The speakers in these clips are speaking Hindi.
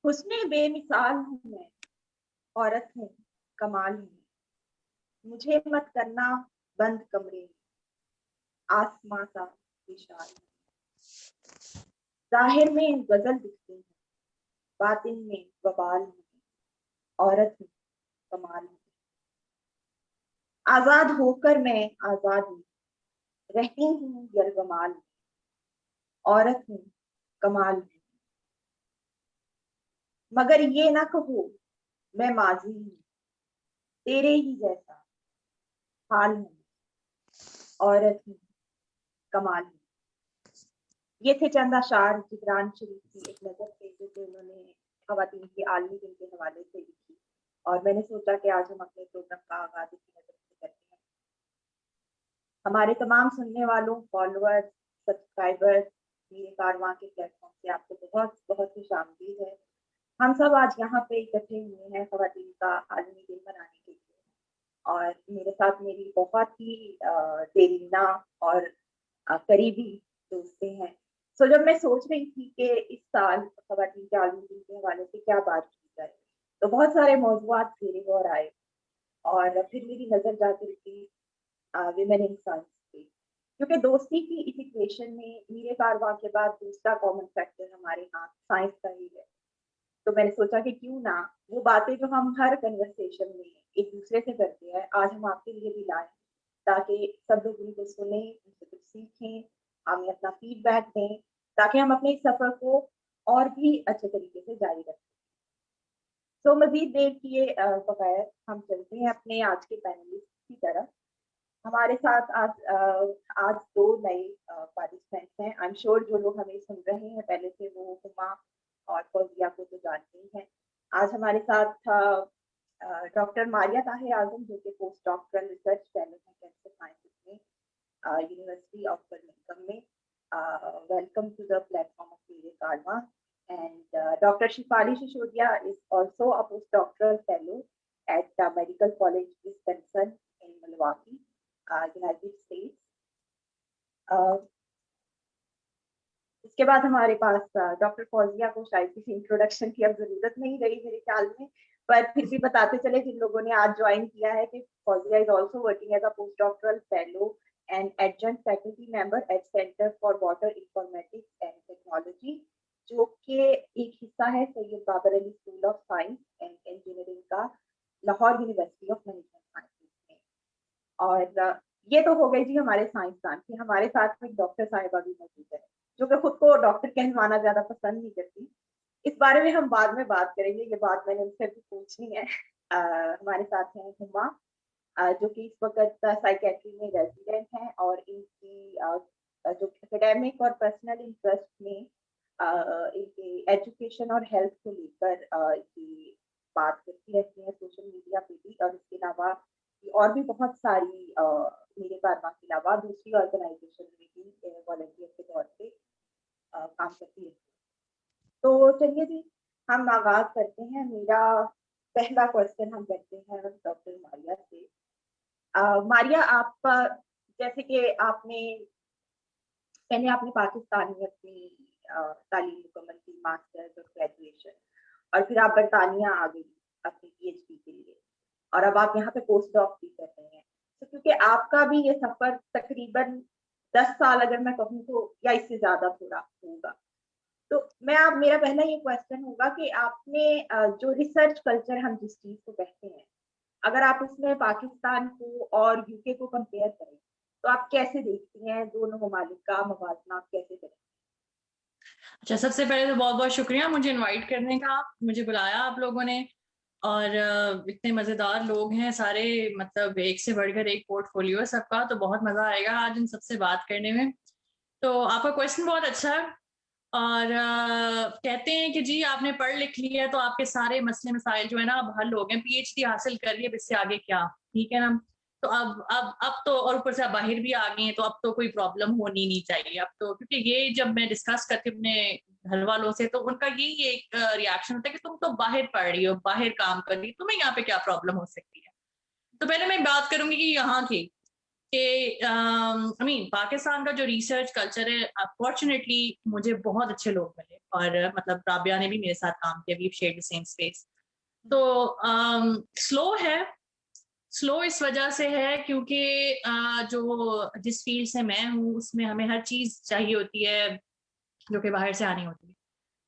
हुस्ने बेमिसाल हूँ मैं, औरत हूँ कमाल हूँ। मुझे मत करना बंद कमरे में, आसमां सा विशाल हूँ। जाहिर में गजल दिखती है, बातिन में बवाल हूँ। औरत हूँ कमाल हूँ। आजाद होकर मैं आजाद हूँ, रहती हूँ यरगमाल हूँ। औरत हूँ कमाल हूँ। मगर ये ना कहो मैं माजी हूँ, तेरे ही जैसा हाल हूँ। औरत हूँ कमाल हूँ। ये थे चंद अशार जिब्रान शरीफ की एक नजर थे जो कि उन्होंने खवातीन के आलमी दिन के हवाले से लिखी। और मैंने सोचा कि आज हम अपने प्रोग्राम का आगाज इसी नजर से करते हैं। हमारे तमाम सुनने वालों, फॉलोअर्स, सब्सक्राइबर्स, मेरे कारवां के प्लेटफॉर्म से आपको बहुत बहुत ही खुशामदीद है। हम सब आज यहाँ पे इकट्ठे हुए हैं खवातीन का आलमी दिन मनाने के लिए। और मेरे साथ मेरी बहुत ही देरीना और करीबी दोस्तें हैं। सो जब मैं सोच रही थी कि इस साल खवातीन के आलमी दिन के हवाले से क्या बात की जाए, तो बहुत सारे मौजूआत मेरे गौर आए। और फिर मेरी नजर जाती रही विमेन इन साइंस पे, क्योंकि दोस्ती की इस इक्वेशन में मीरे कारवां के बाद दूसरा कॉमन फैक्टर हमारे यहाँ साइंस का ही है। तो मैंने सोचा कि क्यों ना वो बातें जो हम हर कन्वर्सेशन में एक दूसरे से करते हैं, आज हम आपके लिए भी लाएं, ताकि सब लोग उनको सुने, उनसे कुछ सीखें, हमें अपना फीडबैक दें, ताकि हम अपने इस सफर को और भी अच्छे तरीके से जारी रखें। तो मजीद देर किए बगैर हम चलते हैं अपने आज के पैनलिस्ट की तरफ। हमारे साथ आज दो नए पार्टिसिपेंट्स हैं। आई एम श्योर जो लोग हमें सुन रहे हैं पहले से वो हुमा और फौजिया को तो जानते ही हैं। आज हमारे साथ डॉक्टर मारिया ताहिर आजम जो कि पोस्ट डॉक्टरल रिसर्च फेलो हैं कैंसर साइंसेज में यूनिवर्सिटी ऑफ बर्मिंघम में। Welcome to the platform of Mere Karwan. And Dr. Shifali Shishodia is also a postdoctoral fellow at the Medical College Wisconsin in Milwaukee, United states. इसके बाद हमारे पास डॉक्टर फौजिया को शायद किसी इंट्रोडक्शन की अब जरूरत नहीं रही मेरे ख्याल में, पर फिर भी बताते चले जिन लोगों ने आज ज्वाइन किया है कि Fauzia is also working as a post doctoral fellow and adjunct faculty member at centre for water informatics and technology, जो कि एक हिस्सा है Syed Babar Ali school of science and engineering का Lahore university of management sciences में। और ये तो हो गई जी हमारे साइंसदान की। हमारे साथ में डॉक्टर साहिबा भी मौजूद है जो कि खुद को डॉक्टर कहलवाना ज्यादा पसंद नहीं करती। इस बारे में हम बाद में बात करेंगे, ये बात मैंने उनसे भी पूछनी है। हमारे साथ हैं हुमा, जो कि इस वक्त साइकेट्री में रेजिडेंट हैं और इनकी जो एकेडमिक और पर्सनल इंटरेस्ट में इनके एजुकेशन और हेल्थ को लेकर ये बात करती रहती है सोशल मीडिया पे भी। और इसके अलावा और भी बहुत सारी मेरे कारवां के अलावा दूसरी ऑर्गेनाइजेशन में भी वॉलंटियर के तौर पे काम करती है। तो चलिए जी, हम आगाज करते हैं। मेरा पहला क्वेश्चन हम करते हैं डॉक्टर मारिया से। मारिया, आप जैसे कि आपने पाकिस्तान में अपनी तालीम मुकम्मल की, मास्टर्स और ग्रेजुएशन, और फिर आप बरतानिया आ गई अपनी पीएचडी के लिए, और अब आप यहाँ पे पोस्ट डॉक भी कर रहे हैं। तो क्योंकि आपका भी ये सफर तकरीबन 10 साल अगर मैं कहूँ तो, या इससे ज्यादा थोड़ा होगा, तो मेरा पहला ये क्वेश्चन होगा कि आपने जो रिसर्च कल्चर हम जिस चीज को कहते हैं, अगर आप उसमें पाकिस्तान को और यूके को कंपेयर करें तो आप कैसे देखती हैं दोनों ममालिक का मवाजना, आप कैसे करें? अच्छा, सबसे पहले तो बहुत-बहुत शुक्रिया मुझे इनवाइट करने का। मुझे बुलाया आप लोगों ने और इतने मज़ेदार लोग हैं सारे, मतलब एक से बढ़कर एक पोर्टफोलियो है सबका, तो बहुत मज़ा आएगा आज इन सबसे बात करने में। तो आपका क्वेश्चन बहुत अच्छा है और कहते हैं कि जी आपने पढ़ लिख लिया तो आपके सारे मसले-मसाइल जो है ना अब हल हो गए, पीएचडी हासिल कर ली, अब इससे आगे क्या? ठीक है ना? तो अब तो और ऊपर से आप बाहर भी आ गए हैं तो अब तो कोई प्रॉब्लम होनी नहीं चाहिए अब तो, क्योंकि ये जब मैं डिस्कस करती हूँ अपने घर वालों से तो उनका यही एक रिएक्शन होता है कि तुम तो बाहर पढ़ रही हो, बाहर काम कर रही हो, तुम्हें यहाँ पे क्या प्रॉब्लम हो सकती है? तो पहले मैं बात करूँगी कि यहाँ की, कि आई मीन पाकिस्तान का जो रिसर्च कल्चर है, अनफॉर्चुनेटली मुझे बहुत अच्छे लोग मिले, और मतलब राबिया ने भी मेरे साथ काम किया, we shared the same space. तो स्लो है, स्लो इस वजह से है क्योंकि जो जिस फील्ड से मैं हूँ उसमें हमें हर चीज चाहिए होती है जो कि बाहर से आनी होती है,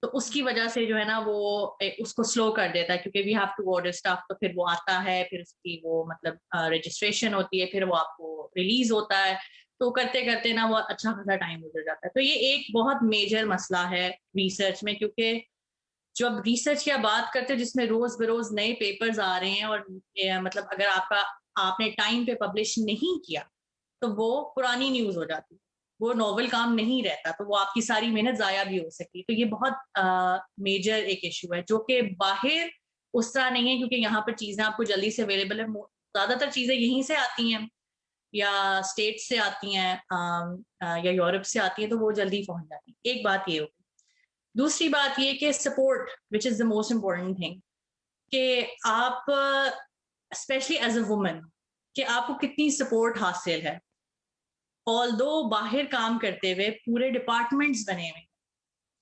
तो उसकी वजह से जो है ना वो उसको स्लो कर देता है, क्योंकि we have to order stuff, तो फिर वो आता है, फिर उसकी वो मतलब रजिस्ट्रेशन होती है, फिर वो आपको रिलीज होता है, तो करते करते ना वो अच्छा खासा टाइम गुजर जाता है। तो ये एक बहुत मेजर मसला है रिसर्च में, क्योंकि जब रिसर्च की आप बात करते हैं जिसमें रोज बरोज नए पेपर्स आ रहे हैं, और मतलब अगर आपने टाइम पे पब्लिश नहीं किया तो वो पुरानी न्यूज हो जाती है, वो नॉवल काम नहीं रहता, तो वो आपकी सारी मेहनत जाया भी हो सकती है। तो ये बहुत मेजर एक इशू है जो कि बाहर उस तरह नहीं है, क्योंकि यहाँ पर चीजें आपको जल्दी से अवेलेबल है, ज्यादातर चीजें यहीं से आती हैं या स्टेट से आती हैं, या यूरोप से आती हैं, तो वो जल्दी पहुंच जाती है। एक बात ये हो, दूसरी बात ये कि support which is the most important thing, कि आप स्पेशली एज अ वुमन कि आपको कितनी सपोर्ट हासिल है। ऑल्दो बाहर काम करते हुए पूरे डिपार्टमेंट्स बने हुए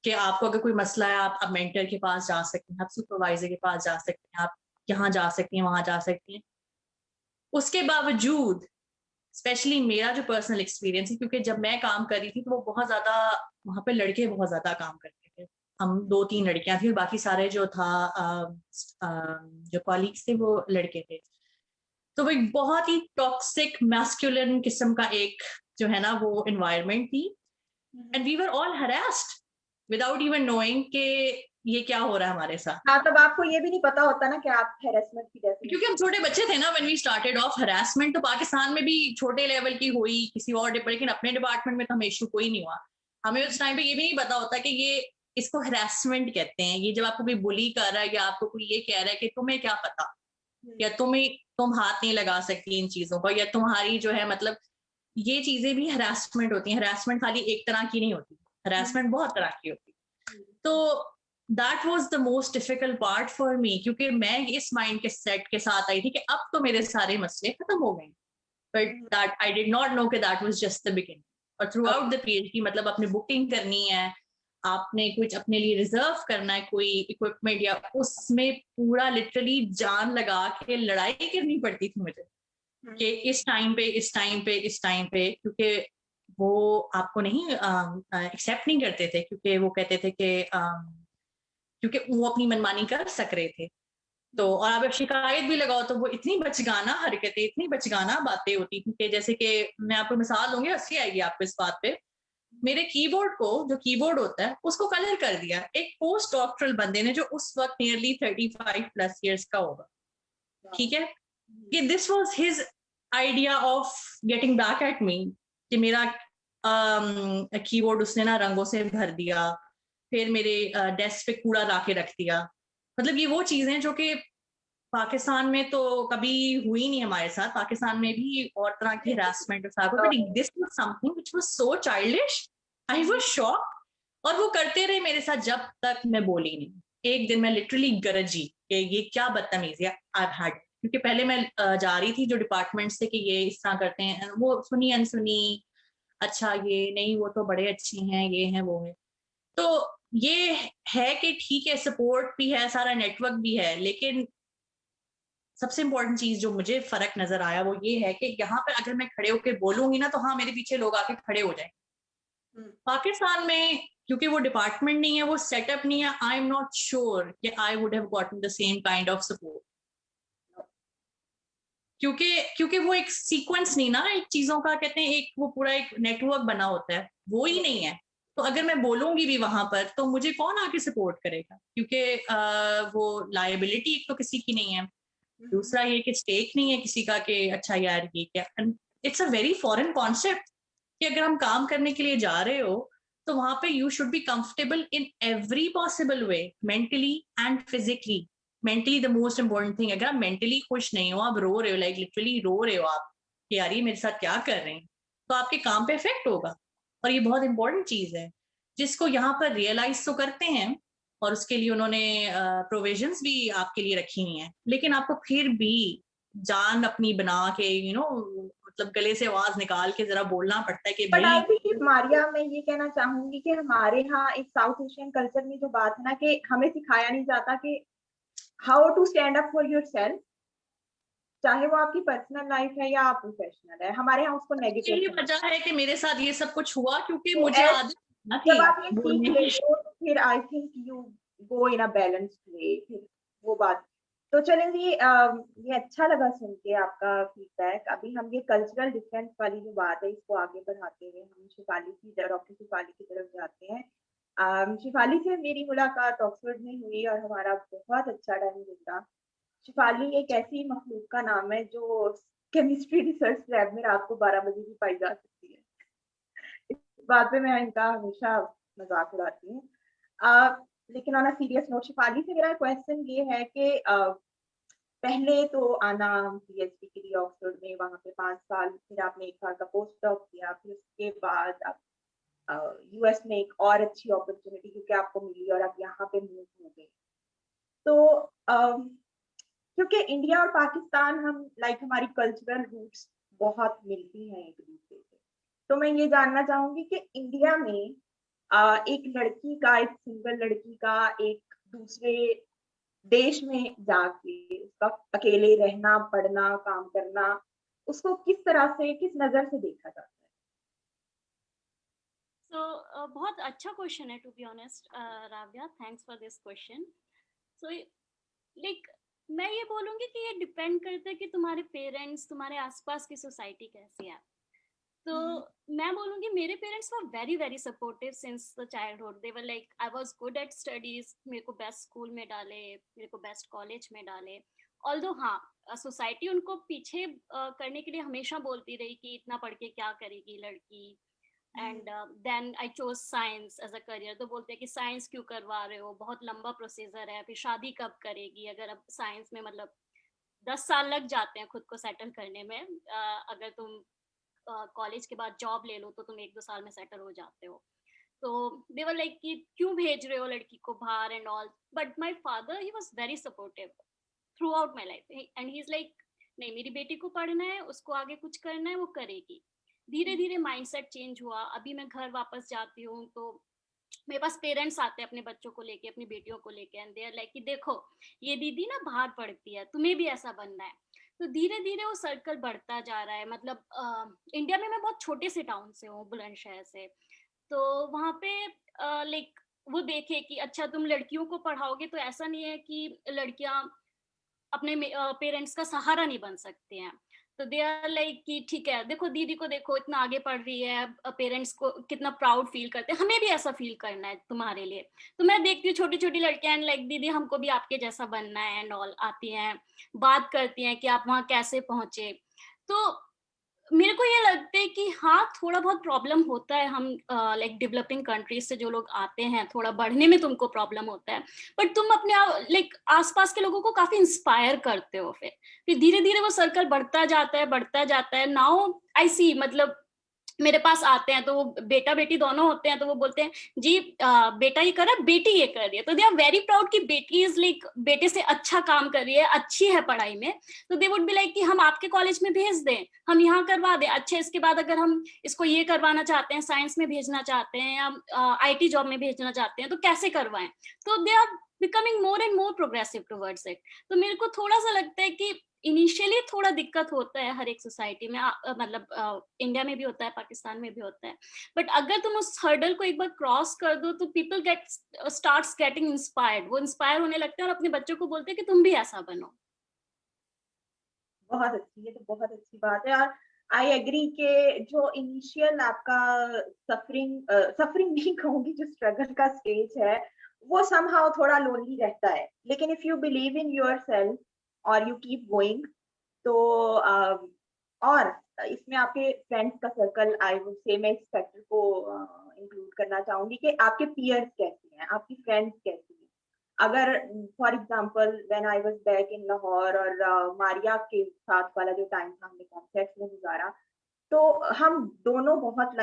कि आपको अगर कोई मसला है आप मेंटर के पास जा सकते हैं, आप सुपरवाइजर के पास जा सकते हैं, आप यहाँ जा सकती हैं, वहां जा सकती हैं। उसके बावजूद स्पेशली मेरा जो पर्सनल एक्सपीरियंस है, क्योंकि जब मैं काम कर रही थी तो वो बहुत ज्यादा वहां पे लड़के बहुत ज्यादा काम करते थे, हम 2-3 लड़कियां थी और बाकी सारे जो था जो कॉलीग्स थे वो लड़के थे। तो वो एक बहुत ही टॉक्सिक मैस्कुलिन किस्म का एक जो है ना वो एनवायरनमेंट थी, and we were all harassed without even knowing कि ये क्या हो रहा है हमारे साथ। हाँ, तब आपको ये भी नहीं पता होता ना कि आप हैरेसमेंट की क्योंकि हम छोटे बच्चे थे ना when we started off. Harassment तो पाकिस्तान में भी छोटे लेवल की हुई किसी और डिपार्टमेंट, लेकिन अपने डिपार्टमेंट में तो हमें इशू कोई नहीं हुआ। हमें उस टाइम पे ये भी नहीं पता होता कि ये इसको हरासमेंट कहते हैं। ये जब आपको कोई बुली कर रहा है या आपको कोई ये कह रहा है कि तुम्हें क्या पता, या तुम हाथ नहीं लगा सकती इन चीजों पर, या तुम्हारी जो है मतलब ये चीजें भी हरासमेंट होती हैं। हरासमेंट खाली एक तरह की नहीं होती, हरासमेंट बहुत तरह की होती है। तो that was the most difficult part for me, क्योंकि मैं इस माइंड के सेट के साथ आई थी कि अब तो मेरे सारे मसले खत्म हो गए, but that I did not know कि that was just the beginning. और थ्रू आउट द पीएचडी मतलब अपनी बुकिंग करनी है, आपने कुछ अपने लिए रिजर्व करना है कोई इक्विपमेंट, या उसमें पूरा लिटरली जान लगा के लड़ाई करनी पड़ती थी मुझे कि इस टाइम पे इस टाइम पे इस टाइम पे, क्योंकि वो आपको नहीं एक्सेप्ट नहीं करते थे, क्योंकि वो कहते थे कि क्योंकि वो अपनी मनमानी कर सक रहे थे। तो और आप शिकायत भी लगाओ तो वो इतनी बचगाना हरकतें, इतनी बचगाना बातें होती थी कि जैसे कि मैं आपको मिसाल दूंगी, हंसी आएगी आपको इस बात पे। मेरे कीबोर्ड को, जो कीबोर्ड होता है उसको कलर कर दिया एक पोस्ट डॉक्टरल बंदे ने, जो उस वक्त नियरली 35+ ईयर्स का होगा, ठीक है, कि this was his idea of getting back at me, कि मेरा कीबोर्ड उसने ना रंगों से भर दिया, फिर मेरे डेस्क पे कूड़ा ला के रख दिया। मतलब ये वो चीजें जो कि पाकिस्तान में तो कभी हुई नहीं हमारे साथ। पाकिस्तान में भी और तरह की harassment but this was something which was so childish, I was shocked. और वो करते रहे मेरे साथ जब तक मैं बोली नहीं। एक दिन मैं लिटरली गरजी कि ये क्या बदतमीजी है आई हैड, क्योंकि पहले मैं जा रही थी जो डिपार्टमेंट से कि ये इस तरह करते हैं, वो सुनी अनसुनी, अच्छा ये नहीं वो तो बड़े अच्छे हैं, ये हैं वो है। तो ये है कि ठीक है सपोर्ट भी है, सारा नेटवर्क भी है, लेकिन सबसे इंपॉर्टेंट चीज जो मुझे फर्क नजर आया वो ये है कि यहाँ पर अगर मैं खड़े होकर बोलूंगी ना तो हाँ मेरे पीछे लोग आके खड़े हो जाए। पाकिस्तान में क्योंकि वो डिपार्टमेंट नहीं है, वो सेटअप नहीं है, आई एम नॉट श्योर कि आई would have gotten the same kind of support, क्योंकि वो एक सीक्वेंस नहीं ना, एक चीजों का कहते हैं एक वो पूरा एक नेटवर्क बना होता है, वो ही नहीं है। तो अगर मैं बोलूंगी भी वहां पर तो मुझे कौन आके सपोर्ट करेगा, क्योंकि वो लायबिलिटी एक तो किसी की नहीं है, दूसरा ये कि स्टेक नहीं है किसी का कि अच्छा यार ये क्या। It's a very foreign concept कि अगर हम काम करने के लिए जा रहे हो तो वहां पे you should be comfortable in every possible way, mentally and physically. Mentally the most important thing. अगर आप मेंटली खुश नहीं हो, आप रो रहे हो, लाइक लिटरली रो रहे हो आप कि यार ये मेरे साथ क्या कर रहे हैं, तो आपके काम पे इफेक्ट होगा। और ये बहुत इंपॉर्टेंट चीज है जिसको यहाँ पर रियलाइज तो करते हैं, और उसके लिए उन्होंने प्रोविजंस भी आपके लिए रखी हुई हैं, लेकिन आपको फिर भी जान अपनी बना के मतलब गले से आवाज निकाल के जरा बोलना पड़ता है कि बट आई भाई। थिंक मारिया, मैं ये कहना चाहूंगी कि हमारे यहाँ एक साउथ एशियन कल्चर में जो बात है ना, कि हमें सिखाया नहीं जाता कि how to stand up for yourself, चाहे वो आपकी पर्सनल लाइफ है या आप प्रोफेशनल है, हमारे यहाँ उसको नेगेटिव यही समझते वजह है कि मेरे साथ ये सब कुछ हुआ, क्योंकि हैं। तो मुझे आदत न थी जब आप ये सीख बोलने की। लेते हो तो फिर आई think you go in a balanced way, फिर वो बात। तो चलें जी, ये अच्छा लगा सुन के आपका फीडबैक। अभी हम ये कल्चरल डिफरेंस वाली जो बात है इसको आगे बढ़ाते हुए हम शिफाली की, डॉक्टर शिफाली की तरफ जाते हैं। शिफाली से मेरी मुलाकात ऑक्सफोर्ड में हुई और हमारा बहुत अच्छा टाइम गुजरा। शिफाली एक ऐसी मखलूक का नाम है जो केमिस्ट्री रिसर्च लैब में रात को 12 बजे भी पाई जा सकती है। इस बात पे मैं इनका हमेशा मजाक उड़ाती हूँ। लेकिन on a serious note, Shifali से मेरा क्वेश्चन ये है कि पहले तो आना पीएचडी के लिए ऑक्सफोर्ड में, वहां पे 5 साल, फिर आपने 1 साल का पोस्ट डॉक किया, फिर उसके बाद आप यूएस में एक और अच्छी अपॉर्चुनिटी क्योंकि आपको मिली और आप यहाँ पे मूव हो गए। तो क्योंकि इंडिया और पाकिस्तान, हम हमारी कल्चरल रूट्स बहुत मिलती हैं एक दूसरे से, तो मैं ये जानना चाहूंगी कि इंडिया में एक लड़की का, एक सिंगल लड़की का एक दूसरे देश में जाके उसका अकेले रहना, पढ़ना, काम करना, उसको किस तरह से, किस नजर से देखा जाता है? तो बहुत अच्छा क्वेश्चन है, to be honest Ravya, thanks for this question. So like मैं ये बोलूंगी कि ये डिपेंड करता है कि तुम्हारे पेरेंट्स, तुम्हारे आसपास की सोसाइटी कैसी है। तो मैं बोलूंगी मेरे parents were very very supportive since the childhood. They were like I was good at studies, मेरे को बेस्ट स्कूल में डाले, मेरे को बेस्ट कॉलेज में डाले। ऑल्दो हाँ, सोसाइटी उनको पीछे करने के लिए हमेशा बोलती रही कि इतना पढ़ के क्या करेगी लड़की, and then I chose science as a career. तो बोलते हैं कि साइंस क्यों करवा रहे हो, बहुत लंबा प्रोसीजर है, फिर शादी कब करेगी, अगर अब साइंस में मतलब 10 साल लग जाते हैं खुद को सेटल करने में। अगर तुम कॉलेज के बाद जॉब ले लो तो तुम 1-2 साल में सेटल हो जाते हो। तो दे वर लाइक कि क्यों भेज रहे हो लड़की को बाहर and all. But my father he was very supportive through out my life, and he is like नहीं, मेरी बेटी को पढ़ना है, उसको आगे कुछ करना है, वो करेगी। धीरे धीरे माइंडसेट चेंज हुआ। अभी मैं घर वापस जाती हूँ तो मेरे पास पेरेंट्स आते हैं अपने बच्चों को लेके, अपनी बेटियों को लेके, एंड दे आर लाइक कि देखो ये दीदी ना बाहर पढ़ती है, तुम्हें भी ऐसा बनना है। तो धीरे धीरे वो सर्कल बढ़ता जा रहा है। मतलब इंडिया में मैं बहुत छोटे से टाउन से हूँ, बुलंदशहर से। तो वहाँ पे लाइक वो देखे कि अच्छा तुम लड़कियों को पढ़ाओगे तो ऐसा नहीं है कि लड़कियां अपने पेरेंट्स का सहारा नहीं बन सकते हैं। तो दे आर लाइक कि ठीक है, देखो दीदी को, देखो इतना आगे पढ़ रही है, पेरेंट्स को कितना प्राउड फील करते हैं, हमें भी ऐसा फील करना है तुम्हारे लिए। तो मैं देखती हूँ छोटी छोटी लड़कियां एंड लाइक दीदी हमको भी आपके जैसा बनना है एंड ऑल, आती हैं, बात करती हैं कि आप वहाँ कैसे पहुंचे। तो मेरे को ये लगता है कि हाँ थोड़ा बहुत प्रॉब्लम होता है, हम लाइक डेवलपिंग कंट्रीज से जो लोग आते हैं, थोड़ा बढ़ने में तुमको प्रॉब्लम होता है। बट तुम अपने लाइक आसपास के लोगों को काफी इंस्पायर करते हो, फिर धीरे धीरे वो सर्कल बढ़ता जाता है, बढ़ता जाता है। नाउ आई सी, मतलब मेरे पास आते हैं तो वो बेटा बेटी दोनों होते हैं, तो वो बोलते हैं जी बेटा ये कर रहा है, बेटी ये कर रही है। तो दे आर वेरी प्राउड कि बेटी इज लाइक बेटे से अच्छा काम कर रही है, अच्छी है पढ़ाई में। तो दे वुड बी लाइक कि हम आपके कॉलेज में भेज दें, हम यहाँ करवा दें। अच्छे इसके बाद अगर हम इसको ये करवाना चाहते हैं, साइंस में भेजना चाहते हैं या आईटी जॉब में भेजना चाहते हैं, तो कैसे करवाएं। तो they are becoming more and more progressive towards it. तो मेरे को थोड़ा सा लगता है कि इनिशियली थोड़ा दिक्कत होता है हर एक सोसाइटी में, मतलब इंडिया में भी होता है, पाकिस्तान में भी होता है। बट अगर तुम उस हर्डल को एक बार क्रॉस कर दो तो पीपल स्टार्ट्स गेटिंग इंस्पायर्ड, वो इंस्पायर होने लगते हैं और अपने बच्चों को बोलते हैं कि तुम भी ऐसा बनो। बहुत अच्छी, ये तो बहुत अच्छी बात है। और आई एग्री कि जो इनिशियल आपका सफरिंग नहीं कहूंगी, जो स्ट्रगल का स्टेज है वो समहाउ थोड़ा लोनली रहता है, लेकिन if you believe in your self और यू कीप गोइंग, तो और इसमें आपके फ्रेंड्स का सर्कल, आई वुड से मैं इस फैक्टर को इंक्लूड करना चाहूंगी कि आपके पीयर्स कैसे हैं, आपकी फ्रेंड्स कैसी हैं। अगर for example when I was back in Lahore और मारिया के साथ वाला जो टाइम था हमने कॉन्फ्रेंस में गुजारा, तो हम दोनों बहुत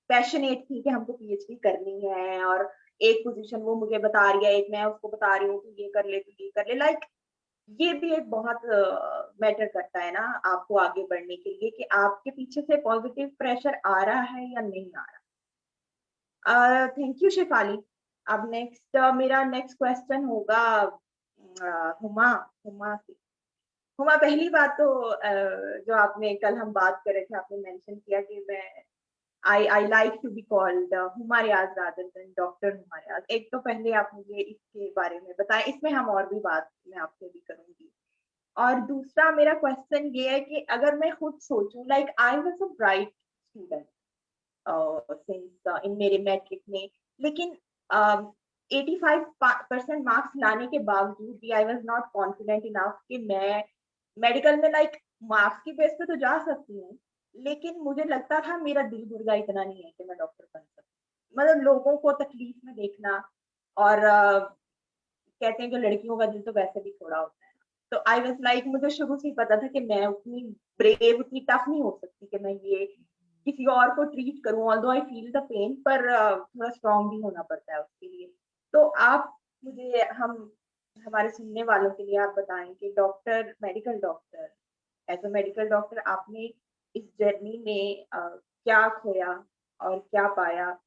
पैशनेट थी कि हमको पीएचडी करनी है, और एक पोजीशन वो मुझे बता रही है, एक मैं उसको बता रही हूँ तू ये कर ले, तू ये कर ले। ये भी एक बहुत मैटर करता है ना आपको आगे बढ़ने के लिए, कि आपके पीछे से पॉजिटिव प्रेशर आ रहा है या नहीं आ रहा। Thank you Shefali. अब नेक्स्ट मेरा नेक्स्ट क्वेश्चन होगा हुमा। हुमा से। हुमा, पहली बात तो जो आपने कल हम बात कर रहे थे, आपने मेंशन किया कि मैं I like to be called Huma Riaz rather than doctor Huma Riaz. एक तो पहले आप मुझे इसके बारे में बताएं, इसमें हम और भी बात मैं आपसे भी करूंगी। और दूसरा मेरा क्वेश्चन ये है कि अगर मैं खुद सोचूं, like I was a bright student since in मेरे मैट्रिक में, लेकिन 85% मार्क्स लाने के बावजूद भी I was not confident enough कि मैं मेडिकल में लाइक मार्क्स की बेस पे तो जा सकती हूँ, लेकिन मुझे लगता था मेरा दिल दुर्गा इतना नहीं है कि मैं डॉक्टर बन सकती। मतलब लोगों को तकलीफ में देखना, और कहते हैं कि लड़कियों का दिल तो वैसे भी थोड़ा होता है। तो आई वाज लाइक, मुझे शुरू से ही पता था कि मैं उतनी ब्रेव, उतनी टफ नहीं हो सकती कि मैं ये किसी और को ट्रीट करूं, although I feel the pain, पर थोड़ा स्ट्रांग भी होना पड़ता है उसके लिए। तो आप मुझे, हम हमारे सुनने वालों के लिए आप बताएं कि doctor, medical doctor, as a medical doctor आपने इस जर्नी में क्या खोया और क्या पाया,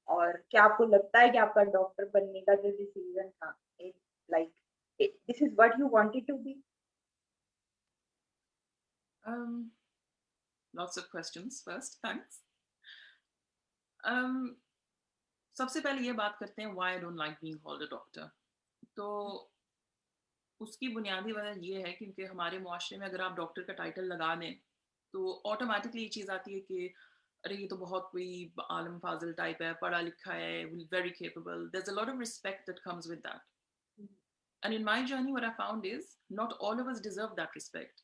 और क्या आपको लगता है कि आपका डॉक्टर बनने का जो डिसीजन था, like this is what you wanted to be? Lots of questions first, thanks. सबसे पहले ये बात करते हैं why I don't like being called a doctor. तो उसकी बुनियादी वजह ये है क्योंकि हमारे मुआशरे में अगर आप डॉक्टर का टाइटल लगा दें तो ऑटोमेटिकली ये चीज़ आती है कि अरे ये तो बहुत कोई आलम फाजिल टाइप है, पढ़ा लिखा है, very capable. There's a lot of respect that comes with that. And in my journey, what I found is not all of us deserve that respect.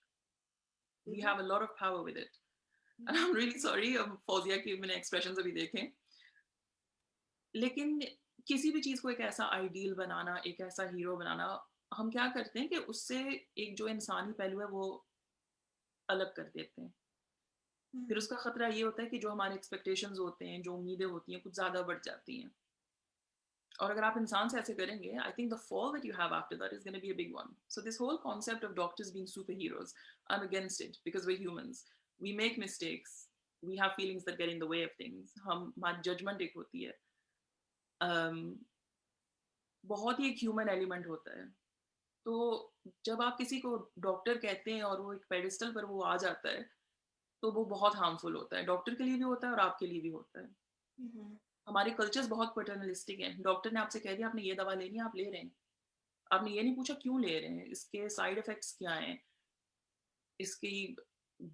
We have a lot of power with it. And I'm really sorry, Fauzia की मैंने expressions अभी देखें, लेकिन किसी भी चीज़ को एक ऐसा आइडियल बनाना, एक ऐसा हीरो बनाना, हम क्या करते हैं कि उससे एक जो इंसानी पहलू है वो अलग कर देते हैं. फिर उसका खतरा ये होता है कि जो हमारे एक्सपेक्टेशंस होते हैं, जो उम्मीदें होती हैं, कुछ ज़्यादा बढ़ जाती हैं. और अगर आप इंसान से ऐसे करेंगे, I think the fall that you have after that is going to be a big one. So this whole concept of doctors being superheroes, I'm against it because we're humans. We make mistakes. We have feelings that get in the way of things. हमारी judgment एक होती है. बहुत ही एक ह्यूमन एलिमेंट होता है. तो जब आप किसी को डॉक्टर कहते हैं और वो एक पेडिस्टल पर वो आ जाता है तो वो बहुत हार्मफुल होता है. डॉक्टर के लिए भी होता है और आपके लिए भी होता है. हमारे कल्चर्स बहुत पैटर्नलिस्टिक हैं. डॉक्टर ने आपसे कह दिया आपने ये दवा लेनी है, आप ले रहे हैं. आपने ये नहीं पूछा क्यों ले रहे हैं, इसके साइड इफेक्ट्स क्या हैं, इसकी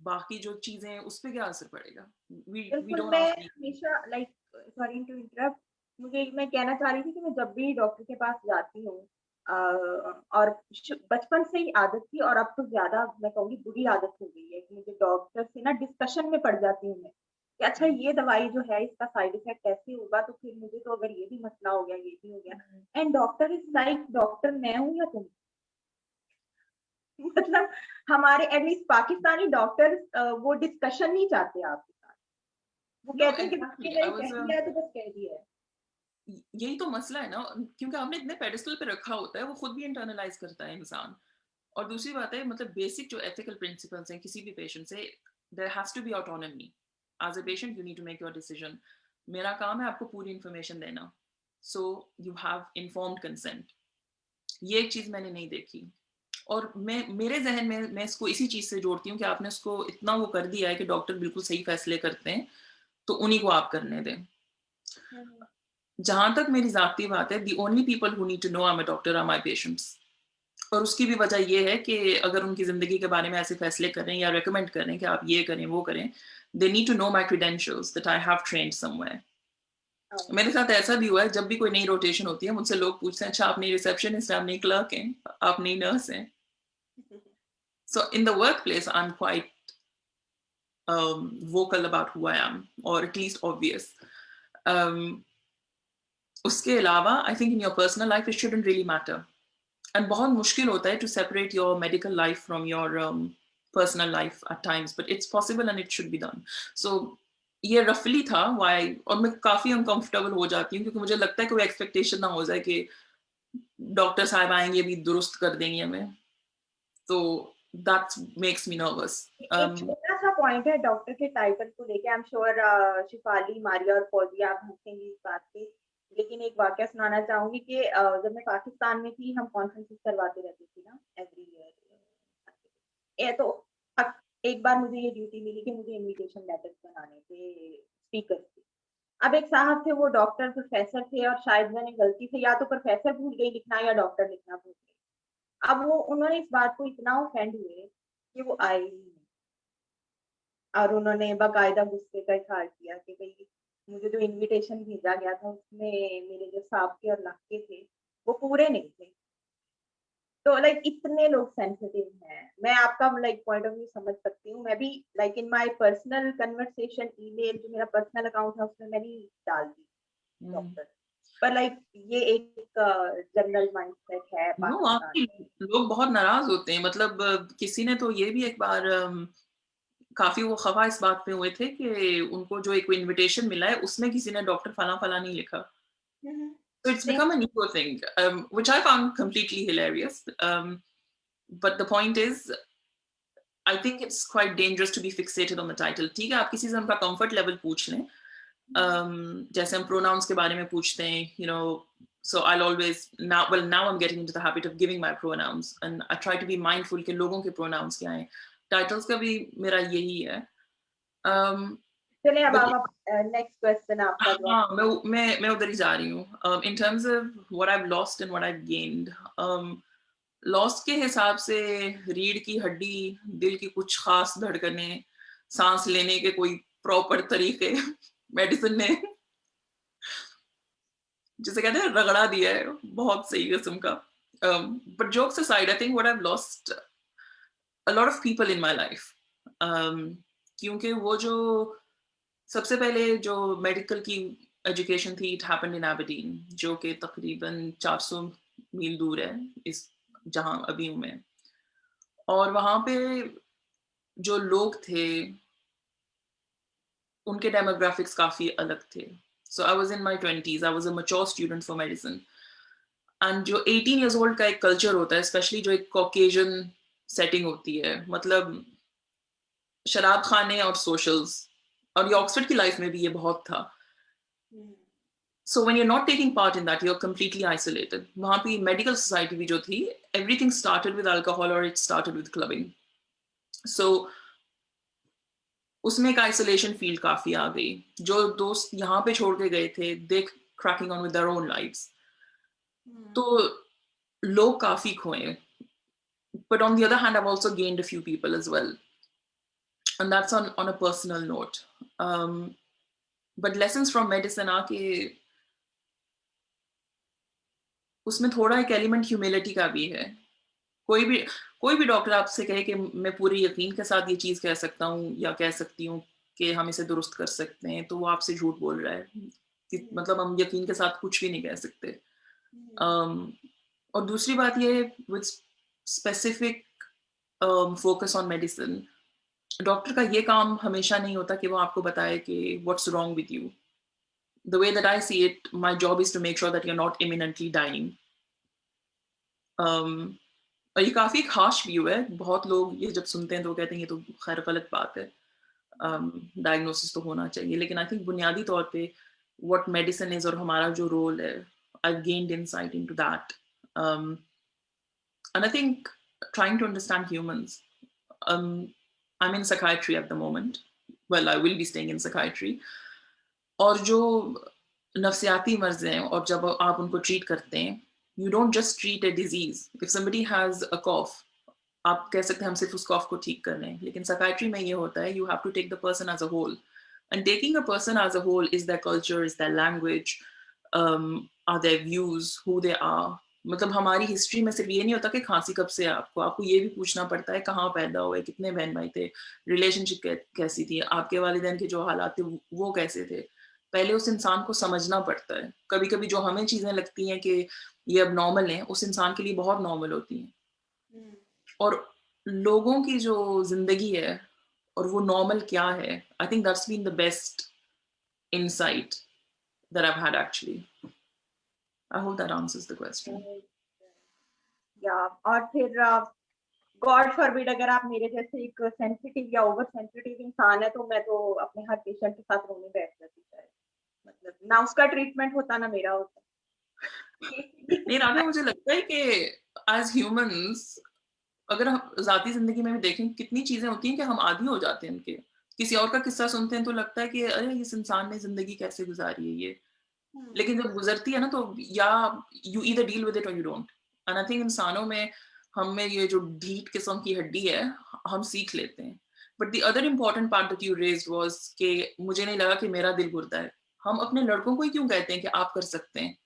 बाकी जो चीजें हैं उस पर क्या असर पड़ेगा. बिल्कुल, मैं हमेशा लाइक, सॉरी टू इंटरप्ट, मैं कहना चाह रही थी कि मैं जब भी डॉक्टर के पास जाती हूँ, और बचपन से ही आदत थी, और अब तो ज्यादा मैं कहूँगी बुरी आदत हो गई है कि मुझे डॉक्टर से ना डिस्कशन में पड़ जाती हूँ मैं कि अच्छा ये दवाई जो है इसका साइड इफेक्ट कैसे होगा, तो फिर मुझे तो अगर ये भी मसला हो गया, ये भी हो गया, and doctor is like, doctor मैं हूँ या तुम? मतलब हमारे एटलीस्ट पाकिस्तानी डॉक्टर वो डिस्कशन नहीं चाहते आपके साथ. वो कहते हैं कि कह दिया है तो बस कह दिया है. यही तो मसला है ना, क्योंकि हमने इतने पेडिस्टल पे रखा होता है, वो खुद भी इंटरनलाइज करता है इंसान. और दूसरी बात है, मतलब बेसिक जो एथिकल प्रिंसिपल्स हैं किसी भी पेशेंट से, there has to be autonomy. As a patient you need to make your decision. मेरा काम है आपको पूरी इंफॉर्मेशन देना, so you have informed consent. ये एक चीज मैंने नहीं देखी, और मेरे जहन में मैं इसको इसी चीज से जोड़ती हूँ कि आपने उसको इतना वो कर दिया है कि डॉक्टर बिल्कुल सही फैसले करते हैं तो उन्हीं को आप करने दें. जहां तक मेरी जाती बात है, the only people who need to know I am a doctor are my patients. और उसकी भी वजह ये है कि अगर उनकी जिंदगी के बारे में ऐसे फैसले कर रहे हैं या रेकमेंड कर रहे हैं कि आप ये करें वो करें, they need to know my credentials that I have trained somewhere. मेरे साथ ऐसा भी हुआ है, जब भी कोई नई रोटेशन होती है मुझसे लोग पूछते हैं अच्छा आप नई रिसेप्शनिस्ट, आप नई क्लर्क हैं, आप नई नर्स हैं. So in the workplace, I'm quite vocal about who I am, or at least obvious. उसके अलावा, I think in your personal life, it shouldn't really matter. And बहुत मुश्किल होता है to separate your medical life from your personal life at times, but it's possible and it should be done. So ये रफली था why, और मैं काफी uncomfortable हो जाती हूँ क्योंकि मुझे लगता है कोई expectation ना हो जाए कि डॉक्टर साहब आएंगे भी दुरुस्त कर देंगे हमें. तो that makes me nervous. एक छोटा सा पॉइंट है डॉक्टर के टाइटल को लेके, I am sure Shifali, Maria और फौजिया आप हंसेंगी इस बात पे, लेकिन एक वाकया सुनाना चाहूंगी कि जब मैं पाकिस्तान में थी हम कॉन्फ्रेंसेस करवाते रहते थे ना एवरी ईयर। तो एक बार मुझे ये ड्यूटी मिली कि मुझे इनविटेशन लेटर्स बनाने थे स्पीकर के। अब एक साहब थे, वो डॉक्टर प्रोफेसर थे, और शायद मैंने गलती से या तो प्रोफेसर भूल गई लिखना या डॉक्टर लिखना भूल गई। अब वो उन्होंने इस बात को इतना ऑफेंड हुए कि वो आए ही नहीं, और उन्होंने बाकायदा गुस्से का इजहार किया कि भाई मुझे जो इनविटेशन भेजा गया था उसमें मेरे जो साहब और लहके थे वो पूरे नहीं थे। तो लाइक इतने लोग सेंसिटिव हैं। मैं आपका लाइक पॉइंट ऑफ व्यू समझ सकती हूँ। मैं भी like in my personal conversation email जो मेरा पर्सनल अकाउंट है उसमें मैंने डाल दी डॉक्टर, पर लाइक ये एक जनरल माइंडसेट है नो, पाकिस्तान आपकी में। लोग बहुत नाराज होते हैं। मतलब किसी ने तो ये भी एक बार काफी वो खफा इस बात पे हुए थे कि उनको जो एक इनविटेशन मिला है उसमें किसी ने डॉक्टर फला फला नहीं लिखा। So it's become an ego thing, which I found completely hilarious. But the point is, I think it's quite dangerous to be fixated on the title. ठीक है, आप किसी से उनका comfort level पूछ लें, जैसे हम pronouns के बारे में पूछते हैं, you know. So I'll always now I'm getting into the habit of giving my pronouns, and I try to be mindful कि लोगों के pronouns क्या हैं. Titles का भी मेरा यही है. चलिए अब but आप नेक्स्ट क्वेश्चन आपका जो हाँ, मैं उधर ही जा रही हूँ. In terms of what I've lost and what I've gained, lost के हिसाब से रीढ़ की हड्डी, दिल की कुछ खास धड़कनें, सांस लेने के कोई प्रॉपर तरीके मेडिसिन ने जिसे कहते हैं रगड़ा दिया है बहुत सही किस्म का. But jokes aside, I think what I have lost a lot of people in my life, क्योंकि वो जो सबसे पहले जो मेडिकल की एजुकेशन थी, इट हैपेंड इन एबरडीन, जो कि तकरीबन 400 मील दूर है इस जहां अभी हूं मैं. और वहां पे जो लोग थे उनके डेमोग्राफिक्स काफी अलग थे. So I was in my 20s, I was a mature student for medicine. And जो 18 years old का एक कल्चर होता है, स्पेशली जो एक कॉकेजन सेटिंग होती है, मतलब शराब खाने और सोशल्स, और ये ऑक्सफोर्ड की लाइफ में भी ये बहुत था. So when you're not taking part in that, you're completely isolated. वहाँ पे मेडिकल सोसाइटी भी जो थी, everything started with alcohol or it started with clubbing. So उसमें एक आइसोलेशन फील काफी आ गई. जो दोस्त यहाँ पे छोड़ के गए थे, they cracking on with their own lives. तो लोग काफी खोए. But on the other hand, I've also gained a few people as well, and that's on a personal note. But lessons from medicine आके उसमें थोड़ा एक एलिमेंट ह्यूमिलिटी का भी है. कोई भी डॉक्टर आपसे कहे कि मैं पूरे यकीन के साथ ये चीज कह सकता हूँ या कह सकती हूँ कि हम इसे दुरुस्त कर सकते हैं, तो वो आपसे झूठ बोल रहा है. मतलब हम यकीन के साथ कुछ भी नहीं कह सकते. और दूसरी बात ये, with specific focus on medicine, doctor का ये काम हमेशा नहीं होता कि वो आपको बताए कि what's wrong with you. The way that I see it, my job is to make sure that you are not imminently dying. और ये काफी खास व्यू है. बहुत लोग ये जब सुनते हैं तो कहते हैं ये तो खैर गलत बात है, डायग्नोसिस तो होना चाहिए. लेकिन आई थिंक बुनियादी तौर पे व्हाट मेडिसिन इज और हमारा जो रोल है, I have gained insight into that. And I think trying to understand humans. I am in psychiatry at the moment. Well, I will be staying in psychiatry. और जो नफ्सियाती मर्ज हैं और जब आप उनको ट्रीट करते हैं, you don't just treat a disease. If somebody has a cough, आप कह सकते हैं हम सिर्फ उस कॉफ को ठीक कर रहे हैं. लेकिन साइकियाट्री में ये होता है, you have to take the person as a whole. And taking a person as a whole is their culture, is their language, are their views, who they are. मतलब हमारी हिस्ट्री में सिर्फ ये नहीं होता कि खांसी कब से है आपको ये भी पूछना पड़ता है कहाँ पैदा हुए, कितने बहन भाई थे, रिलेशनशिप कैसी थी, आपके वालिदैन के जो हालात थे वो कैसे थे. पहले उस इंसान को समझना पड़ता है. कभी कभी जो हमें चीजें लगती हैं कि ये अब नॉर्मल है, उस इंसान के लिए बहुत नॉर्मल होती हैं. और लोगों की जो जिंदगी है और वो नॉर्मल क्या है, I think that's been the best insight that I have had actually. I hope that answers the question. या और फिर गॉड फॉरबिड अगर आप मेरे जैसे एक सेंसिटिव या ओवर सेंसिटिव इंसान है तो मैं तो अपने हर पेशेंट के साथ रोने बैठ जाती है, मतलब ना उसका ट्रीटमेंट होता ना मेरा होता। नहीं राबिया, मुझे लगता है कि एज ह्यूमंस अगर हम ज़ाती ज़िंदगी में भी देखें कितनी चीज़ें होती हैं कि हम आदी हो जाते हैं उनके। किसी और का किस्सा सुनते हैं तो लगता है कि अरे इस इंसान ने ज़िंदगी कैसे गुज़ारी है ये। लेकिन जब गुज़रती है ना तो या you either deal with it और you don't. And I think इंसानों में हम में ये जो ढीठ किस्म की हड्डी है हम सीख लेते हैं। But the other important part that you raised was कि मुझे नहीं लगा कि मेरा दिल गुर्दा है। हम अपने लड़कों को ही क्यों कहते हैं कि आप कर सकते हैं?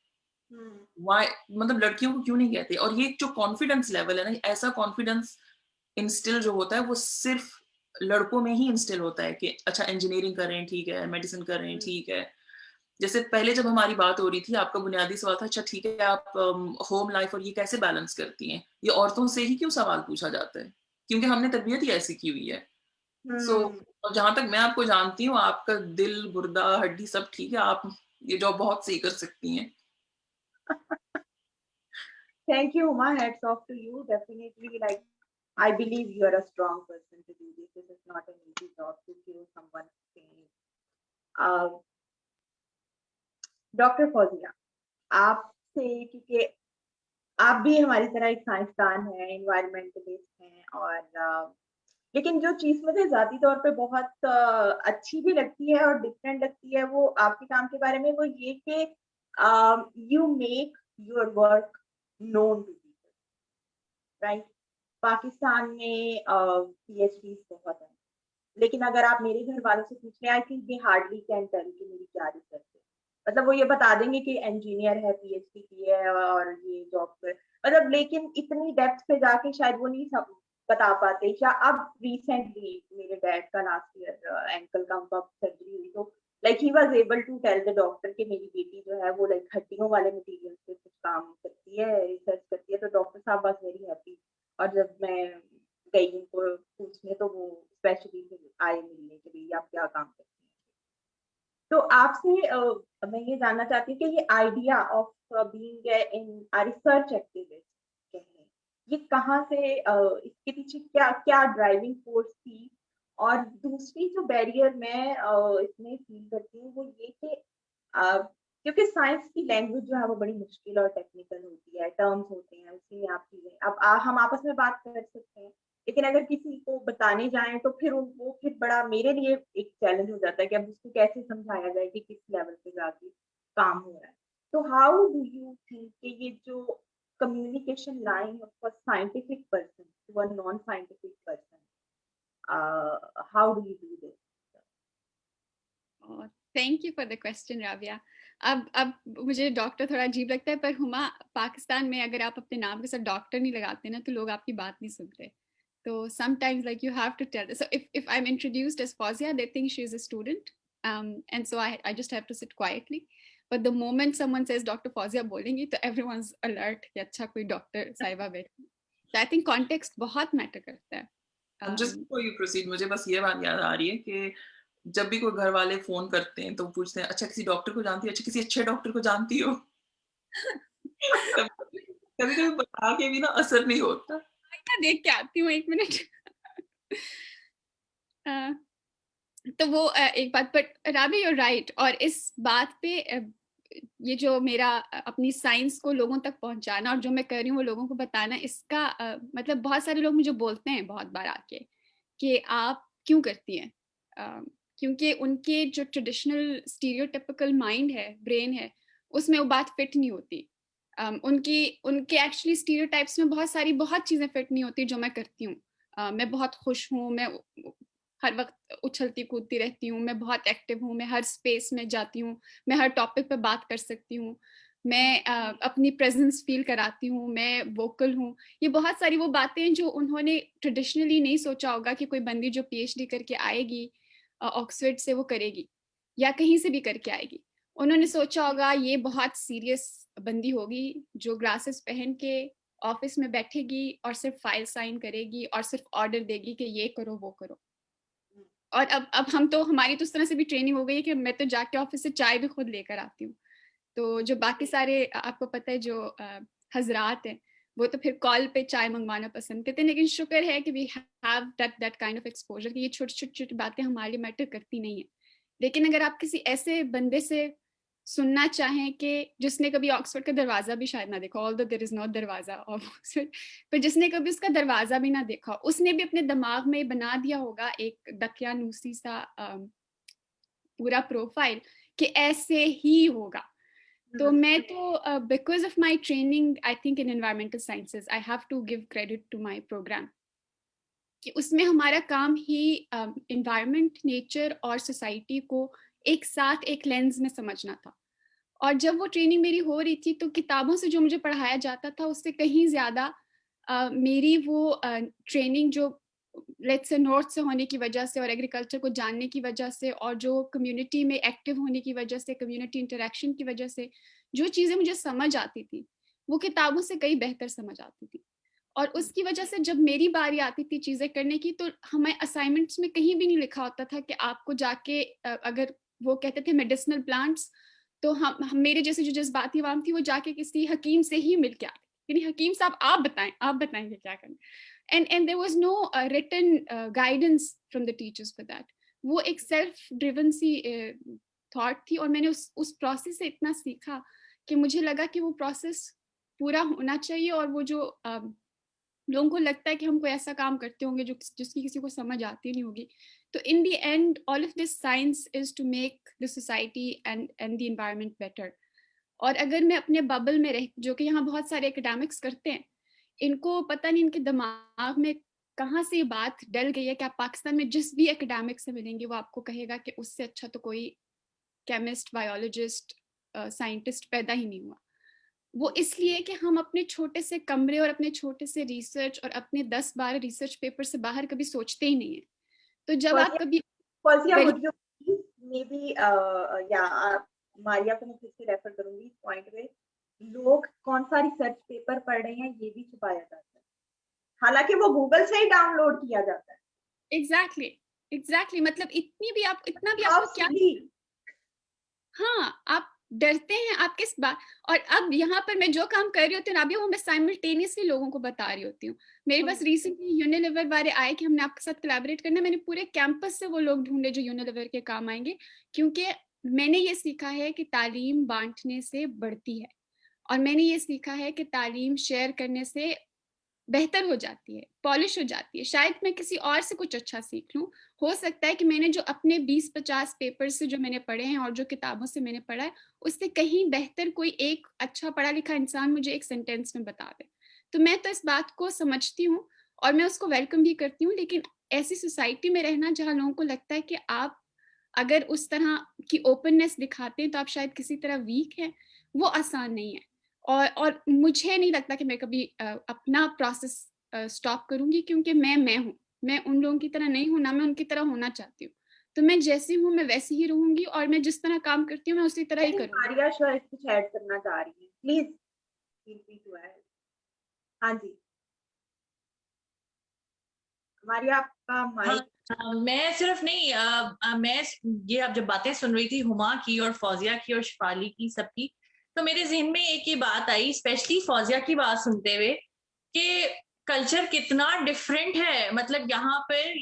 Why, मतलब लड़कियों को क्यों नहीं कहते? और ये जो कॉन्फिडेंस लेवल है ना, ऐसा कॉन्फिडेंस इंस्टिल जो होता है वो सिर्फ लड़कों में ही इंस्टिल होता है कि अच्छा इंजीनियरिंग कर रहे हैं ठीक है, मेडिसिन कर रहे हैं ठीक है। जैसे पहले जब हमारी बात हो रही थी आपका बुनियादी सवाल था अच्छा ठीक है आप होम लाइफ और ये कैसे बैलेंस करती हैं? ये औरतों से ही क्यों सवाल पूछा जाता है? क्योंकि हमने तरबियत ही ऐसी की हुई है। सो और जहाँ तक मैं आपको जानती हूँ आपका दिल, गुर्दा, हड्डी सब ठीक है, आप ये जॉब बहुत सही कर सकती हैं। Thank you, Uma. Hats off to you. Definitely, like, I believe you are a strong person to do this. This is not an easy job to kill someone's pain. Doctor Fauzia, आपसे, क्योंकि आप भी हमारी तरह एक साइंसदान हैं, एनवायरमेंटलिस्ट हैं, और लेकिन जो चीज मुझे जाती तौर पे बहुत अच्छी भी लगती है और डिफरेंट लगती है वो आपके काम के बारे में, वो ये कि you make your work known to people, right? Pakistan में पीएचडी बहुत है, लेकिन अगर आप मेरे घर वालों से पूछ रहे हैं, I think they hardly can tell कि मेरी क्या रिसर्च है। मतलब वो ये बता देंगे कि इंजीनियर है, पीएचडी की है और ये जॉब पर, मतलब लेकिन इतनी डेप्थ पे जाके शायद वो नहीं सब बता पाते। या अब रिसेंटली मेरे डैड का लास्ट ईयर एंकल का उनका सर्जरी हुई, तो like he was able to tell the doctor कि मेरी बेटी जो है वो लाइक हड्डियों वाले मटेरियल पे कुछ काम करती है, रिसर्च करती है। तो डॉक्टर साहब वाज वेरी हैप्पी। और जब मैं गई उनको पूछने तो वो स्पेशली आए मिलने के लिए, आप क्या काम करते हैं। तो आपसे मैं ये जानना चाहती हूँ कि ये idea of being in research activist कहें, ये कहाँ से इसके पीछे क्या क्या ड्राइविंग फोर्स थी? और दूसरी जो बैरियर मैं इसमें फील करती हूँ वो ये कि क्योंकि साइंस की लैंग्वेज जो है वो बड़ी मुश्किल और टेक्निकल होती है, टर्म्स होते हैं, उसी में आप चीजें अब हम आपस में बात कर सकते हैं, लेकिन अगर किसी को बताने जाएं तो फिर वो फिर बड़ा मेरे लिए एक चैलेंज हो जाता है कि अब उसको कैसे समझाया जाए कि किस लेवल पे जाके काम हो रहा है। तो हाउ डू यू थिंक कि ये जो communication line of a scientific person to a non scientific person, how do you do this? Thank you for the question Rabia. अब मुझे डॉक्टर थोड़ा अजीब लगता है, पर हुमा पाकिस्तान में अगर आप अपने नाम के साथ डॉक्टर नहीं लगाते ना तो लोग आपकी बात नहीं सुनते। तो sometimes like you have to tell. So if I'm introduced as Fawzia, they think she's a student, and so I just have to sit quietly. But the moment someone says Dr. Fawzia बोलेंगी तो everyone's alert कि अच्छा कोई डॉक्टर साहिबा बैठी। So I think context बहुत मैटर करता है। Just before you proceed, मुझे बस ये बात याद आ रही है कि जब भी कोई घर वाले फोन करते हैं तो पूछते हैं अच्छा किसी डॉक्टर को जानती हो, अच्छा किसी अच्छे डॉक्टर को जानती हो? कभी कभी बता के भी ना असर नहीं होता। देख के आती हूँ 1 मिनट। तो वो एक बात, बट राबी you're राइट। और इस बात पे ये जो मेरा अपनी साइंस को लोगों तक पहुंचाना और जो मैं कर रही हूँ वो लोगों को बताना, इसका मतलब बहुत सारे लोग मुझे बोलते हैं बहुत बार आके कि आप क्यों करती हैं, क्योंकि उनके जो ट्रेडिशनल स्टीरियोटिपिकल माइंड है, ब्रेन है, उसमें वो बात फिट नहीं होती। उनके एक्चुअली स्टीरियोटाइप्स में बहुत चीज़ें फिट नहीं होती जो मैं करती हूँ। मैं बहुत खुश हूँ, मैं हर वक्त उछलती कूदती रहती हूँ, मैं बहुत एक्टिव हूँ, मैं हर स्पेस में जाती हूँ, मैं हर टॉपिक पे बात कर सकती हूँ, मैं अपनी प्रेजेंस फील कराती हूँ, मैं वोकल हूँ। ये बहुत सारी वो बातें जो उन्होंने ट्रेडिशनली नहीं सोचा होगा कि कोई बंदी जो पीएचडी करके आएगी ऑक्सफोर्ड से वो करेगी या कहीं से भी करके आएगी। उन्होंने सोचा होगा ये बहुत सीरियस बंदी होगी जो ग्लासेस पहन के ऑफिस में बैठेगी और सिर्फ फाइल साइन करेगी और सिर्फ ऑर्डर देगी कि ये करो वो करो। और अब हम तो, हमारी तो उस तरह से भी ट्रेनिंग हो गई है कि मैं तो जाके ऑफिस से चाय भी खुद लेकर आती हूँ। तो जो बाकी सारे आपको पता है जो हजरात हैं वो तो फिर कॉल पे चाय मंगवाना पसंद करते हैं, लेकिन शुक्र है कि we have that kind of exposure कि ये छोटी छोटी बातें हमारे लिए मैटर करती नहीं है। लेकिन अगर आप किसी ऐसे बंदे से सुनना चाहें कि जिसने कभी ऑक्सफोर्ड का दरवाजा भी शायद ना देखा, ऑल्दो देयर इज नो दरवाजा ऑफ ऑक्सफोर्ड, पर जिसने कभी उसका दरवाजा भी ना देखा, उसने भी अपने दिमाग में बना दिया होगा एक दकियानूसी सा पूरा प्रोफाइल कि ऐसे ही होगा। तो मैं तो because of my training I think in environmental sciences I have to give credit to my programme कि उसमें हमारा काम ही एनवायरनमेंट, नेचर और सोसाइटी को एक साथ एक लेंस में समझना था। और जब वो ट्रेनिंग मेरी हो रही थी तो किताबों से जो मुझे पढ़ाया जाता था उससे कहीं ज़्यादा मेरी वो ट्रेनिंग जो लेट्स से नॉर्थ से होने की वजह से और एग्रीकल्चर को जानने की वजह से और जो कम्युनिटी में एक्टिव होने की वजह से, कम्युनिटी इंटरेक्शन की वजह से जो चीज़ें मुझे समझ आती थी वो किताबों से कई बेहतर समझ आती थी। और उसकी वजह से जब मेरी बारी आती थी चीज़ें करने की तो हमें असाइनमेंट्स में कहीं भी नहीं लिखा होता था कि आपको जाके अगर वो कहते थे मेडिसिनल प्लांट्स, तो हम मेरे जैसे जो जज्बाती आवाम थी वो जाके किसी हकीम से ही मिल के आते, यानी हकीम साहब आप बताएंगे क्या करना। and there was no written guidance from the teachers for that. वो एक self driven सी thought थी और मैंने उस प्रोसेस से इतना सीखा कि मुझे लगा कि वो प्रोसेस पूरा होना चाहिए। और वो जो लोगों को लगता है कि हम कोई ऐसा काम करते होंगे जिसकी किसी को समझ आती नहीं होगी, तो in the end all of this science is to make the society and the environment better. और अगर मैं अपने बबल में रह, जो कि यहाँ बहुत सारे एकेडमिक्स करते हैं, इनको पता नहीं इनके दिमाग में कहाँ से ये बात डल गई है कि आप पाकिस्तान में जिस भी एकेडमिक से मिलेंगे वो आपको कहेगा कि उससे अच्छा तो कोई केमिस्ट, बायोलॉजिस्ट, साइंटिस्ट पैदा ही नहीं हुआ। वो इसलिए कि हम अपने छोटे से कमरे और अपने छोटे से रिसर्च और अपने 10-12 रिसर्च पेपर से बाहर कभी सोचते ही नहीं है। तो जब आप कभी मारिया को मैं फिर से रेफर करूंगी इस पॉइंट पे, लोग कौन सा रिसर्च पेपर पढ़ रहे हैं ये भी छुपाया जाता है, हालांकि वो गूगल से ही डाउनलोड किया जाता है। एग्जैक्टली मतलब इतना भी आपको क्या, हाँ आप डरते हैं आप किस बात। और अब यहाँ पर मैं जो काम कर रही होती हूँ अभी वो मैं साइमल्टेनियसली लोगों को बता रही होती हूँ। मेरे पास रिसेंटली यूनिलिवर वाले आए कि हमने आपके साथ कोलैबोरेट करना है। मैंने पूरे कैंपस से वो लोग ढूंढे जो यूनिलिवर के काम आएंगे, क्योंकि मैंने ये सीखा है कि तालीम बांटने से बढ़ती है और मैंने ये सीखा है कि तालीम शेयर करने से बेहतर हो जाती है, पॉलिश हो जाती है। शायद मैं किसी और से कुछ अच्छा सीख लूं, हो सकता है कि मैंने जो अपने 20-50 पेपर से जो मैंने पढ़े हैं और जो किताबों से मैंने पढ़ा है उससे कहीं बेहतर कोई एक अच्छा पढ़ा लिखा इंसान मुझे एक सेंटेंस में बता दे। तो मैं तो इस बात को समझती हूँ और मैं उसको वेलकम भी करती हूँ, लेकिन ऐसी सोसाइटी में रहना जहाँ लोगों को लगता है कि आप अगर उस तरह की ओपननेस दिखाते हैं तो आप शायद किसी तरह वीक हैं, वो आसान नहीं है। और मुझे नहीं लगता कि मैं कभी अपना प्रोसेस स्टॉप करूंगी, क्योंकि मैं हूँ, मैं उन लोगों की तरह नहीं हूँ, ना मैं उनकी तरह होना चाहती हूँ। तो मैं जैसी हूँ मैं वैसी ही रहूंगी और मैं जिस तरह काम करती हूँ मैं उसी तरह ही करूंगी। मारिया शायद कुछ ऐड करना चाह रही है, please feel free to add. हाँ जी मारिया आपका माइक। मैं सिर्फ नहीं मैं ये अब जब बातें सुन रही थी हुमा की और फौजिया की और शिफाली की सबकी, तो मेरे जहन में एक ही बात आई, स्पेशली फौजिया की बात सुनते हुए, कि कल्चर कितना डिफरेंट है। मतलब यहाँ पर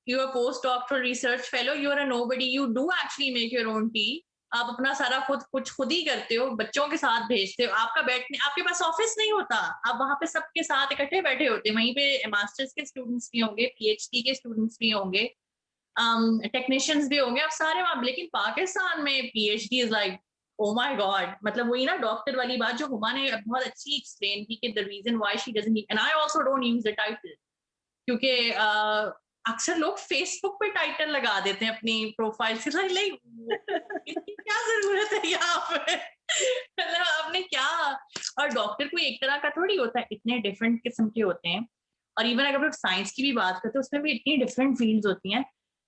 you are post doctoral research fellow, you are a nobody, you do actually make your own tea, आप अपना सारा कुछ खुद ही करते हो, बच्चों के साथ भेजते हो, आपका बैठने, आपके पास ऑफिस नहीं होता, आप वहां पे सबके साथ इकट्ठे बैठे होते हैं। वहीं पे मास्टर्स के स्टूडेंट्स भी होंगे, पीएचडी के स्टूडेंट्स भी होंगे, टेक्नीशियंस भी होंगे, आप सारे वहां। लेकिन पाकिस्तान में PhD is like oh my God. मतलब वही ना डॉक्टर वाली बात जो हुमा ने बहुत अच्छी एक्सप्लेन की कि the reason why she doesn't, and I also don't use the title, क्योंकि अक्सर लोग फेसबुक पे टाइटल लगा देते हैं अपनी प्रोफाइल से, लाइक इसकी क्या जरूरत है यहाँ पे। मतलब आपने क्या, और डॉक्टर कोई एक तरह का थोड़ी होता है, इतने डिफरेंट किस्म के होते हैं। और इवन अगर आप साइंस की भी बात करते हैं उसमें भी इतनी डिफरेंट फील्ड्स होती हैं।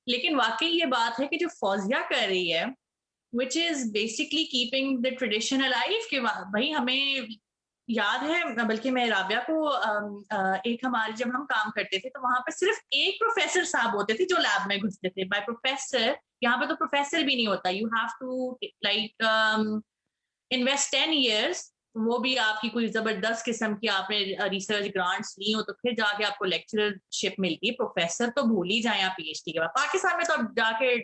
लेकिन वाकई ये बात है कि जो फौजिया कर रही है, which is basically keeping the tradition alive, कि भाई हमें याद है, बल्कि मैं राबिया को एक हमारे जब हम काम करते थे तो वहां पर सिर्फ एक प्रोफेसर साहब होते थे जो लैब में घुसते थे। बाय प्रोफेसर यहाँ पे तो प्रोफेसर भी नहीं होता, you have to like invest 10 years वो भी आपकी कोई जबरदस्त किस्म की आपने रिसर्च ग्रांट्स ली हो तो फिर जाके आपको लेक्चरशिप मिलती है। प्रोफेसर तो भूल ही जाए आप पीएचडी के बाद। पाकिस्तान में तो आप जाके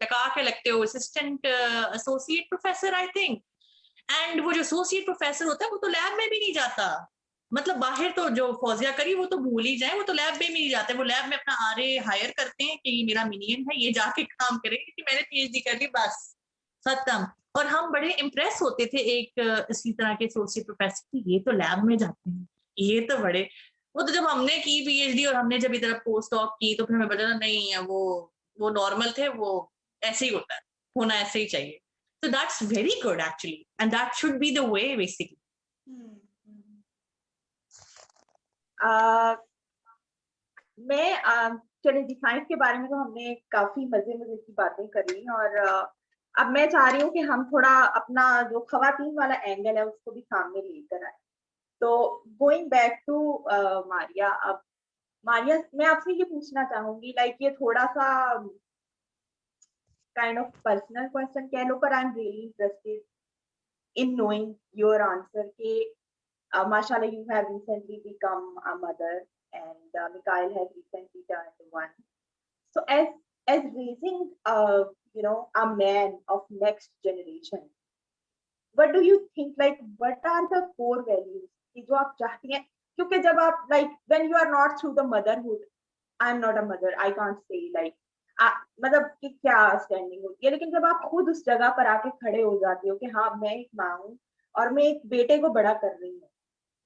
टका के लगते हो assistant associate professor I think, and वो जो एसोसिएट प्रोफेसर होता है वो तो लैब में भी नहीं जाता। मतलब बाहर तो जो फौजिया करी वो तो भूल ही जाए, वो तो लैब में भी नहीं जाते, वो लैब में अपना आरए हायर करते हैं कि ये मेरा मिनियन है, ये जाके काम करे कि मैंने पीएचडी कर ली बस खत्म। और हम बड़े इम्प्रेस होते थे एक इसी तरह के एसोसिएट प्रोफेसर कि ये तो लैब में जाते हैं, ये तो बड़े। वो तो जब हमने की पीएचडी और हमने जब इधर पोस्ट डॉक की तो फिर हमें पता नहीं है वो नॉर्मल थे, वो ऐसे ही होता है, होना ऐसे ही चाहिए। So that's very good actually, and that should be the way basically. मैं चलिए जी, साइंस के बारे में तो हमने काफी मजे की बातें करी, और अब मैं चाह रही हूँ कि हम थोड़ा अपना जो खवातीन वाला एंगल है उसको भी सामने लेकर आए। तो गोइंग बैक टू मारिया, अब मारिया मैं आपसे ये पूछना चाहूंगी, लाइक ये थोड़ा सा kind of personal question कह लो, पर I'm really interested in knowing your answer कि mashallah you have recently become a mother and Mikhail has recently turned 1. So as raising a man of next generation, what do you think, like what are the core values कि जो आप चाहती हैं? क्योंकि जब आप like when you are not through the motherhood, I'm not a mother, I can't say like मतलब कि क्या स्टैंडिंग होती है, लेकिन जब आप खुद उस जगह पर आके खड़े हो जाते हो कि हाँ मैं एक माँ हूँ और मैं एक बेटे को बड़ा कर रही हूँ,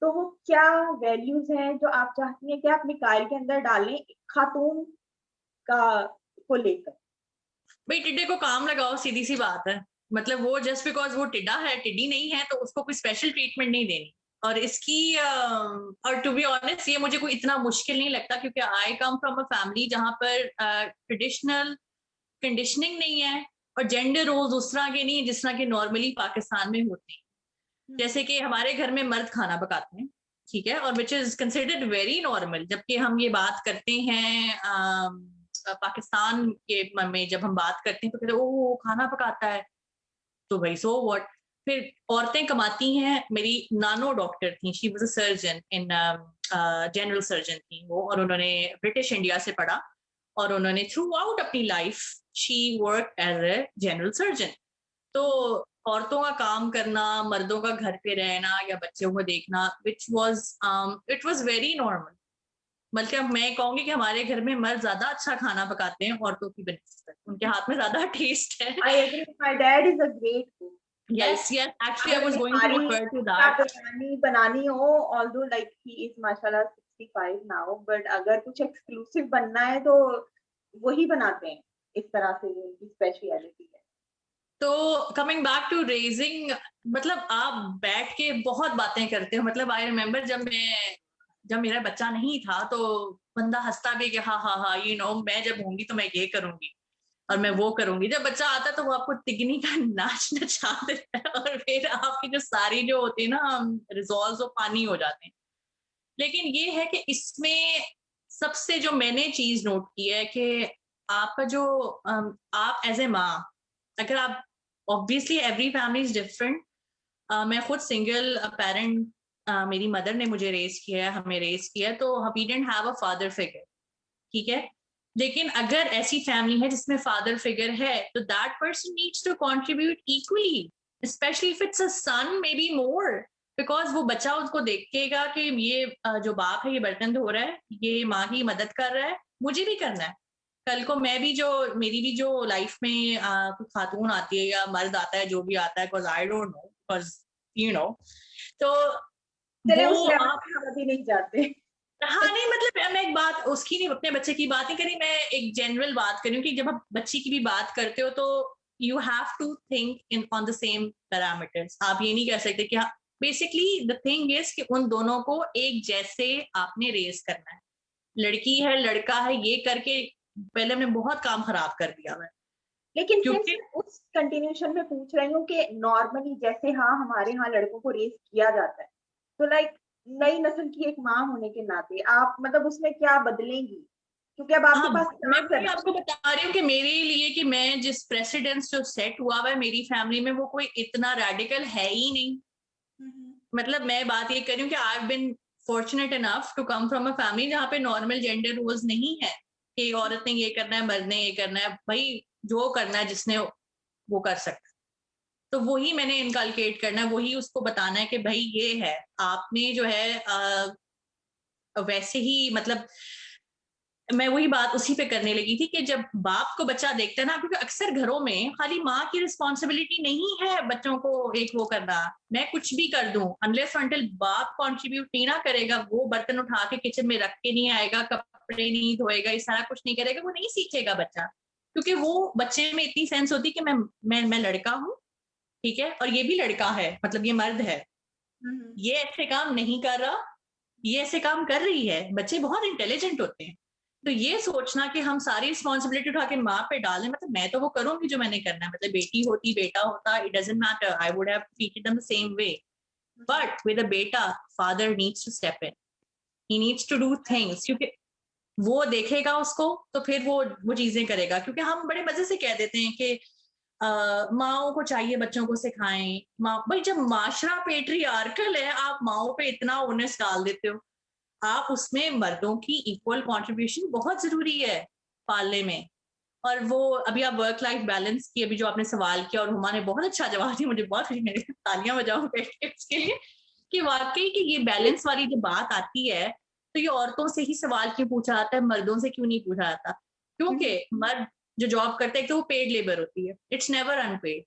तो वो क्या वैल्यूज हैं जो आप चाहती हैं कि आप मिकाइल के अंदर डालें खातून का को लेकर? भाई टिड्डे को काम लगाओ, सीधी सी बात है। मतलब वो जस्ट बिकॉज वो टिड्डा है, टिड्डी नहीं है, तो उसको कोई स्पेशल ट्रीटमेंट नहीं देनी। और इसकी और टू बी ऑनेस्ट ये मुझे कोई इतना मुश्किल नहीं लगता, क्योंकि आई कम फ्रॉम अ फैमिली जहां पर ट्रेडिशनल कंडीशनिंग नहीं है और जेंडर रोल्स उस तरह के नहीं है जिस तरह के नॉर्मली पाकिस्तान में होते हैं। जैसे कि हमारे घर में मर्द खाना पकाते हैं, ठीक है, और which is considered very normal, जबकि हम ये बात करते हैं पाकिस्तान के में जब हम बात करते हैं तो कहते हैं ओ खाना पकाता है, तो भाई सो व्हाट। फिर औरतें कमाती हैं। मेरी नानो डॉक्टर थी, she was a surgeon in general surgeon थी वो, और उन्होंने ब्रिटिश इंडिया से पढ़ा और उन्होंने थ्रू आउट अपनी life she work as a general surgeon. तो औरतों का काम करना, मर्दों का घर पे रहना या बच्चों को देखना, which was it was very normal. मतलब मैं कहूंगी कि हमारे घर में मर्द ज्यादा अच्छा खाना पकाते हैं औरतों की बनस्पत, उनके हाथ में ज्यादा टेस्ट है। I agree, my dad is a great cook. Yes, actually I was going to refer to that. बनानी हो, although like he is mashallah 65 now, but अगर कुछ exclusive बनना है तो वही बनाते हैं, इस तरह से उनकी स्पेशलिटी है। तो कमिंग बैक टू रेजिंग, मतलब आप बैठ के बहुत बातें करते हो। मतलब आई रिमेम्बर जब मेरा बच्चा नहीं था तो बंदा हंसता भी कि हाँ हाँ हाँ मैं जब होंगी तो मैं ये करूंगी और मैं वो करूंगी। जब बच्चा आता है तो वो आपको तिगनी का नाच नचा देता है और फिर आपकी जो सारी जो होती है ना रिजॉल्व वो पानी हो जाते हैं। लेकिन ये है कि इसमें सबसे जो मैंने चीज नोट की है कि आपका जो आप एज ए माँ, अगर आप obviously every family is different. मैं खुद सिंगल पेरेंट, मेरी मदर ने मुझे रेज किया है, हमें रेज किया है, तो we didn't have a father figure, ठीक है। लेकिन अगर ऐसी फैमिली है जिसमें फादर फिगर है तो that person needs to contribute equally, specially if it's a son, maybe more, because वो बच्चा उसको देखेगा कि ये जो बाप है ये बर्तन धो रहा है, ये माँ की मदद कर रहा है, मुझे भी करना है। कल को मैं भी मेरी भी जो लाइफ में कुछ खातून आती है या मर्द आता है, जो भी आता है, because I don't know, because तो वो आप अभी नहीं जाते। हाँ नहीं, मतलब मैं एक बात उसकी नहीं, अपने बच्चे की बात नहीं करी, मैं एक जनरल बात करी कि जब आप बच्ची की भी बात करते हो तो you have to think in on the same parameters. आप ये नहीं कह सकते कि बेसिकली द थिंग इज कि उन दोनों को एक जैसे आपने रेज करना है। लड़की है लड़का है ये करके पहले हमने बहुत काम खराब कर दिया है। लेकिन क्योंकि उस कंटिन्यूशन में पूछ रही हूँ कि नॉर्मली जैसे हाँ हमारे यहाँ लड़कों को रेज किया जाता है, तो लाइक नई नस्ल की एक माँ होने के नाते आप मतलब उसमें क्या बदलेंगी? क्योंकि अब आपके पास मैं आपको बता रही हूँ कि मेरे लिए कि मैं जिस प्रेसिडेंस जो सेट हुआ है मेरी फैमिली में वो कोई इतना रेडिकल है ही नहीं। मतलब मैं बात ये कर रही हूँ कि I have been fortunate enough to come from a family जहाँ पे नॉर्मल जेंडर रोल्स नहीं है कि औरत ने ये करना है, मर्द ने ये करना है। भाई जो करना है जिसने वो कर सकता है, तो वही मैंने इनकलकेट करना है, वही उसको बताना है कि भाई ये है, आपने जो है वैसे ही मतलब मैं वही बात उसी पे करने लगी थी कि जब बाप को बच्चा देखता है ना, क्योंकि अक्सर घरों में खाली माँ की रिस्पॉन्सिबिलिटी नहीं है बच्चों को एक वो करना, मैं कुछ भी कर दूं, अनलेस अनटिल बाप कंट्रीब्यूट नहीं ना करेगा, वो बर्तन उठा के किचन में रख के नहीं आएगा, कपड़े नहीं धोएगा, ये सारा कुछ नहीं करेगा, वो नहीं सीखेगा बच्चा। क्योंकि वो बच्चे में इतनी सेंस होती कि मैं लड़का हूँ, ठीक है, और ये भी लड़का है, मतलब ये मर्द है, ये ऐसे काम नहीं कर रहा, ये ऐसे काम कर रही है। बच्चे बहुत इंटेलिजेंट होते हैं। तो ये सोचना कि हम सारी रिस्पॉन्सिबिलिटी उठा के माँ पे डालें, मतलब मैं तो वो करूंगी जो मैंने करना है, मतलब बेटी होती बेटा होता, it doesn't matter, I would have treated them the same way, but with a बेटा father needs to step in, he needs to do things, क्योंकि वो देखेगा उसको तो फिर वो चीजें करेगा। क्योंकि हम बड़े मजे से कह देते हैं कि माओ को चाहिए बच्चों को सिखाएं, माँ भाई जब माशरा पेट्रियार्कल है, आप माओ पे इतना ओनस डाल देते हो, आप उसमें मर्दों की इक्वल कंट्रीब्यूशन बहुत जरूरी है पालने में। और वो अभी आप वर्क लाइफ बैलेंस की अभी जो आपने सवाल किया और हुमा ने बहुत अच्छा जवाब दिया, मुझे बहुत खुशी, मेरे तालियां बजाऊं इसके लिए कि वाकई कि ये बैलेंस वाली जो बात आती है, तो ये औरतों से ही सवाल क्यों पूछा जाता है, मर्दों से क्यों नहीं पूछा जाता? क्योंकि मर्द जो जॉब करते हैं तो वो पेड लेबर होती है, it's never unpaid,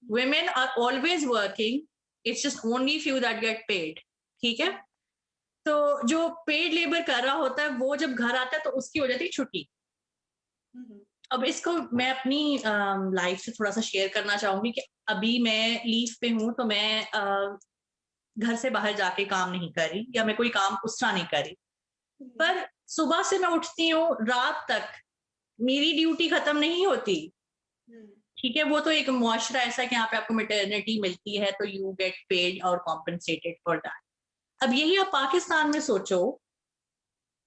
women are always working, it's just only few that get paid, ठीक है। तो जो पेड लेबर कर रहा होता है वो जब घर आता है तो उसकी हो जाती है छुट्टी। अब इसको मैं अपनी लाइफ से थोड़ा सा शेयर करना चाहूंगी कि अभी मैं लीव पे हूँ, तो मैं घर से बाहर जाके काम नहीं कर रही या मैं कोई काम उस तरह नहीं कर रही, पर सुबह से मैं उठती हूँ रात तक मेरी ड्यूटी खत्म नहीं होती, ठीक है। वो तो एक मुआशरा ऐसा है कि यहाँ पे आपको मैटरनिटी मिलती है तो यू गेट पेड और कॉम्पनसेटेड फॉर दैट। अब यही आप पाकिस्तान में सोचो,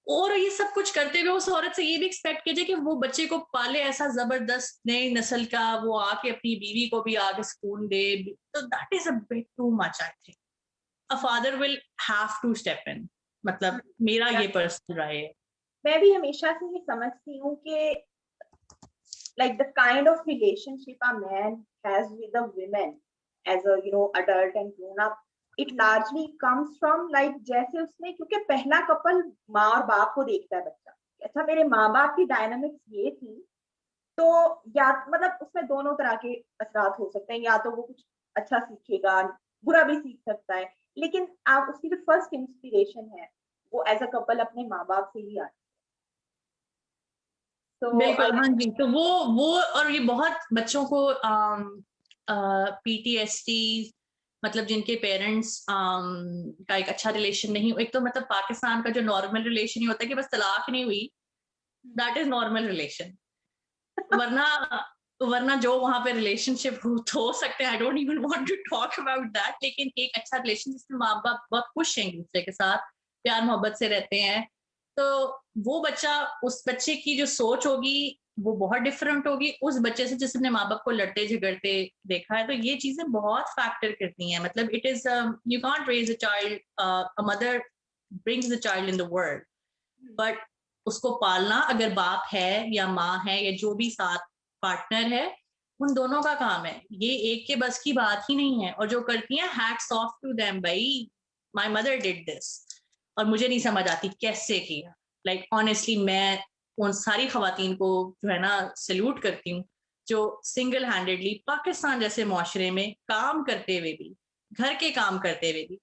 और ये सब कुछ करते हुए उस औरत से ये भी एक्सपेक्ट कीजिए कि वो बच्चे को पाले ऐसा जबरदस्त नई नस्ल का, वो आके अपनी बीवी को भी आके स्कून दे, तो that is a bit too much. I think a father will have to step in, मतलब मेरा ये पर्सनल राय है। मैं भी हमेशा से ये समझती हूँ कि like the kind of relationship a man has with a woman as a adult and grown up, it largely comes from like जैसे उसने, क्योंकि पहला कपल माँ और बाप को देखता है बच्चा, अच्छा मेरे माँ बाप की डायनामिक्स ये थी, तो या मतलब उसमें दोनों तरह के असरात हो सकते हैं, या तो वो कुछ अच्छा सीखेगा, बुरा भी सीख सकता है, लेकिन आप उसकी जो फर्स्ट इंस्पिरेशन है वो एज अ कपल अपने माँ बाप से ही आती है। तो बिल्कुल, हाँ जी। तो वो और ये बहुत बच्चों को पीटीएसडी, मतलब जिनके पेरेंट्स का एक अच्छा रिलेशन नहीं, एक तो मतलब पाकिस्तान का जो नॉर्मल रिलेशन ही होता है कि बस तलाक नहीं हुई, दैट इज नॉर्मल रिलेशन, वरना जो वहां पे रिलेशनशिप हो सकते हैं, I don't even want to talk about that, लेकिन एक अच्छा रिलेशन जिसमें माँ बाप बहुत खुश हैं एक दूसरे के साथ, प्यार मोहब्बत से रहते हैं, तो वो बच्चा, उस बच्चे की जो सोच होगी वो बहुत डिफरेंट होगी उस बच्चे से जिसने माँ बाप को लड़ते झगड़ते देखा है। तो ये चीजें बहुत फैक्टर करती हैं, मतलब it is you can't raise a child, a mother brings the child in the world, but उसको पालना अगर बाप है या माँ है या जो भी साथ पार्टनर है, उन दोनों का काम है, ये एक के बस की बात ही नहीं है। और जो करती हैं, हैट्स ऑफ टू देम, भाई माय मदर डिड दिस, और मुझे नहीं समझ आती कैसे किया, लाइक ऑनेस्टली मैं उन सारी खवातीन को जो है ना सल्यूट करती हूँ जो सिंगल हैंडेडली पाकिस्तान जैसे मुआशरे में काम करते हुए भी, घर के काम करते हुए भी,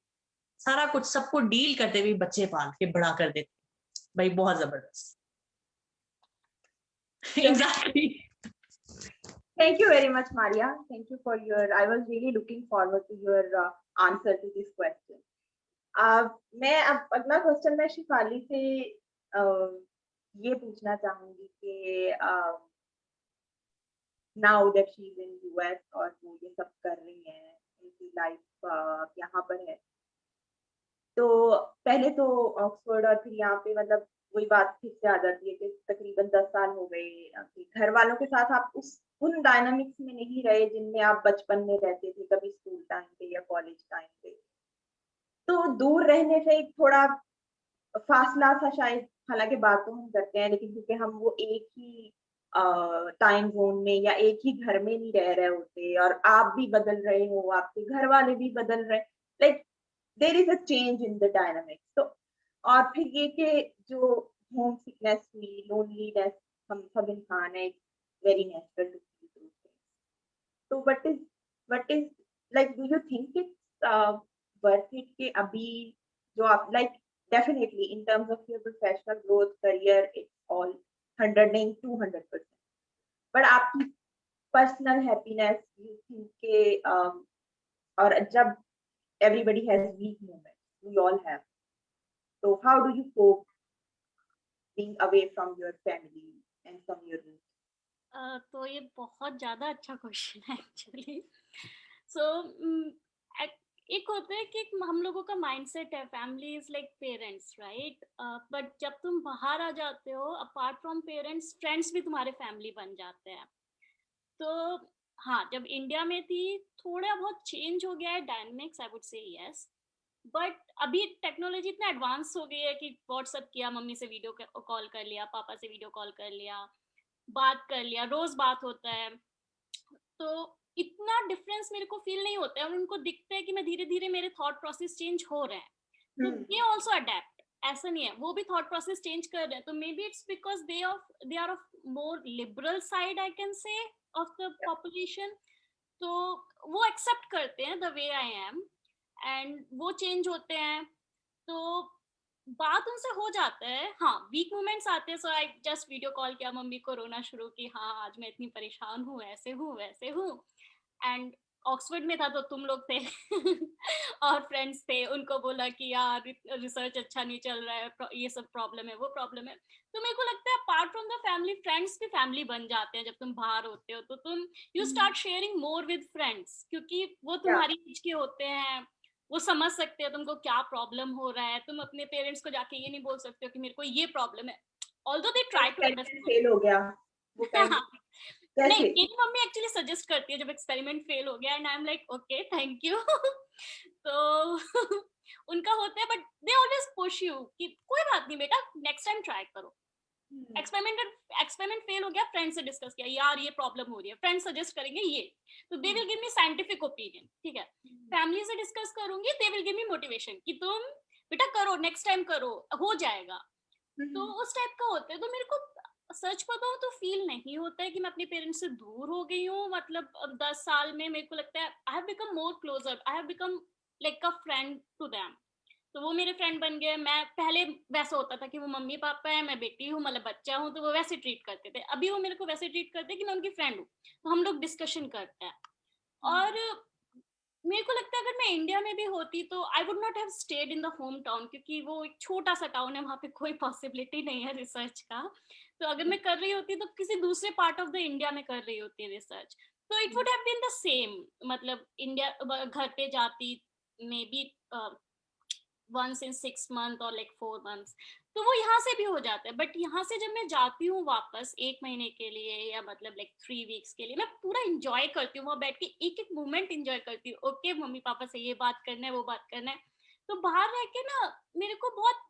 सारा कुछ सबको डील करते हुए बच्चे पाल के बड़ा कर देते, भाई बहुत जबरदस्त। Exactly. Thank you very much, Maria. Thank you for your. I was really looking forward to your answer to this question. मैं अब अगला क्वेश्चन मैं शिफाली से ये पूछना चाहूंगी कि now that she is in US और वो ये सब कर रही हैं, उनकी लाइफ यहाँ पर है, तो पहले तो ऑक्सफोर्ड और फिर यहाँ पे मतलब वही बात फिर से आ जाती है कि तकरीबन 10 साल हो गए घर वालों के साथ आप उन डायनामिक्स में नहीं रहे जिनमें आप बचपन में रहते थे, कभी स्कूल टाइम पे या कॉलेज टाइम पे। तो दूर रहने से एक थोड़ा फासला सा शायद, हालांकि बात तो हम करते हैं, लेकिन क्योंकि हम वो एक ही टाइम जोन में या एक ही घर में नहीं रह रहे होते, और आप भी बदल रहे हो, आपके घर वाले भी बदल रहे, like there is a change in the dynamics. तो और फिर ये कि जो होम सिकनेस हुई, लोनलीनेस, हम सब इंसान है, very natural to feel those things. तो what is like, do you think it's worth it कि अभी जो आप like, definitely in terms of your professional growth, career, it's all 100 नहीं 200%, बट आपकी पर्सनल हैप्पीनेस, यू थिंक के और जब everybody has weak moments, we all have, so how do you cope being away from your family and from your roots? तो ये बहुत ज़्यादा अच्छा क्वेश्चन है एक्चुअली। सो एक होता है कि हम लोगों का माइंडसेट है family is like parents, right? But जब तुम बाहर आ जाते हो, अपार्ट फ्रॉम पेरेंट्स, फ्रेंड्स भी तुम्हारे फैमिली बन जाते हैं। तो हाँ, जब इंडिया में थी थोड़ा बहुत चेंज हो गया है dynamics, I would say yes. But अभी टेक्नोलॉजी इतना एडवांस हो गई है कि व्हाट्सएप किया, मम्मी से वीडियो कॉल कर लिया, पापा से वीडियो कॉल कर लिया, बात कर लिया, रोज बात होता है। तो इतना डिफरेंस मेरे को फील नहीं होता है, और उनको दिखता है कि मैं धीरे धीरे मेरे थॉट प्रोसेस चेंज हो रहे हैं, तो दे आल्सो अडेप्ट। ऐसा नहीं है, वो भी थॉट प्रोसेस चेंज कर रहे हैं। तो maybe it's because they are of more liberal side, I can say, of the population. तो वो एक्सेप्ट करते हैं the way I am, and वो चेंज होते हैं। तो बात उनसे हो जाता है। हाँ, वीक मोमेंट्स आते हैं, सो आई जस्ट वीडियो कॉल किया, मम्मी को रोना शुरू की, हाँ आज मैं इतनी परेशान हूँ, ऐसे हूँ वैसे हूँ। एंड ऑक्सफोर्ड में था तो तुम लोग थे और फ्रेंड्स थे, उनको बोला कि यार रिसर्च अच्छा नहीं चल रहा है, ये सब प्रॉब्लम है, वो प्रॉब्लम है। तो मेरे को लगता है apart from the family, friends भी फैमिली बन जाते हैं। जब तुम बाहर होते हो तो तुम you start sharing more with friends, क्योंकि वो तुम्हारी एज के होते हैं, वो समझ सकते हैं तुमको क्या प्रॉब्लम हो रहा है। तुम अपने पेरेंट्स को जाके ये नहीं बोल सकते हो कि मेरे को ये प्रॉब्लम है, although they try to understand. Fail हो गया वो पेन नहीं, कैसे? मेरी मम्मी एक्चुअली सजेस्ट करती है जब एक्सपेरिमेंट फेल हो गया, and I am like okay thank you. तो उनका होता है, but they always push you कि कोई बात नहीं बेटा, नेक्स्ट टाइम ट्राई करो। एक्सपेरिमेंट फेल हो गया, फ्रेंड से डिस्कस किया, यार ये प्रॉब्लम हो रही है, फ्रेंड सजेस्ट करेंगे ये, तो they will give me scientific opinion, ठीक है। फैमिली से डिस्कस करूंगी, they will give me motivation कि तुम बेटा करो, नेक्स्ट टाइम करो, हो जाएगा। तो उस टाइप का होता है। तो मेरे को सच बताऊं तो फील नहीं होता है कि मैं अपने पेरेंट्स से दूर हो गई हूँ। मतलब अब 10 साल में मेरे को लगता है I have become more closer, I have become like a friend to them. तो वो मेरे फ्रेंड बन गए। मैं पहले वैसा होता था कि वो मम्मी पापा है, मैं बेटी हूँ, मतलब बच्चा हूँ, तो वो वैसे ट्रीट करते थे। अभी वो मेरे को वैसे ट्रीट करते हैं कि मैं उनकी फ्रेंड हूँ, तो हम लोग डिस्कशन करते हैं। और मेरे को लगता है अगर मैं इंडिया में भी होती तो I would not have stayed in the home town, क्योंकि वो एक छोटा सा टाउन है, वहाँ पे कोई पॉसिबिलिटी नहीं है रिसर्च का। तो अगर मैं कर रही होती तो किसी दूसरे पार्ट ऑफ द इंडिया में कर रही होती रिसर्च, तो it would have been the same. मतलब इंडिया घर पे जाती maybe once in 6 months और like 4 months, तो वो यहाँ से भी हो जाता है। बट यहाँ से जब मैं जाती हूँ वापस 1 महीने के लिए या मतलब like 3 weeks के लिए, मैं पूरा इंजॉय करती हूँ, वहाँ बैठ के एक एक मोमेंट इंजॉय करती हूँ। ओके, मम्मी पापा से ये बात करना है, वो बात करना है। तो बाहर रह के ना मेरे को बहुत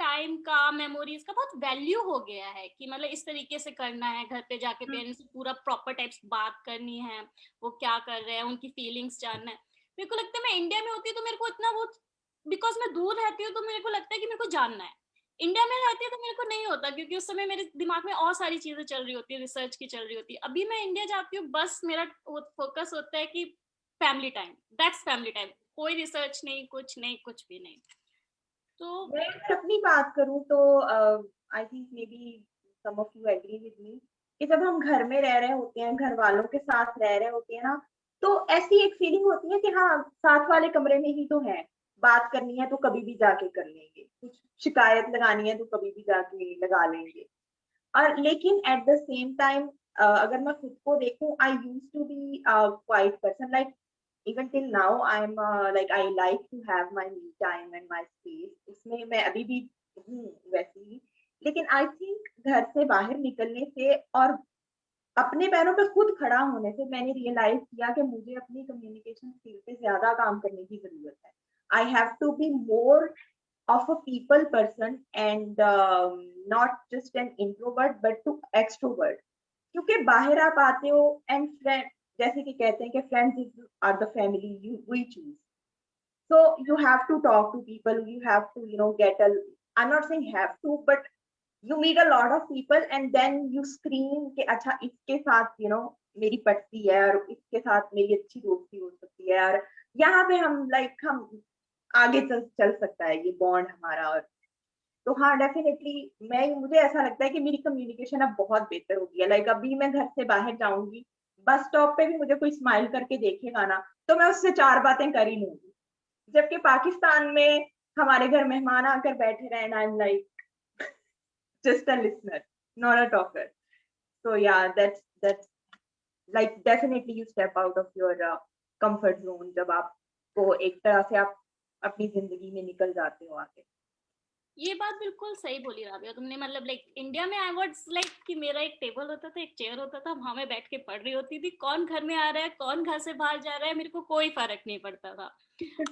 टाइम का, मेमोरीज का बहुत वैल्यू हो गया है कि मतलब इस तरीके से करना है। घर पे जाके पेरेंट्स से पूरा प्रॉपर टाइप्स बात करनी है, वो क्या कर रहे हैं, उनकी फीलिंग्स जानना है। मेरे को लगता है मैं इंडिया में होती तो मेरे को इतना वो, बिकॉज मैं दूर रहती हूँ तो मेरे को लगता है कि मेरे को जानना है। इंडिया में रहती है तो मेरे को नहीं होता, क्योंकि उस समय मेरे दिमाग में और सारी चीजें चल रही होती है, रिसर्च की चल रही होती है। अभी मैं इंडिया जाती हूँ, बस मेरा फोकस होता है कि family time, that's family time, कोई रिसर्च नहीं, कुछ नहीं, कुछ भी नहीं। तो मैं अगर अपनी बात करूं तो I think maybe some of you agree with me कि जब हम घर में रह रहे होते हैं, घर वालों के साथ रह रहे होते हैं ना, तो ऐसी एक फीलिंग होती है कि हाँ साथ वाले कमरे में ही तो है, बात करनी है तो कभी भी जाके कर लेंगे, कुछ शिकायत लगानी है तो कभी भी जाके लगा लेंगे। और लेकिन एट द सेम टाइम अगर मैं खुद को देखूं, I used to be quiet person, like even till now I'm like I like to have my me time and my space, उसमें मैं अभी भी हूँ वैसे ही। लेकिन I think घर से बाहर निकलने से और अपने पैरों पे खुद खड़ा होने से मैंने रियलाइज किया कि मुझे अपनी कम्युनिकेशन स्किल पे ज्यादा काम करने की जरूरत है। I have to be more of a people person and not just an introvert but to extrovert. क्योंकि बाहर आप आते हो एंड फ्रेंड, जैसे कि कहते हैं कि friends are the family you we choose. So you have to talk to people, you have to, get a, I'm not saying have to, but you meet a lot of people and then you screen कि अच्छा इसके साथ मेरी पटती है और इसके साथ मेरी अच्छी दोस्ती हो सकती है और यहाँ पे हम आगे चल सकता है ये बॉन्ड हमारा. और तो हाँ डेफिनेटली मुझे ऐसा लगता है कि मेरी कम्युनिकेशन अब बहुत बेहतर हो गई है. लाइक अभी मैं घर से बाहर जाऊंगी, बस स्टॉप पे भी मुझे कोई स्माइल करके देखेगा ना तो मैं उससे 4 बातें कर ही लूंगी. जबकि पाकिस्तान में हमारे घर मेहमान आकर बैठे रहे and I'm like just a listener, not a talker. So yeah, that's like definitely you step out of your comfort zone जब आपको एक तरह से आप अपनी जिंदगी में निकल जाते हो आगे. ये बात बिल्कुल सही बोली राबिया तुमने. मतलब लाइक इंडिया में आई वाज लाइक कि मेरा एक टेबल होता था, एक चेयर होता था, वहां मैं बैठ के पढ़ रही होती थी. कौन घर में आ रहा है, कौन घर से बाहर जा रहा है, मेरे को कोई फर्क नहीं पड़ता था.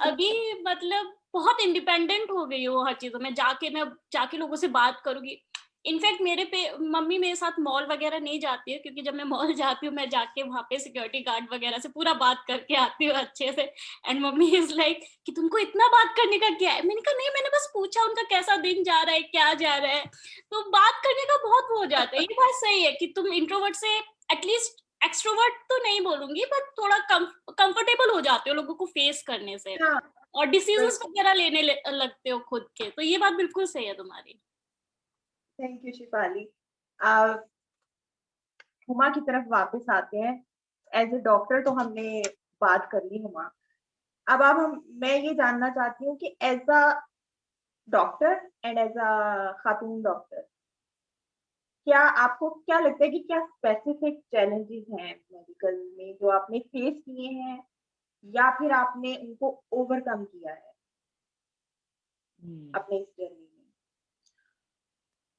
अभी मतलब बहुत इंडिपेंडेंट हो गई हूँ हर चीजों में. मैं जाके लोगों से बात करूंगी. इनफैक्ट मम्मी मेरे साथ मॉल वगैरह नहीं जाती है, क्योंकि जब मैं मॉल जाती हूँ मैं जाके वहां पे सिक्योरिटी गार्ड वगैरह से पूरा बात करके आती हूँ अच्छे से. एंड मम्मी इज लाइक कि तुमको इतना बात करने का क्या है. मैंने कहा नहीं, मैंने बस पूछा उनका कैसा दिन जा रहा है, क्या जा रहा है. तो बात करने का बहुत हो जाता है. ये बात सही है कि तुम इंट्रोवर्ट से एटलीस्ट एक्सट्रोवर्ट तो नहीं बोलूंगी बट थोड़ा कंफर्टेबल हो जाते हो लोगों को फेस करने से. और डिसीजेस वगैरह लेने लगते हो खुद के. तो ये बात बिल्कुल सही है तुम्हारी. Thank you Shifali. हुमा की तरफ वापस आते हैं. एज ए डॉक्टर तो हमने बात कर ली हुमा. अब मैं ये जानना चाहती हूँ कि as a doctor and as a खातून डॉक्टर क्या आपको क्या लगता है कि क्या स्पेसिफिक चैलेंजेस हैं मेडिकल में जो आपने फेस किए हैं या फिर आपने उनको ओवरकम किया है अपने इस जर्नी में?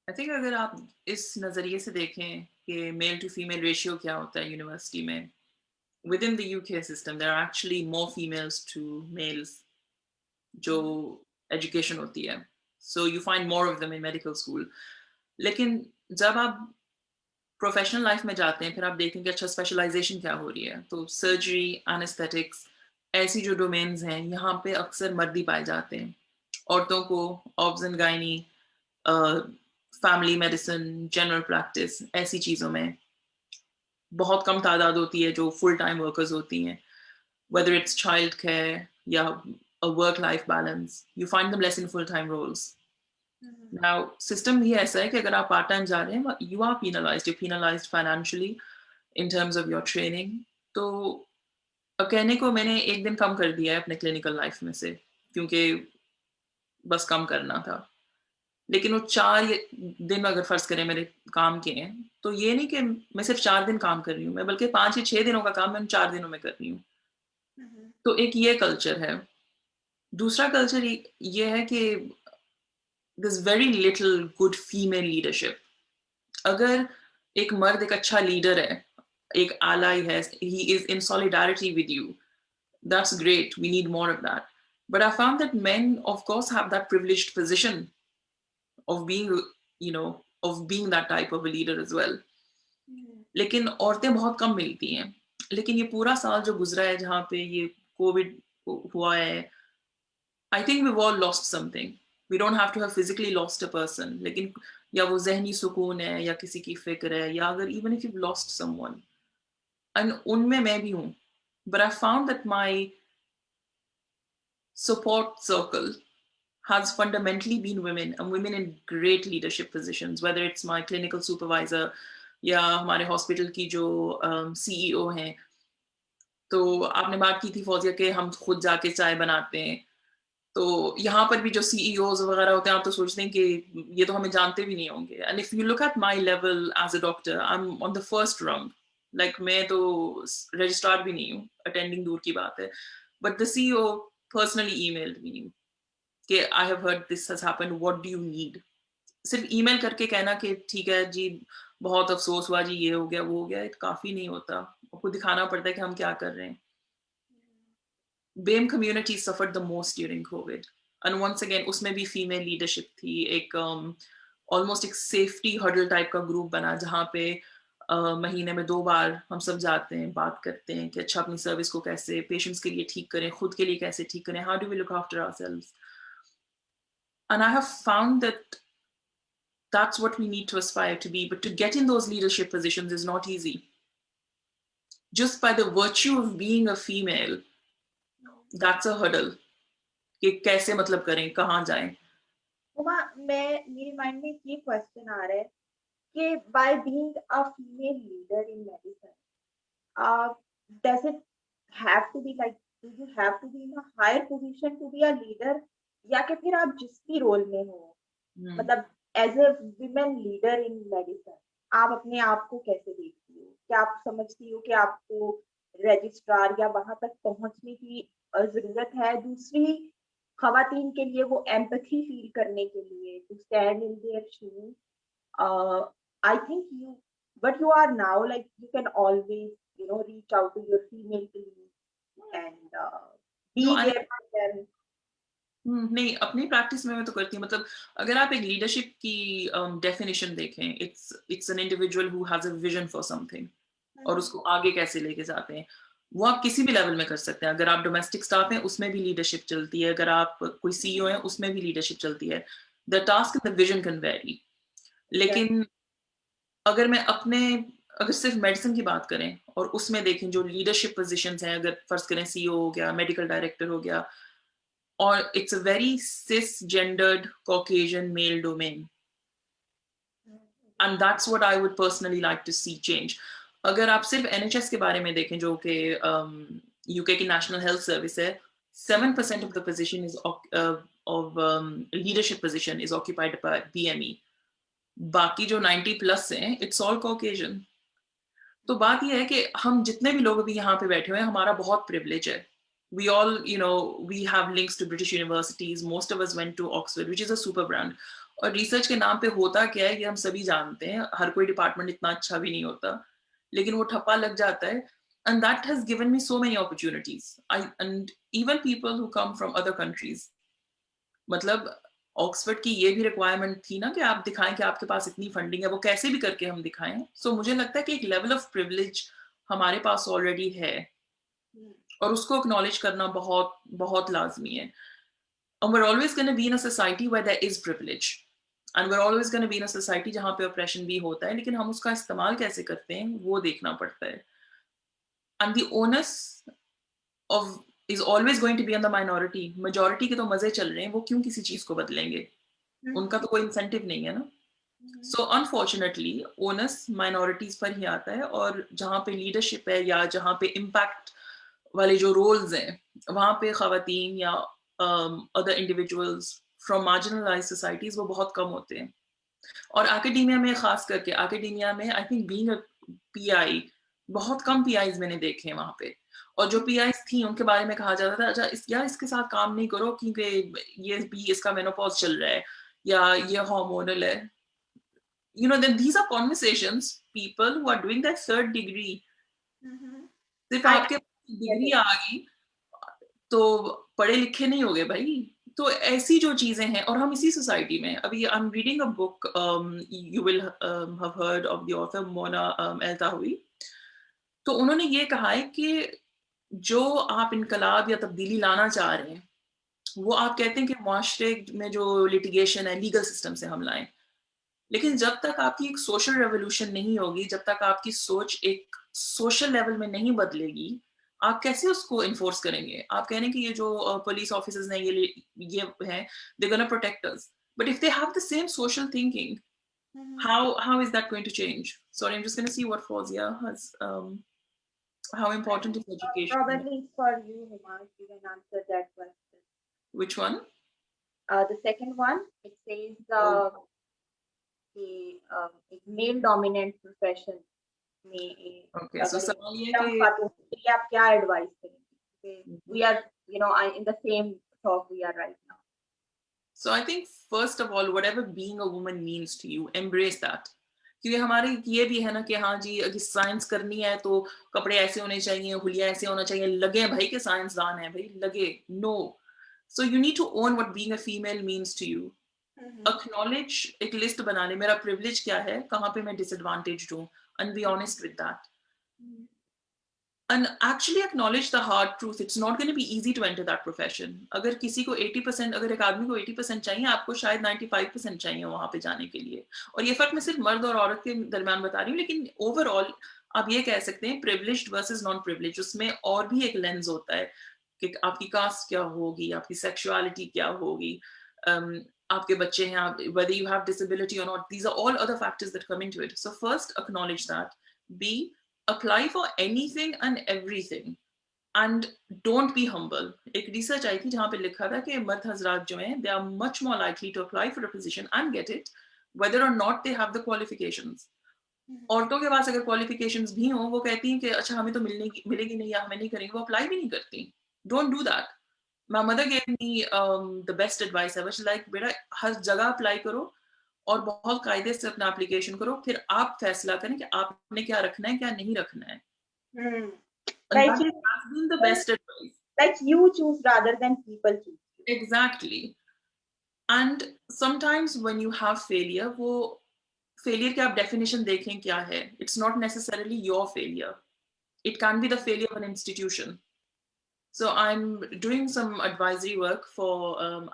आई थिंक अगर आप इस नज़रिए से देखें कि मेल टू फीमेल रेशियो क्या होता है यूनिवर्सिटी में, within the UK system there are actually more females to males जो एजुकेशन होती है. So you find more of them in medical school. लेकिन जब आप प्रोफेशनल लाइफ में जाते हैं फिर आप देखेंगे अच्छा स्पेशलाइजेशन क्या हो रही है. तो सर्जरी, एनेस्थेटिक्स, ऐसी जो डोमेन्स हैं यहाँ पे अक्सर मर्द ही पाए जाते हैं. औरतों को obs and gynae, family medicine, general practice, ऐसी चीज़ों में बहुत कम तादाद होती है जो फुल टाइम वर्कर्स होती हैं. Whether it's childcare या a work-life balance, you find them less in full-time roles. Now, system ही ऐसा है कि अगर आप part time जा रहे हैं, you are penalized. You're penalized financially in terms of your training. तो कहने को मैंने एक दिन कम कर दिया है अपने clinical life में से, क्योंकि बस कम करना था. लेकिन वो 4 दिन अगर फर्ज करें मेरे काम के हैं, तो ये नहीं कि मैं सिर्फ 4 दिन काम कर रही हूँ, मैं बल्कि 5 या 6 दिनों का काम मैं 4 दिनों में कर रही हूँ. तो एक ये कल्चर है. दूसरा कल्चर ये है कि there's very little good female leadership. अगर एक मर्द एक अच्छा लीडर है, एक ally है, he is in solidarity with you, that's great, we need more of that. But I found that men of course have that privileged position of being that type of a leader as well. लेकिन औरतें बहुत कम मिलती हैं. लेकिन ये पूरा साल जो गुजरा है जहाँ पे ये कोविड हुआ है, I think we've all lost something. We don't have to have physically lost a person. लेकिन या वो ज़हनी सुकून है या किसी की फिक्र है या अगर even if you've lost someone, and उनमें मैं भी हूँ. But I found that my support circle has fundamentally been women, and women in great leadership positions, whether it's my clinical supervisor या हमारे हॉस्पिटल की जो CEO हैं. तो आपने बात की थी फौजिया के हम खुद जाके चाय बनाते हैं. तो यहाँ पर भी जो CEOs वगैरह होते हैं आप तो सोचते हैं कि ये तो हमें जानते भी नहीं होंगे. And if you look at my level as a doctor, I'm on the first rung. Like मैं तो registrar भी नहीं हूँ, attending दूर की बात है. But the CEO personally emailed me कि I have heard this has happened, what do you need? सिर्फ ईमेल करके कहना कि ठीक है जी बहुत अफसोस हुआ जी ये हो गया वो हो गया, काफ़ी नहीं होता. आपको दिखाना पड़ता है कि हम क्या कर रहे हैं. BAME community suffered the most during COVID. And once again, उसमें भी female leadership थी, एक almost एक safety huddle type का group बना जहाँ पे महीने में 2 बार हम सब जाते हैं, बात करते हैं कि अच्छा अपनी सर्विस को कैसे पेशेंट्स के लिए ठीक करें, खुद के लिए कैसे ठीक करें, how do we look after ourselves. And I have found that that's what we need to aspire to be, but to get in those leadership positions is not easy. Just by the virtue of being a female, that's a hurdle. कि कैसे मतलब करें, कहाँ जाएं. उमा, मेरे माइंड में ये क्वेश्चन आ रहा है कि by being a female leader in medicine, does it have to be like, do you have to be in a higher position to be a leader, या कि फिर आप जिस भी रोल में हो, मतलब as a women leader in medicine आप अपने आप को कैसे देखती हो? क्या आप समझती हो कि आपको रजिस्ट्रार या वहां तक पहुंचने की जरूरत है? दूसरी खवातीन के लिए वो एम्पैथी फील करने के लिए, to stand in their shoes, I think you, but you are now like you can always reach out to your female colleagues and be there for them. नहीं, अपनी प्रैक्टिस में मैं तो करती हूँ. मतलब अगर आप एक लीडरशिप की डेफिनेशन देखें, it's an individual who has a vision for something और उसको आगे कैसे लेके जाते हैं. वो आप किसी भी लेवल में कर सकते हैं. अगर आप डोमेस्टिक स्टाफ हैं उसमें भी लीडरशिप चलती है, अगर आप कोई सीईओ हैं उसमें भी लीडरशिप चलती है. The task and the vision can very. लेकिन अगर मैं अगर सिर्फ मेडिसिन की बात करें और उसमें देखें जो लीडरशिप पोजीशंस हैं, अगर फर्ज करें सीईओ हो गया, मेडिकल डायरेक्टर हो गया, और it's a very cisgendered Caucasian male domain, and that's what I would personally like to see change. अगर आप सिर्फ NHS के बारे में देखें जो कि UK की नेशनल हेल्थ सर्विस है, 7% of the position is leadership position is occupied by BME. बाकी जो 90+ हैं, it's all Caucasian. तो बात ये है कि हम जितने भी लोग अभी यहाँ पे बैठे हुए हैं, हमारा बहुत privilege है. We all, we have links to British universities. Most of us went to Oxford, which is a super brand. और रिसर्च के नाम पे होता क्या है ये हम सभी जानते हैं. हर कोई डिपार्टमेंट इतना अच्छा भी नहीं होता, लेकिन वो ठप्पा लग जाता है. And that has given me so many opportunities. And even people who come from other countries. मतलब ऑक्सफोर्ड की ये भी रिक्वायरमेंट थी ना कि आप दिखाएं कि आपके पास इतनी फंडिंग है, वो कैसे भी करके हम दिखाएं. सो मुझे लगता है कि एक लेवल ऑफ प्रिविलेज हमारे पास ऑलरेडी है और उसको एक्नॉलेज करना बहुत बहुत लाजमी है. And we're always going to be in a society where there is privilege, and we're always going to be in a society जहाँ पे oppression भी होता है, लेकिन हम उसका इस्तेमाल कैसे करते हैं वो देखना पड़ता है. And the onus of is always going to be on the minority. Majority के तो मजे चल रहे हैं, वो क्यों किसी चीज को बदलेंगे? उनका तो कोई इंसेंटिव नहीं है ना. So unfortunately, onus minorities पर ही आता है, और जहाँ पे लीडरशिप है या जहाँ पे इम्पैक्ट वाले जो रोल्स हैं, वहाँ पे खवातीन या other individuals from marginalized societies वो बहुत कम होते हैं. और एकेडेमिया में खास करके, एकेडेमिया में I think being a pi, बहुत कम पीआईज मैंने देखे हैं वहाँ पे. और जो पीआईज थी उनके बारे में कहा जाता था अच्छा इसके साथ काम नहीं करो क्योंकि ये भी इसका मेनोपॉज चल रहा है या ये हार्मोनल है. Then these are conversations, people who are doing their 3rd degree. सिर्फ आपके डिग्री आ गई तो पढ़े लिखे नहीं हो गए भाई. तो ऐसी जो चीजें हैं, और हम इसी सोसाइटी में अभी I am reading a book, you will have heard of the author Mona Eltahawy. तो उन्होंने ये कहा है कि जो आप इनकलाब या तब्दीली लाना चाह रहे हैं, वो आप कहते हैं कि मुआशरे में जो लिटिगेशन है, लीगल सिस्टम से हम लाएं. लेकिन जब तक आपकी एक सोशल रेवोल्यूशन नहीं होगी, जब तक आपकी सोच एक सोशल लेवल में नहीं बदलेगी, आप कैसे उसको इन्फोर्स करेंगे? आप कह रहे हैं कि ये जो पुलिस ऑफिसर्स हैं ये हैं, they gonna protect us, but if they have the same social thinking, how is that going to change? Sorry, I'm just going to see what Fawzia has. How important is education? Probably for you, Huma, you can answer that question. Which one? The second one, it says the male dominant profession में Okay, so सवाल ये है कि आप क्या एडवाइस करेंगे? We are, in the same talk we are right now. So I think first of all, whatever being a woman means to you, embrace that. क्योंकि हमारे ये भी है ना कि हाँ जी अगर साइंस करनी है तो कपड़े ऐसे होने चाहिए, हुलिया ऐसे होना चाहिए, लगे भाई के साइंसदान है भाई, लगे। No, so you need to own what being a female means to you. Acknowledge, एक लिस्ट बना ले, मेरा प्रिविलेज क्या है, कहाँ पे मैं डिसएडवांटेज्ड हूँ, and be honest with that, and actually acknowledge the hard truth. It's not going to be easy to enter that profession. अगर किसी को 80%, अगर एक आदमी को 80% चाहिए, आपको शायद 95% चाहिए वहां पे जाने के लिए। और ये फर्क मैं सिर्फ मर्द और औरत के दरमियान बता रही हूँ, लेकिन ओवरऑल आप ये कह सकते हैं प्रिविलेज्ड वर्सेस नॉन प्रिविलेज, उसमें और भी एक लेंस होता है कि आपकी कास्ट क्या होगी, आपकी सेक्सुअलिटी क्या होगी, आपके बच्चे हैं, whether you have disability or not, these are all other factors that come into it. So first acknowledge that. B, apply for anything and everything and don't be humble. एक रिसर्च आई थी जहां पे लिखा था कि मर्द हजरात जो हैं they are much more likely to apply for a position and get it whether or not they have the qualifications. औरतों के पास अगर qualifications भी हो, वो कहती हैं कि अच्छा हमें तो मिलेगी नहीं या हमें नहीं करेंगे, वो apply भी नहीं करती. Don't do that. My mother gave me the best advice ever. She's like, बेटा हर जगह apply करो और बहुत कायदे से अपना एप्लीकेशन करो, फिर आप फैसला करें कि आपने क्या रखना है, क्या नहीं रखना है। Like And that has been the best advice. like you choose rather than people choose. Exactly. And sometimes when you have failure, वो failure की आप definition देखें क्या है. It's not necessarily your failure. It can be the failure of an institution. So I'm doing some advisory work for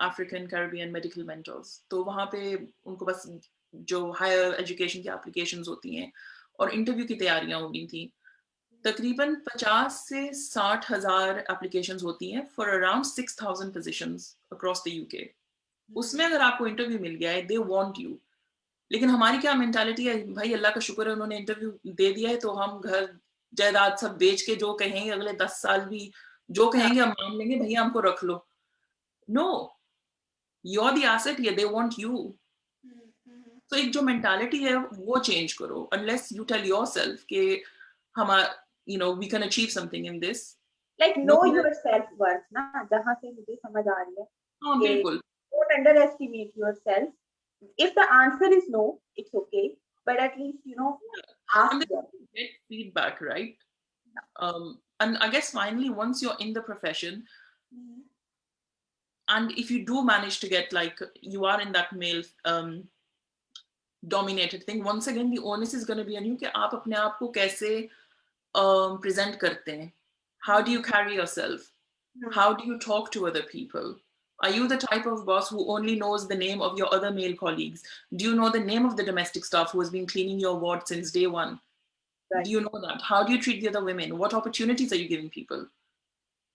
African Caribbean medical mentors. तो वहाँ पे उनको बस जो higher education की applications होती हैं और interview की तैयारियां होनी थी, तकरीबन 50 से 60 हजार applications होती हैं for around 6,000 positions across the UK. उसमें अगर आपको इंटरव्यू मिल गया है, they want you. लेकिन हमारी क्या मेंटालिटी है, भाई अल्लाह का शुक्र है उन्होंने इंटरव्यू दे दिया है, तो हम घर जायदाद सब बेच के जो कहेंगे अगले 10 साल भी जो कहेंगे हम मान लेंगे, भैया हमको रख लो. No, you're the asset here, they want you. तो एक जो मेंटालिटी है वो चेंज करो, unless you tell yourself कि हम we can achieve something in this. Like know your self-worth ना, जहाँ से मुझे समझ आ रही है. हाँ बिल्कुल. Don't underestimate yourself. If the answer is no, it's okay, but at least ask them. Get feedback, right? And I guess finally, once you're in the profession, and if you do manage to get, like, you are in that male dominated thing, once again the onus is going to be on you कि आप अपने आप को कैसे present करते हैं. How do you carry yourself? How do you talk to other people? Are you the type of boss who only knows the name of your other male colleagues? Do you know the name of the domestic staff who has been cleaning your ward since day one? Right. Do you know that? How do you treat the other women? What opportunities are you giving people?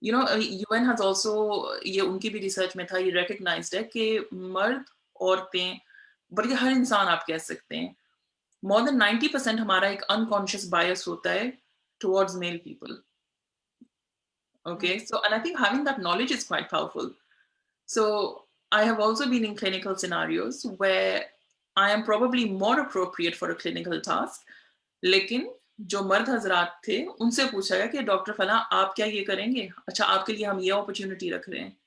UN has also, ये उनकी भी research में था, ये recognized है कि मर्द, औरतें, बल्कि हर इंसान आप कह सकते हैं, more than 90% हमारा एक unconscious bias होता है towards male people. Okay, so, and I think having that knowledge is quite powerful. So I have also been in clinical scenarios where I am probably more appropriate for a clinical task, लेकिन जो मर्द हजरात थे उनसे पूछा गया कि डॉक्टर फला आप क्या ये करेंगे, अच्छा आपके लिए हम ये अपॉर्चुनिटी रख रहे हैं.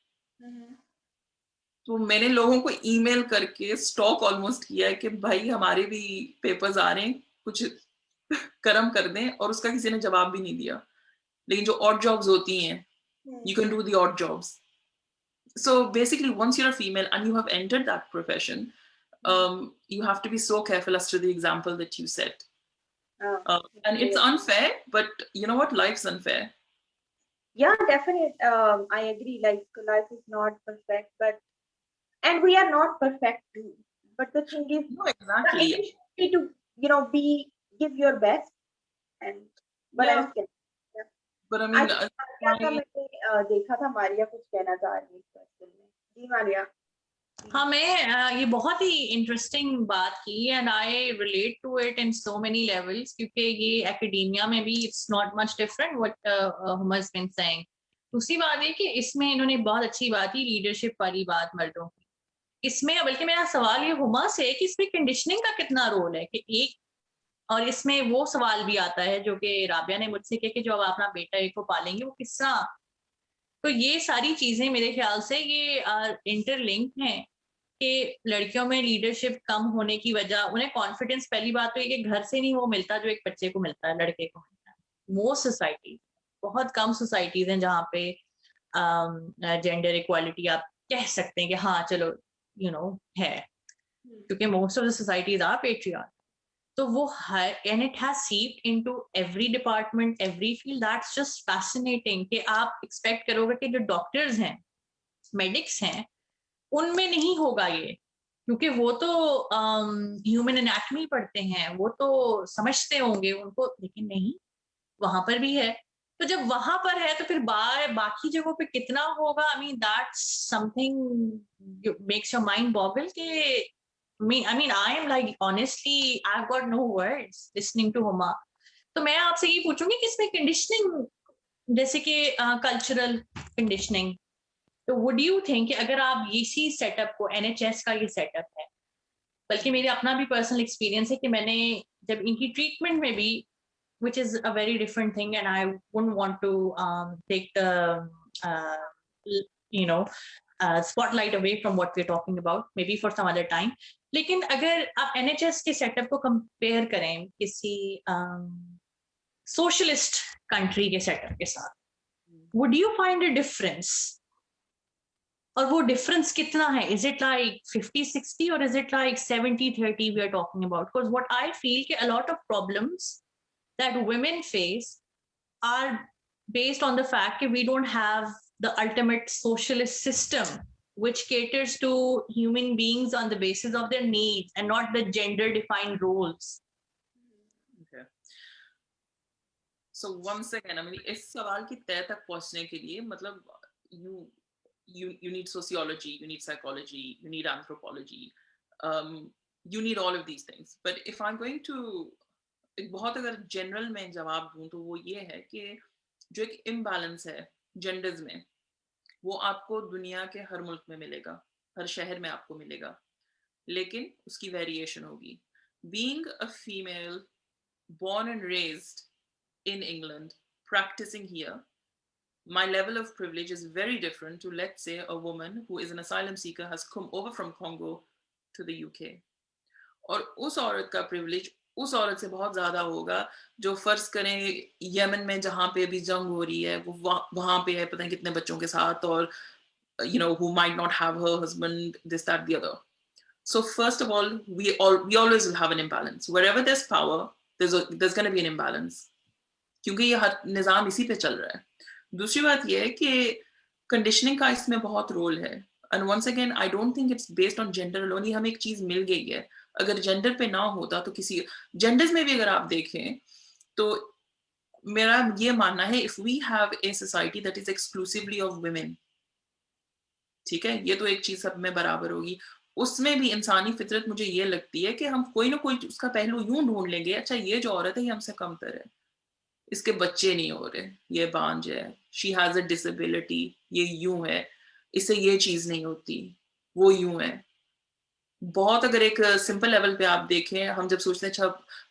तो मैंने लोगों को ईमेल करके स्टॉक ऑलमोस्ट किया है कि भाई हमारे भी पेपर्स आ रहे हैं, कुछ कर्म कर दें, और उसका किसी ने जवाब भी नहीं दिया. लेकिन जो ऑड जॉब्स होती हैं, you can do the odd jobs. So basically, once you're a female and you have entered that profession, you have to be so careful as to the example that you set. And it's unfair, but you know what? Life's unfair. Yeah, definitely. I agree. Like, life is not perfect, and we are not perfect too. But the thing is, no, exactly. To give your best, and but yeah. But I mean, देखा था मारिया कुछ कहना चाह रही है इस क्वेश्चन में. जी मारिया. हाँ, मैं ये बहुत ही इंटरेस्टिंग बात की, and I relate to it in so many levels, क्योंकि ये एकेडेमिया में भी it's not much different what Huma has been saying. दूसरी बात है कि इसमें इन्होंने बहुत अच्छी बात की, लीडरशिप वाली बात मर्दों की. इसमें बल्कि मेरा सवाल ये हुमा से कि इसमें कंडीशनिंग का कितना रोल है, कि एक, और इसमें वो सवाल भी आता है जो कि राबिया ने मुझसे किया कि जो आप अपना बेटा एक को पालेंगे वो किस तरह. तो ये सारी चीजें मेरे ख्याल से ये इंटरलिंक हैं, कि लड़कियों में लीडरशिप कम होने की वजह, उन्हें कॉन्फिडेंस, पहली बात तो ये कि घर से नहीं वो मिलता जो एक बच्चे को मिलता है, लड़के को मिलता है। मोस्ट सोसाइटी, बहुत कम सोसाइटीज हैं जहाँ पे जेंडर इक्वालिटी आप कह सकते हैं कि हाँ चलो है, क्योंकि most of the societies are patriarch. तो वो है, and it has seeped into every department, every field. That's just fascinating कि आप एक्सपेक्ट करोगे कि जो डॉक्टर्स हैं, मेडिक्स हैं, उनमें नहीं होगा ये, क्योंकि वो तो ह्यूमन एनाटॉमी पढ़ते हैं, वो तो समझते होंगे उनको, लेकिन नहीं, वहां पर भी है। तो जब वहां पर है तो फिर बाकी जगहों पे कितना होगा? I mean that's something makes your mind Bogle के I am like, honestly, I've got no words listening to Huma. तो मैं आपसे ये पूछूंगी कि इसमें कंडीशनिंग, जैसे कि कल्चरल कंडीशनिंग, तो वुड यू थिंक कि अगर आप इसी सेटअप को, NHS का ये सेटअप है, बल्कि मेरे अपना भी पर्सनल एक्सपीरियंस है कि मैंने जब इनकी ट्रीटमेंट में भी, which is a very different thing, and I wouldn't want to take the spotlight away from what we're talking about, maybe for some other time. लेकिन अगर आप NHS के सेटअप को कंपेयर करें किसी सोशलिस्ट कंट्री के सेटअप के साथ, would you find a difference? और वो डिफरेंस कितना है? Is it like 50-60 or is it like 70-30 we are talking about? Because what I feel कि a lot of problems that women face are based on the fact that we don't have the ultimate socialist system which caters to human beings on the basis of their needs and not the gender defined roles. Okay. So once again, I mean, इस सवाल की तय तक पहुंचने के लिए मतलब you need sociology, you need psychology, you need anthropology, you need all of these things. But if I'm going to एक बहुत अगर जनरल में जवाब दूं तो वो ये है कि जो एक इम्बैलेंस है जेंडर्स में, वो आपको दुनिया के हर मुल्क में मिलेगा, हर शहर में आपको मिलेगा, लेकिन उसकी वेरिएशन होगी. Being a female born and raised in England, practicing here, my level of privilege is very different to, let's say, a woman who is an asylum seeker, has come over from Congo to the UK. और उस औरत का privilege उस औरत से बहुत ज्यादा होगा जो फर्ज करें यमन में जहाँ पे भी जंग हो रही है, वो वहां पे है पता नहीं कितने बच्चों के साथ, और who might not have her husband, this, that, the other. So first of all, we always will have an imbalance. Wherever there's power, there's going to be an imbalance, क्योंकि ये हर निजाम इसी पे चल रहा है. दूसरी बात ये है कि कंडीशनिंग का इसमें बहुत रोल है. And once again, I don't think it's based on gender alone. ये हमें एक चीज मिल गई है. अगर जेंडर पे ना होता तो किसी जेंडर्स में भी अगर आप देखें तो मेरा ये मानना है, if we have a society that is exclusively of women, ठीक है, ये तो एक चीज सब में बराबर होगी, उसमें भी इंसानी फितरत मुझे ये लगती है कि हम कोई ना कोई उसका पहलू यूं ढूंढ लेंगे, अच्छा ये जो औरत है ये हमसे कमतर है, इसके बच्चे नहीं हो रहे, ये बांझ है, शी हैज अ डिसेबिलिटी, ये यूं है, इससे ये चीज नहीं होती, वो यूं है. बहुत अगर एक सिंपल लेवल पे आप देखें, हम जब सोचते हैं अच्छा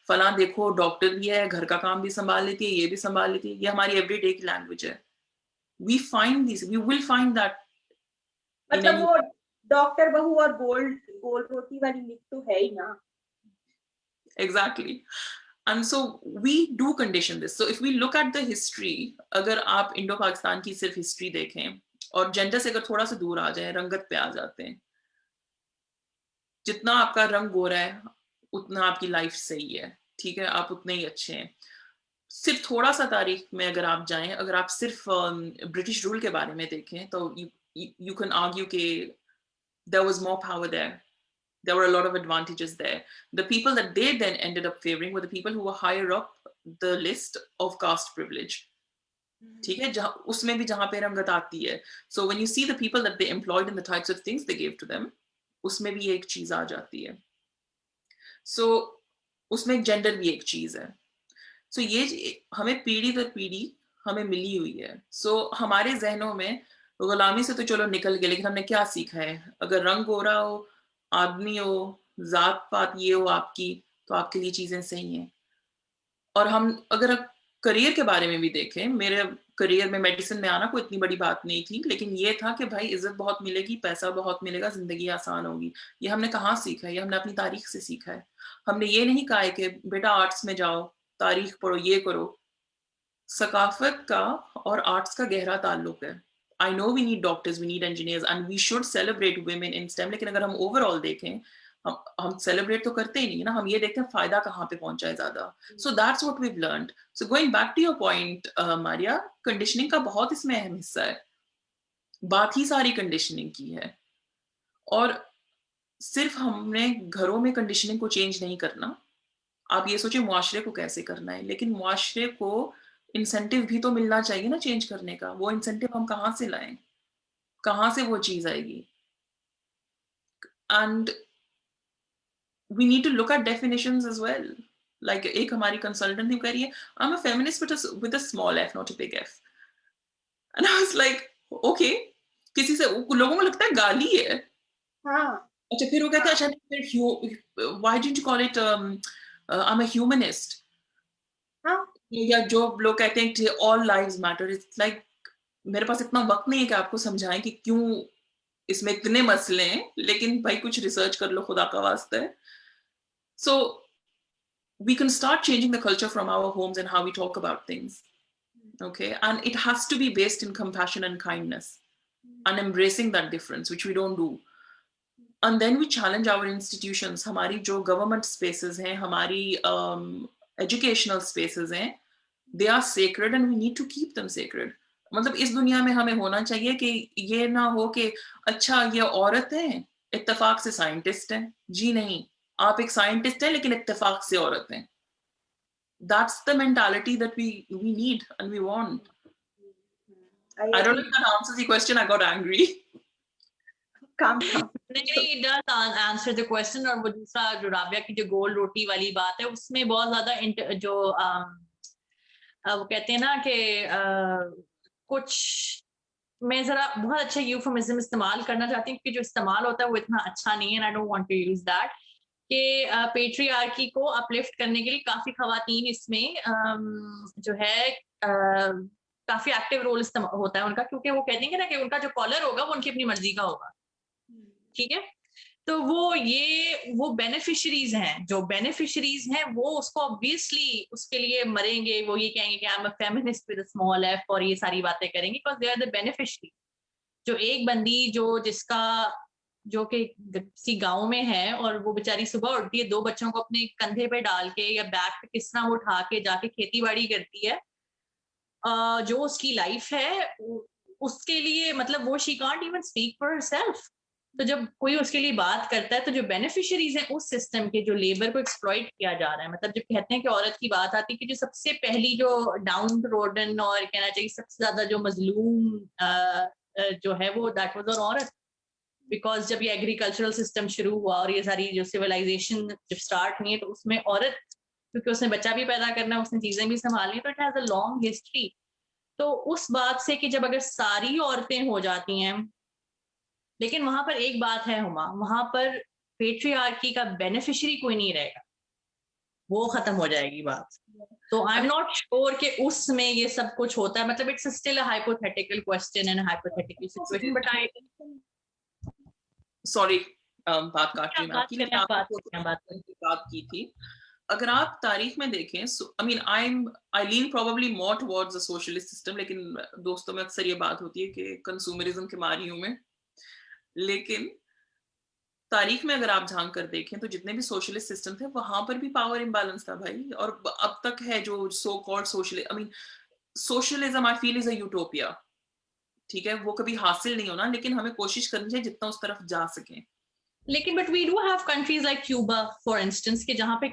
फलां देखो डॉक्टर भी है, घर का काम भी संभाल लेती है, ये भी संभाल लेती है, ये हमारी एवरीडे की लैंग्वेज है. We find this, we will find that. मतलब वो डॉक्टर बहू और गोल रोटी वाली मिथ तो है ही ना. Exactly. And so we do condition this. So if we look at the history, अगर आप इंडो पाकिस्तान की सिर्फ हिस्ट्री देखें और जेंडर से अगर थोड़ा सा दूर आ जाए, रंगत पे आ जाते हैं, जितना आपका रंग गोरा है उतना आपकी लाइफ सही है, ठीक है, आप उतने ही अच्छे हैं. सिर्फ थोड़ा सा तारीख में अगर आप जाएं, अगर आप सिर्फ ब्रिटिश रूल के बारे में देखें तो you can argue कि there was more power there. There were a lot of advantages there. The people that they then ended up favoring were the people who were higher up the list of caste privilege. ठीक है, जहाँ उसमें भी जहाँ पे रंगत आती है. So when you see the people that they employed and the types of things they gave to them, उसमें भी एक चीज आ जाती है. So उसमें जेंडर भी एक चीज है. So ये हमें पीढ़ी दर पीढ़ी हमें मिली हुई है. So हमारे जहनों में गुलामी से तो चलो निकल गए, लेकिन हमने क्या सीखा है? अगर रंग गोरा हो, आदमी हो, जात पात ये हो आपकी, तो आपके लिए चीजें सही हैं. और हम अगर करियर के बारे में भी देखें, मेरे करियर में मेडिसिन में आना कोई इतनी बड़ी बात नहीं थी, लेकिन ये था कि भाई इज्जत बहुत मिलेगी, पैसा बहुत मिलेगा, जिंदगी आसान होगी। ये हमने कहाँ सीखा है? ये हमने अपनी तारीख से सीखा है। हमने ये नहीं कहा है कि बेटा आर्ट्स में जाओ, तारीख पढ़ो, ये करो। सकाफत का और आर्ट्स का गहरा ताल्लुक है। I know we need doctors, we need engineers and we should celebrate women in STEM, लेकिन अगर हम ओवरऑल देखें, हम सेलिब्रेट तो करते ही नहीं ना, हम ये देखते हैं फायदा कहाँ पे पहुंचा है ज्यादा। So that's what we have learned. So going back to your point Maria, conditioning का बहुत इसमें अहम हिस्सा है। बात ही सारी कंडीशनिंग की है, और सिर्फ हमने घरों में कंडीशनिंग को चेंज नहीं करना। आप ये सोचिए मुआशरे को कैसे करना है, लेकिन मुआशरे को इंसेंटिव भी तो मिलना चाहिए ना चेंज करने का। वो इंसेंटिव हम कहाँ से लाएं, कहाँ से वो चीज आएगी? And we need to look at definitions as well. Like एक हमारी consultant थी, कह रही है I'm a feminist with a small f, not a big f. And I was like, okay, किसी से लोगों को लगता है गाली है। हाँ, अच्छा, फिर वो कहते हैं अच्छा why didn't you call it I'm a humanist? हाँ, या जो लोग कहते हैं all lives matter, it's like मेरे पास इतना वक्त नहीं है कि आपको समझाएं कि क्यों इसमें इतने मसले हैं, लेकिन भाई कुछ रिसर्च कर लो खुदा का वास्ता है। So we can start changing the culture from our homes and how we talk about things. Okay, and it has to be based in compassion and kindness and embracing that difference, which we don't do. And then we challenge our institutions. हमारी जो government spaces हैं, हमारी educational spaces हैं, they are sacred and we need to keep them sacred. मतलब इस दुनिया में हमें होना चाहिए कि ये ना हो कि अच्छा ये औरत है, इत्तेफाक से साइंटिस्ट है। जी नहीं, आप एक साइंटिस्ट हैं लेकिन इत्तेफाक से औरत हैं। That's the mentality that we need and we want. I don't know if that answers the question. I got angry. काम नहीं, it does answer the question। और वो दूसरा जो राबिया की जो गोल रोटी वाली बात है, उसमें बहुत ज्यादा जो वो कहते हैं ना कि कुछ मैं जरा बहुत अच्छा यूफेमिज्म इस्तेमाल करना चाहती हूँ, क्योंकि जो इस्तेमाल होता है वो इतना अच्छा नहीं है, and I don't want to use that। कि पेट्रियार्की को अपलिफ्ट करने के लिए काफी खवातीन इसमें जो है काफी एक्टिव रोल होता है उनका, क्योंकि वो कहते हैं ना कि उनका जो कॉलर होगा वो उनकी अपनी मर्जी का होगा। ठीक है, तो वो बेनिफिशरीज हैं, जो बेनिफिशरीज हैं वो उसको ऑब्वियसली उसके लिए मरेंगे, वो ये कहेंगे कि I am a feminist with a small f, और ये सारी बातें करेंगे, because they are the beneficiary. जो एक बंदी जो कि किसी गांव में है और वो बेचारी सुबह उठती है, 2 बच्चों को अपने कंधे पे डाल के या बैक पे किस तरह वो उठा के जाके खेती बाड़ी करती है, जो उसकी लाइफ है उसके लिए, मतलब वो she can't even speak for herself. तो जब कोई उसके लिए बात करता है, तो जो बेनिफिशरीज हैं उस सिस्टम के, जो लेबर को एक्सप्लॉइट किया जा रहा है, मतलब जब कहते हैं कि औरत की बात आती है कि जो सबसे पहली जो डाउन रोडन और कहना चाहिए सबसे ज्यादा जो मजलूम जो है वो दैट वाज औरत। बिकॉज जब ये एग्रीकल्चरल सिस्टम शुरू हुआ और ये सारी जो सिविलाइजेशन जब स्टार्ट हुई है, तो उसमें औरत, क्योंकि उसने बच्चा भी पैदा करना है, उसने चीजें भी संभालनी, तो it has a long history. तो उस बात से कि जब अगर सारी औरतें हो जाती हैं, लेकिन वहां पर एक बात है हुमा, वहां पर पेट्रियार्की का बेनिफिशियरी कोई नहीं रहेगा, वो खत्म हो जाएगी बात। तो आई एम नॉट श्योर कि उसमें ये सब कुछ होता है, मतलब it's still a hypothetical question and hypothetical situation, but I sorry बात काट रही हूँ आपकी, लेकिन बात की थी। अगर आप तारीख में देखें, I mean I lean probably more towards a socialist system, लेकिन दोस्तों में अक्सर ये बात होती है कि कंज्यूमरिज्म के मारी हूं मैं। लेकिन तारीख में अगर आप झांक कर देखें तो जितने भी सोशलिस्ट सिस्टम थे वहां पर भी पावर इम्बैलेंस था भाई, और अब तक है जो so called socialist. I mean socialism I feel is a utopia. ठीक है, वो कभी हासिल नहीं होना, लेकिन हमें कोशिश करनी चाहिए जितना उस तरफ जा सकें। लेकिन but we do have countries like Cuba for instance, के जहां पे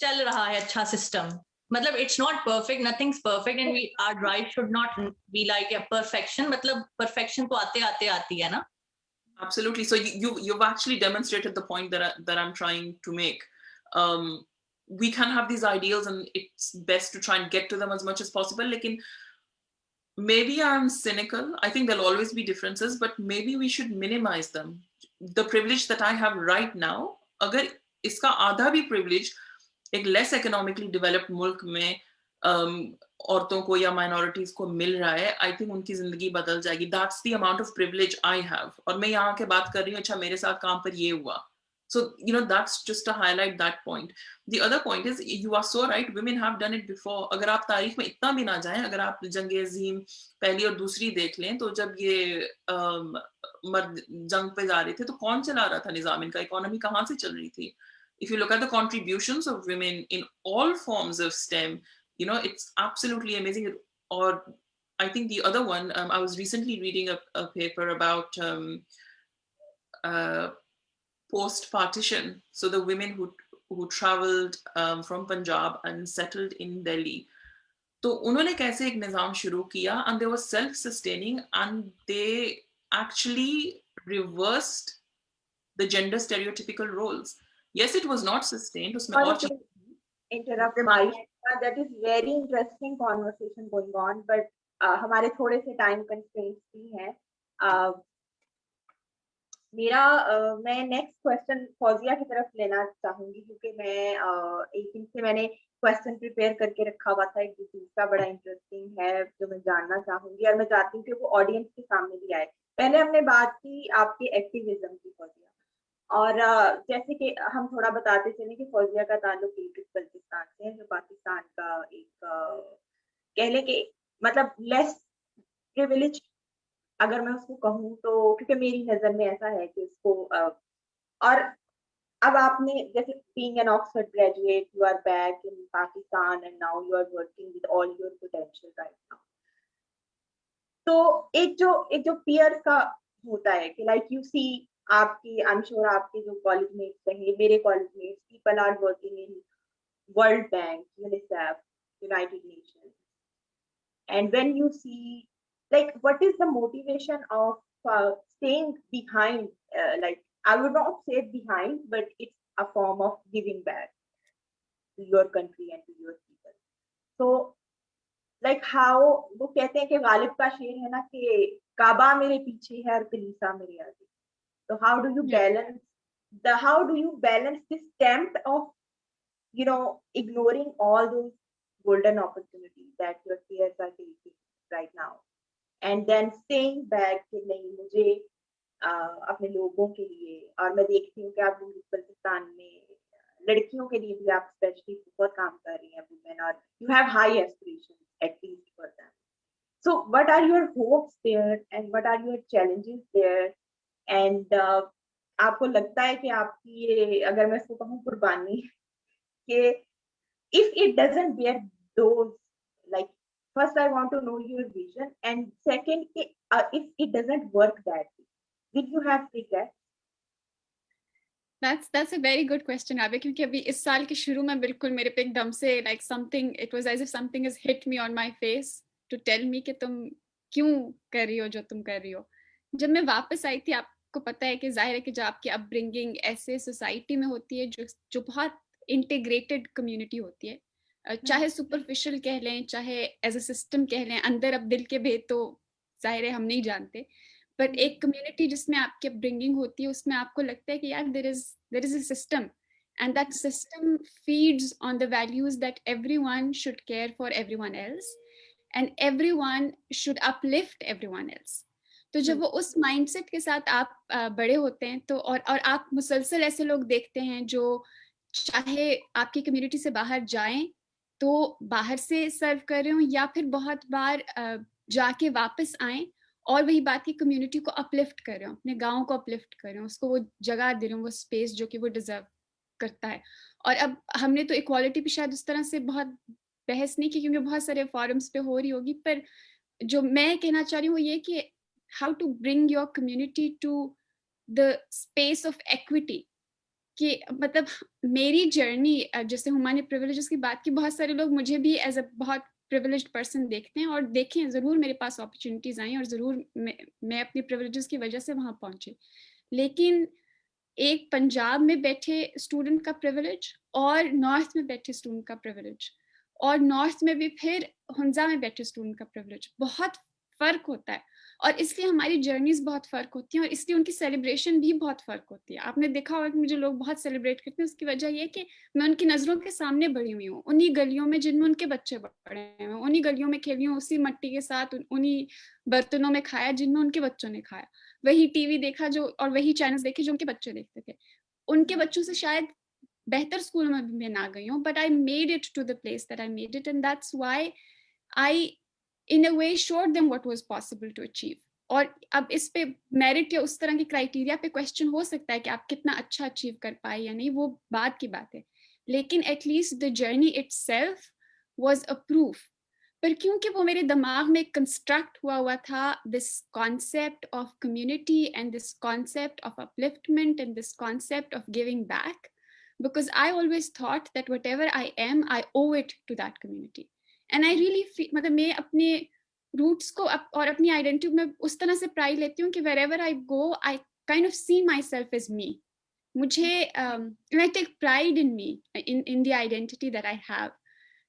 चल रहा है अच्छा सिस्टम, मतलब it's not perfect, nothing's perfect, and we our drive should not be like a perfection, मतलब परफेक्शन तो आते आती है ना। Absolutely. So you've actually demonstrated the point that I'm trying to make. We can have these ideals and it's best to try and get to them as much as possible. Lekin maybe I'm cynical. I think there'll always be differences, but maybe we should minimize them. The privilege that I have right now, agar iska आधा भी privilege एक less economically developed मुल्क में औरतों को या माइनॉरिटीज को मिल रहा है, आई थिंक उनकी जिंदगी बदल जाएगी. That's the amount of privilege I have. और मैं यहाँ के बात कर रही हूँ, अच्छा मेरे साथ काम पर ये हुआ. So, that's just to highlight that point. The other point is, you are so right, women have done it before. अगर आप तारीख में इतना भी ना जाएं, अगर आप जंग-ए-अज़ीम पहली और दूसरी देख लें, तो जब ये मर्द जंग पे जा रहे थे, तो कौन चला रहा था निज़ाम, इनका इकोनॉमी कहाँ से चल रही थी? If you look at the contributions of women in all forms of STEM, it's absolutely amazing. Or I think the other one, I was recently reading a paper about post-partition, so the women who traveled from Punjab and settled in Delhi. तो उन्होंने कैसे एक निज़ाम शुरू किया, and they were self-sustaining, and they actually reversed the gender stereotypical roles. Yes, it was not sustained. उसमें और Sorry to interrupt, Maisha. That is very interesting conversation going on, but हमारे थोड़े से time constraints भी हैं. मैं नेक्स्ट क्वेश्चन फौजिया की तरफ लेना चाहूंगी, क्योंकि मैं एक दिन से मैंने क्वेश्चन प्रिपेयर करके रखा हुआ था, एक दूसरा बड़ा इंटरेस्टिंग है जो मैं जानना चाहूंगी, और मैं चाहती हूँ कि वो ऑडियंस के सामने भी आए. पहले हमने बात की आपके एक्टिविज्म की फौजिया, और जैसे कि हम थोड़ा बताते चले कि फौजिया का ताल्लुक गिलगित बल्तिस्तान से है, जो पाकिस्तान का एक कह लें कि मतलब लेस प्रिविलेज अगर मैं उसको कहूँ तो, क्योंकि मेरी नजर में ऐसा है कि उसको और अब आपने जैसे being an Oxford graduate, you are back in Pakistan and now you are working with all your potential right now. तो एक जो peer का होता है कि like you see आपकी, I'm sure आपके जो कॉलेज मेट्स रहे, मेरे college mates, people are working in World Bank, UNICEF, United Nations, and when you see like what is the motivation of staying behind, like I would not say behind, but it's a form of giving back to your country and to your people. So like how वो कहते हैं कि गालिब का शेर है ना कि काबा मेरे पीछे है और कलीसा मेरे आगे. So how do you balance this tempt of ignoring all those golden opportunities that your peers are taking right now, and then staying back कि नहीं मुझे अपने लोगों के लिए, और मैं देखती हूँ कि आप बल्तिस्तान में लड़कियों के लिए भी आप स्पेशली बहुत काम कर रही हैं women, और you have high aspirations at least for them. So what are your hopes there and what are your challenges there, and आपको लगता है कि आपकी ये, अगर मैं इसको कहूँ कुर्बानी, कि if it doesn't bear those, like first I want to know your vision, and second if it doesn't work that way, will you have regret? That's a very good question, Rabia, क्योंकि अभी इस साल के शुरू में बिल्कुल मेरे पे एकदम से like something, it was as if something has hit me on my face to tell me कि तुम क्यों कर रही हो जो तुम कर रही हो. जब मैं वापस आई थी, आपको पता है कि जाहिर है कि जब आपकी अपब्रिंगिंग ऐसे सोसाइटी में होती है जो बहुत इंटीग्रेटेड कम्युनिटी होती है, चाहे सुपरफिशियल कह लें, चाहे एज अ सिस्टम कह लें, अंदर अब दिल के भेद तो जाहिर है हम नहीं जानते, बट एक कम्युनिटी जिसमें आपकी अपब्रिंगिंग होती है, उसमें आपको लगता है कि यार there is a system, and that system feeds on the values that everyone should care for everyone else and everyone should uplift everyone else. तो जब वो उस माइंडसेट के साथ आप बड़े होते हैं, तो और आप मुसलसल ऐसे लोग देखते हैं जो चाहे आपकी कम्युनिटी से बाहर जाएं तो बाहर से सर्व कर रहे हो, या फिर बहुत बार जाके वापस आएं और वही बात की कम्युनिटी को अपलिफ्ट कर रहे हो, अपने गाँव को अपलिफ्ट कर रहे हो, उसको वो जगह दे रहे हो, वो स्पेस जो कि वो डिजर्व करता है. और अब हमने तो इक्वालिटी पे शायद उस तरह से बहुत बहस नहीं की, क्योंकि बहुत सारे फॉरम्स पे हो रही होगी, पर जो मैं कहना चाह रही हूँ वो ये कि how to bring your community to the space of equity. कि मतलब मेरी जर्नी, जैसे हुमानी प्रिविलेजेस की बात की, बहुत सारे लोग मुझे भी एज अ बहुत प्रिविलेज्ड पर्सन देखते हैं, और देखें ज़रूर मेरे पास अपॉर्चुनिटीज़ आई और ज़रूर मैं अपनी प्रिविलेजेस की वजह से वहाँ पहुँची, लेकिन एक पंजाब में बैठे स्टूडेंट का प्रिविलेज और नॉर्थ में बैठे स्टूडेंट का प्रिविलेज, और नॉर्थ में भी फिर हुंजा में बैठे स्टूडेंट का प्रिविलेज, बहुत फ़र्क होता है. और इसलिए हमारी जर्नीज बहुत फर्क होती हैं और इसलिए उनकी सेलिब्रेशन भी बहुत फर्क होती है। आपने देखा होगा कि मुझे लोग बहुत सेलिब्रेट करते हैं, उसकी वजह ये है कि मैं उनकी नज़रों के सामने बड़ी हुई हूँ, उन्हीं गलियों में जिनमें उनके बच्चे बड़े हैं, उन्हीं गलियों में खेली हूँ, उसी मिट्टी के साथ, उन्हीं बर्तनों में खाया जिनमें उनके बच्चों ने खाया, वही टीवी देखा जो और वही चैनल्स देखे जो उनके बच्चे देखते थे। उनके बच्चों से शायद बेहतर स्कूल में भी मैं ना गई हूँ, but I made it to the place that I made it, and that's why I in a way showed them what was possible to achieve. और अब इस पे मेरिट या उस तरह के क्राइटेरिया पे क्वेश्चन हो सकता है कि आप कितना अच्छा अचीव कर पाए या नहीं, वो बात की बात है, लेकिन at least the journey itself was a proof. पर क्योंकि वो मेरे दिमाग में कंस्ट्रक्ट हुआ था, this concept of community and this concept of upliftment and this concept of giving back, because I always thought that whatever I am, I owe it to that community. And I really feel, मतलब मैं अपने रूट्स को और अपनी आइडेंटिटी में उस तरह से प्राइड लेती हूँ कि wherever I go, I kind of see myself as me. मुझे I take pride in me, in the identity that I have.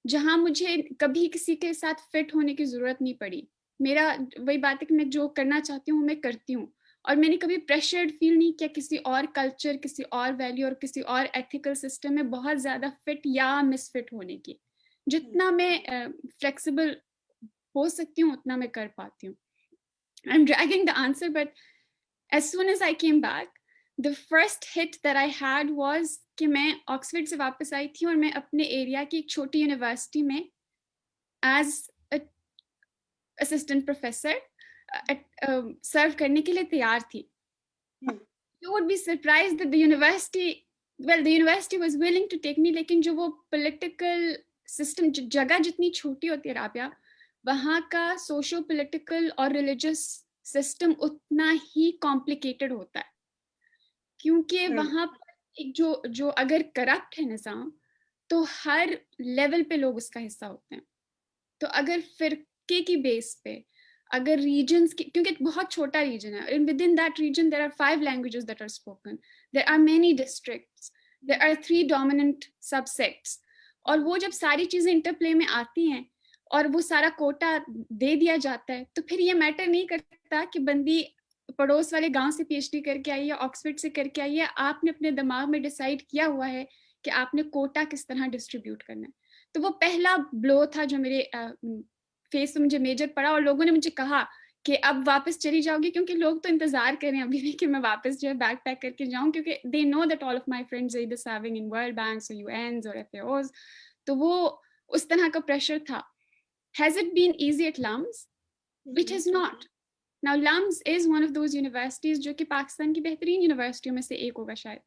जहाँ मुझे कभी किसी के साथ फिट होने की जरूरत नहीं पड़ी। मेरा वही बात है कि मैं जो करना चाहती हूँ मैं करती हूँ, और मैंने कभी प्रेशर्ड फील नहीं किया किसी और कल्चर, किसी और वैल्यू और किसी और एथिकल सिस्टम में बहुत ज्यादा फिट या मिसफिट होने की। जितना मैं फ्लेक्सिबल हो सकती हूँ उतना मैं कर पाती हूँ। I am dragging the answer, but as soon as I came back, the first hit that I had was कि मैं ऑक्सफोर्ड से वापस आई थी और मैं अपने एरिया की एक छोटी यूनिवर्सिटी में as असिस्टेंट प्रोफेसर सर्व करने के लिए तैयार थी। You would be surprised that the university was willing to take me, लेकिन जो वो political system, जगह जितनी छोटी होती है राबिया, वहाँ का सोशो पोलिटिकल और रिलीजियस सिस्टम उतना ही कॉम्प्लिकेटेड होता है, क्योंकि वहाँ पर एक जो अगर करप्ट है निज़ाम तो हर लेवल पे लोग उसका हिस्सा होते हैं। तो अगर फिरके की बेस पे, अगर रीजन्स की, क्योंकि बहुत छोटा रीजन है, and within that region there are 5 languages that are spoken, there are many districts, there are 3 dominant subsects, और वो जब सारी चीजें इंटरप्ले में आती हैं और वो सारा कोटा दे दिया जाता है, तो फिर ये मैटर नहीं करता कि बंदी पड़ोस वाले गांव से पीएचडी करके आई है, ऑक्सफोर्ड से करके आई है, आपने अपने दिमाग में डिसाइड किया हुआ है कि आपने कोटा किस तरह डिस्ट्रीब्यूट करना है। तो वो पहला ब्लो था जो मेरे फेस पे मुझे मेजर पड़ा, और लोगों ने मुझे कहा कि अब वापस चली जाओगी, क्योंकि लोग तो इंतजार कर रहे हैं अभी भी कि मैं वापस जो है बैक पैक करके जाऊं, क्योंकि they know that all of my friends are either serving in World Banks or UNs or FAOs, तो वो उस तरह का प्रेशर था। Has it been easy at LUMS? It has not. Now LUMS is one of those universities जो कि पाकिस्तान की बेहतरीन यूनिवर्सिटियों में से एक होगा शायद,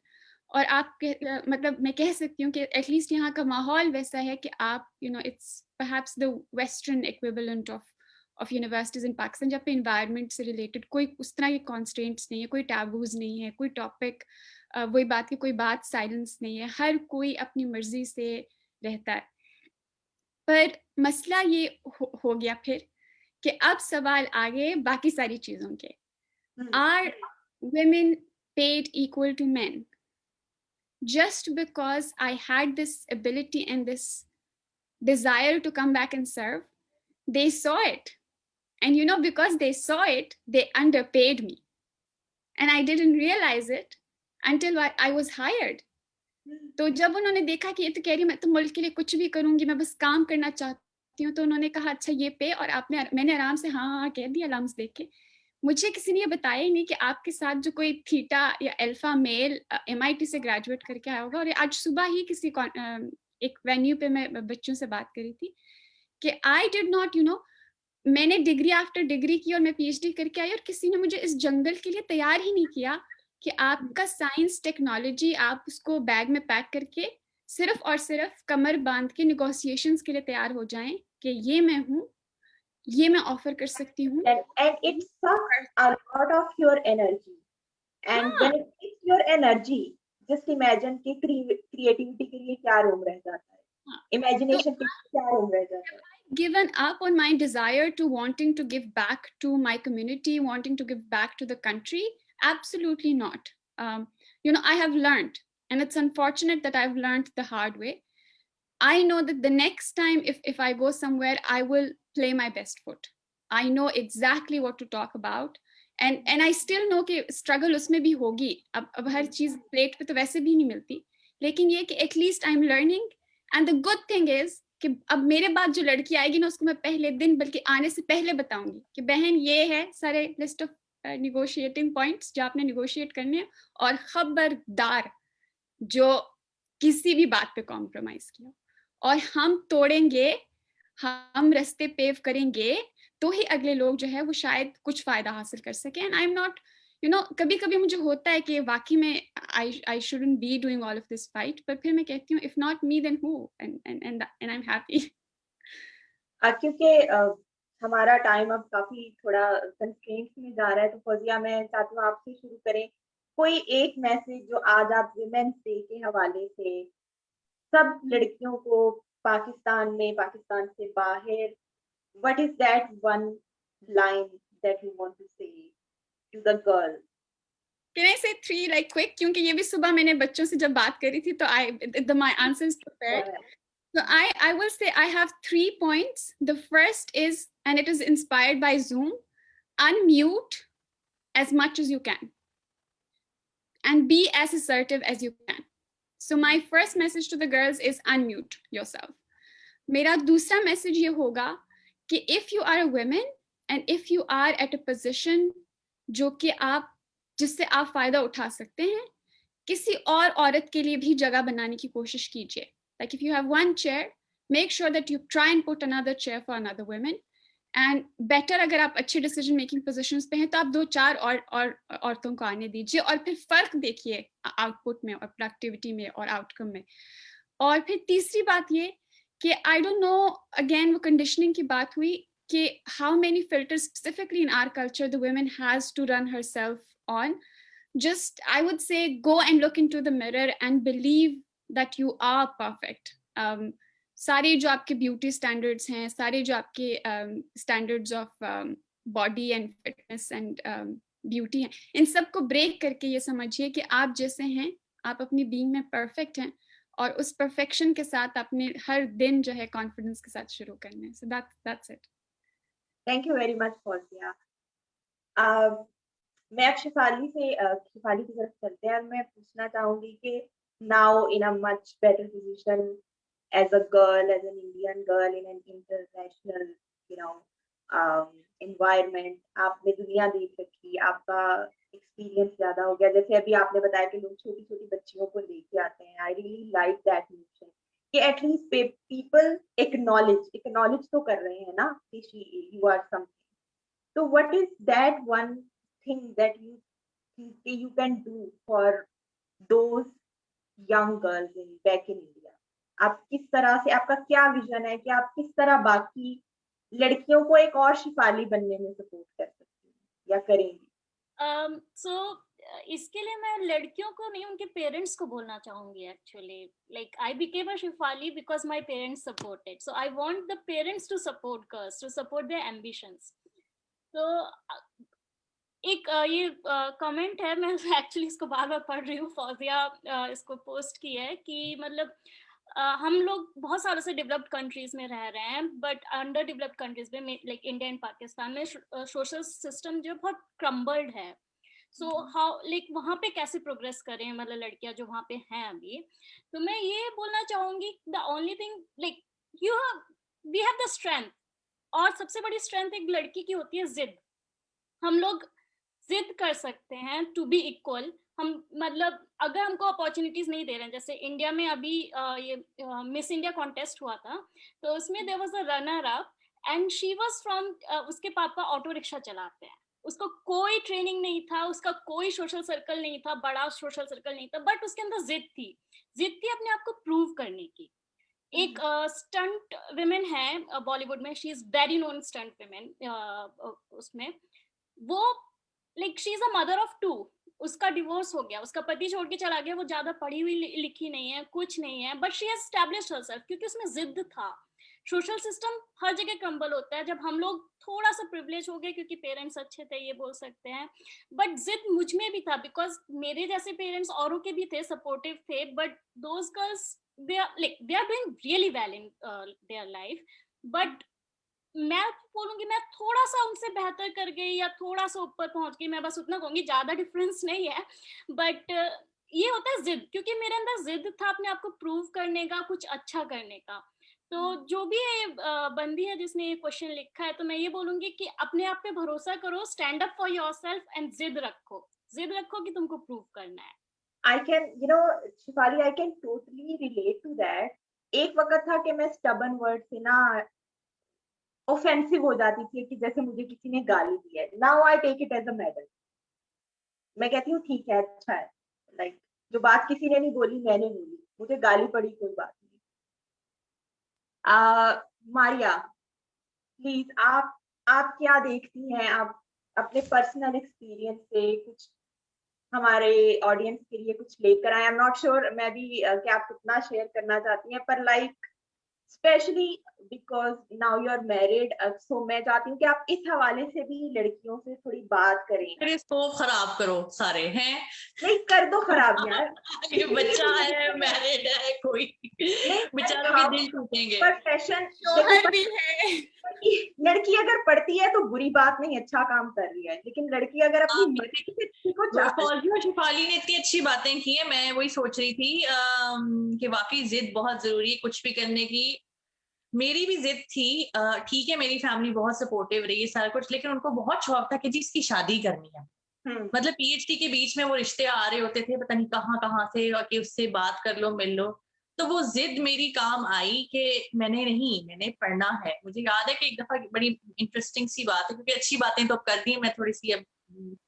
और आप मतलब मैं कह सकती हूँ कि एटलीस्ट यहाँ का माहौल वैसा है कि आप it's perhaps the western equivalent of universities in Pakistan, जहाँ पे environment से related कोई उस तरह के constraints नहीं है, कोई taboos नहीं है, कोई topic वही बात की कोई बात silence नहीं है, हर कोई अपनी मर्जी से रहता है। पर मसला ये हो गया फिर कि अब सवाल आ गए बाकी सारी चीजों के। Are women paid equal to men? Just because I had this ability and this desire to come back and serve, they saw it. And because they saw it, they underpaid me. And I didn't realize it until I was hired. तो जब उन्होंने देखा कि ये तो कह रही मैं तो मुल्क के लिए कुछ भी करूंगी, मैं बस काम करना चाहती हूँ, तो उन्होंने कहा अच्छा ये पे, और मैंने आराम से हाँ कह दिया लम्स देख के। मुझे किसी ने ये बताया ही नहीं कि आपके साथ जो कोई थीटा या अल्फा मेल MIT से ग्रेजुएट करके आया होगा। और आज सुबह ही किसी एक वेन्यू पे मैं बच्चों से बात करी थी कि आई डिड नॉट मैंने डिग्री आफ्टर डिग्री की और मैं PhD करके आई, और किसी ने मुझे इस जंगल के लिए तैयार ही नहीं किया कि आपका साइंस टेक्नोलॉजी आप उसको बैग में पैक करके सिर्फ और सिर्फ कमर बांध के निगोशिएशंस के लिए तैयार हो जाएं कि ये मैं हूँ, ये मैं ऑफर कर सकती हूँ। And it sucks a lot of your energy. And when it takes your energy, just imagine कि creativity के लिए क्या room रह जाता है, imagination के लिए क्या room रह जाता है। Given up on my desire to wanting to give back to my community, wanting to give back to the country? Absolutely not. I have learned, and it's unfortunate that I've learned the hard way. I know that the next time if I go somewhere, I will play my best foot. I know exactly what to talk about, and I still know कि struggle उसमें भी होगी. अब हर चीज plate पे तो वैसे भी नहीं मिलती, लेकिन ये कि at least I'm learning, and the good thing is कि अब मेरे बाद जो लड़की आएगी ना, उसको मैं पहले दिन बल्कि आने से पहले बताऊंगी कि बहन ये है सारे लिस्ट ऑफ negotiating points जो आपने negotiate करने हैं, और खबरदार जो किसी भी बात पे कॉम्प्रोमाइज किया, और हम तोड़ेंगे, हम रास्ते पेव करेंगे, तो ही अगले लोग जो है वो शायद कुछ फायदा हासिल कर सके. And I am not, you know, कभी कभी मुझे होता है कि वाकई में I shouldn't be doing all of this fight, पर फिर मैं कहती हूँ if not me then who, and I am happy. क्योंकि हमारा टाइम अब काफी थोड़ा कंस्ट्रेंट्स में जा रहा है, तो फौजिया मैं चाहती हूँ आपसे शुरू करें. कोई एक मैसेज जो आज आप विमेंस डे के हवाले से सब लड़कियों को पाकिस्तान में, पाकिस्तान से बाहर, what is that one line that you want to say to the girl? Can I say 3 like quick? क्योंकि ये भी सुबह मैंने बच्चों से जब बात करी थी तो my answer is prepared. So I will say I have 3 points. The first is, and it is inspired by Zoom, unmute as much as you can and be as assertive as you can. So my first message to the girls is unmute yourself. मेरा दूसरा message ये होगा कि if you are a woman and if you are at a position जो कि आप, जिससे आप फायदा उठा सकते हैं, किसी और औरत के लिए भी जगह बनाने की कोशिश कीजिए. Like if you have one chair, make sure that you try and put another chair for another woman. And better अगर आप अच्छे decision making positions पे हैं तो आप 2-4 और औरतों को आने दीजिए, और फिर फर्क देखिए output में और productivity में और outcome में. और फिर तीसरी बात ये कि I don't know, again वो conditioning की बात हुई कि how many filters specifically in our culture the women has to run herself on. Just I would say go and look into the mirror and believe that you are perfect. सारे जो आपके ब्यूटी स्टैंडर्ड्स हैं, सारे जो आपके standards of body and fitness and beauty हैं, इन सब को ब्रेक करके ये समझिए कि आप जैसे हैं, आप अपनी बीइंग में परफेक्ट हैं, और उस परफेक्शन के साथ अपने हर दिन जो है कॉन्फिडेंस के साथ शुरू करना है. So that's it. Thank you very much Fauzia. मैं अब शिफाली की तरफ चलते हैं. मैं पूछना चाहूंगी कि now in a much better position as a girl, as an Indian girl in an international, you know, environment, आपने दुनिया देख रखी, आपका एक्सपीरियंस ज्यादा हो गया. जैसे अभी आपने बताया कि लोग छोटी छोटी बच्चियों को लेके आते हैं. I really like that notion कि एटलीस्ट पीपल एक्नॉलेज तो कर रहे हैं ना कि यू आर समथिंग. तो what is that one thing that you can do for those young girls back in India? आप किस तरह से, आपका क्या विजन है कि आप किस तरह बाकी लड़कियों को एक और शिफाली बनने में सपोर्ट कर सकती हैं या करेंगी? So इसके लिए मैं लड़कियों को नहीं, उनके पेरेंट्स को बोलना चाहूंगी. Actually like I became a Shefali because my parents supported, so I want the parents to support girls, to support their ambitions. So एक ये कमेंट है, मैं एक्चुअली इसको बार बार पढ़ रही हूँ. फौजिया इसको पोस्ट की है कि मतलब हम लोग बहुत सालों से डेवलप्ड कंट्रीज में रह रहे हैं, बट अंडर डेवलप्ड कंट्रीज में लाइक इंडिया एंड पाकिस्तान में सोशल सिस्टम जो बहुत क्रम्बल्ड है. सो हाउ लाइक वहाँ पे कैसे प्रोग्रेस करें, मतलब लड़कियां जो वहाँ पे हैं अभी. तो मैं ये बोलना चाहूंगी, the only thing like we have the strength, और सबसे बड़ी स्ट्रेंथ एक लड़की की होती है जिद. हम लोग जिद कर सकते हैं टू बी इक्वल. हम मतलब अगर हमको अपॉर्चुनिटीज नहीं दे रहे हैं, जैसे इंडिया में अभी ये मिस इंडिया कॉन्टेस्ट हुआ था, तो उसमें there was a runner up and she was from, उसके पापा ऑटो रिक्शा चलाते हैं, उसको कोई ट्रेनिंग नहीं था, उसका कोई सोशल सर्कल नहीं था, बड़ा सोशल सर्कल नहीं था, बट उसके अंदर जिद थी अपने आप को प्रूव करने की. एक स्टंट विमेन है बॉलीवुड में, she is very known stunt women. उसमें वो like she is a mother of 2. उसका डिवोर्स हो गया, उसका पति छोड़ के चला गया, वो ज्यादा पढ़ी हुई लिखी नहीं है, कुछ नहीं है, but she has established herself क्योंकि उसमें जिद था. सोशल सिस्टम हर जगह क्रम्बल होता है. जब हम लोग थोड़ा सा प्रिविलेज हो गए क्योंकि पेरेंट्स अच्छे थे, ये बोल सकते हैं, बट जिद मुझ में भी था, बिकॉज मेरे जैसे पेरेंट्स औरों के भी थे, सपोर्टिव थे, but those girls they are doing really well in their life, but मैं बोलूंगी मैं थोड़ा सा उनसे बेहतर कर गई या थोड़ा सा ऊपर पहुंच गई, मैं बस उतना कहूंगी, ज्यादा डिफरेंस नहीं है। बट ये होता है जिद, क्योंकि मेरे अंदर जिद था अपने आप को प्रूव करने का, कुछ अच्छा करने का। तो जो भी ये बंदी है जिसने ये क्वेश्चन लिखा है, तो मैं ये बोलूंगी कि अपने आप पे भरोसा करो, stand up for yourself and जिद रखो कि तुमको प्रूव करना है। I can, you know, Shifali, I can totally relate to that. एक वक्त था कि मैं stubborn word से ना ऑफेंसिव हो जाती थी, कि जैसे मुझे किसी ने गाली दी है, now I take it as a medal. मैं कहती हूँ ठीक है, अच्छा है, लाइक जो बात किसी ने नहीं बोली मैंने बोली, मुझे गाली पड़ी, कोई बात नहीं। मारिया, प्लीज आप क्या देखती हैं, आप अपने पर्सनल एक्सपीरियंस से कुछ हमारे ऑडियंस के लिए कुछ लेकर आए। आई एम नॉट श्योर मैं भी कि आप कितना शेयर करना चाहती हैं, पर like specially because now you are married, so मैं चाहती हूँ कि आप इस हवाले से भी लड़कियों से थोड़ी बात करें। मेरे स्कोप खराब करो सारे हैं। नहीं कर दो खराब यार। ये बच्चा है, मैरिड है, कोई बेचारों के दिल टूटेंगे। प्रोफेशन शोहर भी है। लड़की अगर पढ़ती है तो बुरी बात नहीं, अच्छा काम कर रही है, लेकिन लड़की अगर अपनी मर्जी से किसी को फौजी और शिफाली ने इतनी अच्छी बातें की है, मैं वही सोच रही थी कि वाकई जिद बहुत जरूरी है कुछ भी करने की। मेरी भी जिद थी, ठीक है मेरी फैमिली बहुत सपोर्टिव रही है सारा कुछ, लेकिन उनको बहुत शौक था कि जी इसकी शादी करनी है। मतलब पीएचडी के बीच में वो रिश्ते आ रहे होते थे पता नहीं कहाँ से, और कि उससे बात कर लो, मिल लो। तो वो जिद मेरी काम आई कि मैंने पढ़ना है। मुझे याद है कि एक दफा बड़ी इंटरेस्टिंग सी बात है, क्योंकि अच्छी बातें तो अब कर दी, मैं थोड़ी सी अब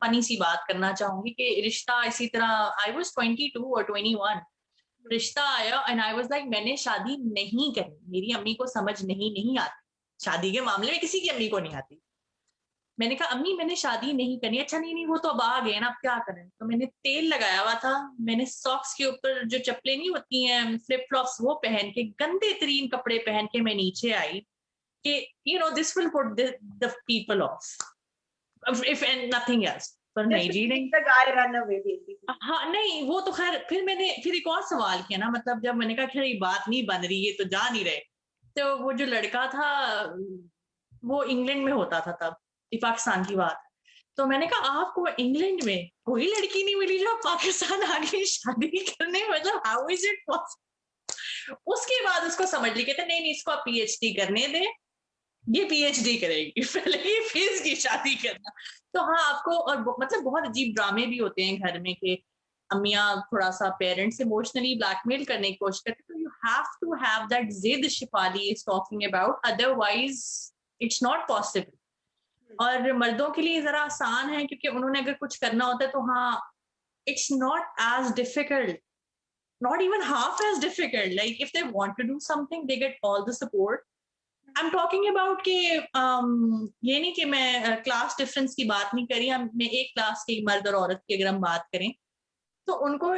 फनी सी बात करना चाहूंगी कि रिश्ता इसी तरह, आई वाज 22 और 21, रिश्ता आया एंड आई वाज लाइक मैंने शादी नहीं करनी, मेरी अम्मी को समझ नहीं आती शादी के मामले में, किसी की अम्मी को नहीं आती। मैंने कहा अम्मी मैंने शादी नहीं करनी। अच्छा नहीं वो तो अब आ गए ना, अब क्या करें। तो मैंने तेल लगाया हुआ था, मैंने सॉक्स के ऊपर जो चप्पलें नहीं होती हैं फ्लिप फ्लॉप्स, वो पहन के गंदे तरीन कपड़े पहन के मैं नीचे आई कि you know this will put the people of if and nothing else. पर नहीं जी नहीं, हाँ नहीं वो तो खैर, फिर एक और सवाल किया ना, मतलब जब मैंने कहा खैर ये बात नहीं बन रही है तो जा नहीं रहे, तो वो जो लड़का था वो इंग्लैंड में होता था तब, पाकिस्तान की बात। तो मैंने कहा आपको इंग्लैंड में कोई लड़की नहीं मिली जो पाकिस्तान आ गई शादी करने, मतलब हाउ इज इट पॉसिबल। उसके बाद उसको समझ ली, कहते नहीं इसको आप पीएचडी करने दे, ये पीएचडी करेगी, पहले ये फिर इसकी शादी करना। तो हाँ आपको, और मतलब बहुत अजीब ड्रामे भी होते हैं घर में कि अम्मियाँ थोड़ा सा पेरेंट्स इमोशनली ब्लैकमेल करने की कोशिश करते, तो you have to have that जिद Shifali is talking about, otherwise it's not possible. और मर्दों के लिए जरा आसान है, क्योंकि उन्होंने अगर कुछ करना होता है तो हाँ it's not as difficult, not even half as difficult. Like if they want to do something, they get all the support. I'm talking about कि ये नहीं कि मैं क्लास डिफरेंस की बात नहीं करी, मैं एक क्लास के मर्द और औरत की अगर हम बात करें तो उनको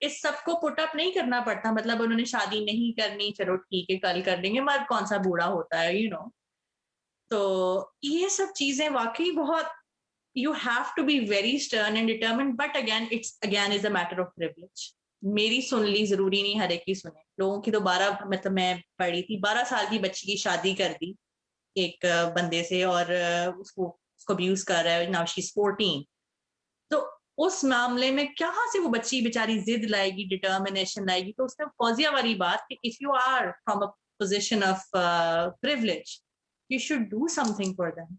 इस सब को पुट अप नहीं करना पड़ता। मतलब उन्होंने शादी नहीं करनी, चलो ठीक है कल कर लेंगे, मर्द कौन सा बूढ़ा होता है, you know। तो ये सब चीजें वाकई बहुत, you have to be very stern and determined, but again is a matter of privilege। मेरी सुन ली, जरूरी नहीं हर एक की सुने। लोगों की तो 12, मतलब मैं पढ़ी थी 12 साल की बच्ची की शादी कर दी एक बंदे से, और उसको अब्यूज कर रहा है, नाउ शी इज 14। तो उस मामले में कहाँ से वो बच्ची बेचारी जिद लाएगी, डिटर्मिनेशन लाएगी। तो उसने फौजिया वाली बात कि if you are from a position of privilege you should do something for them,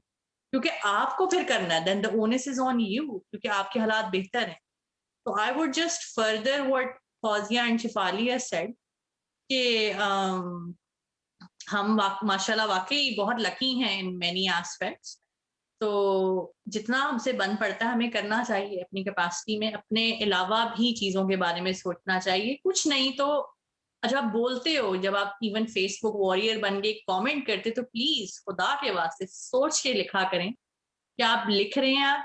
क्योंकि आपको फिर करना है, then the onus is on you, क्योंकि आपके हालात बेहतर हैं। So I would just further what Fawzia and Shifali has said कि हम माशाल्लाह वाकई बहुत लकी हैं in many aspects। तो जितना हमसे बन पड़ता है हमें करना चाहिए अपनी कैपेसिटी में, अपने अलावा भी चीज़ों के बारे में सोचना चाहिए। कुछ नहीं तो जब आप बोलते हो, जब आप इवन फेसबुक वॉरियर बन के कॉमेंट करते, तो प्लीज खुदा के वास्ते सोच के लिखा करें कि आप लिख रहे हैं,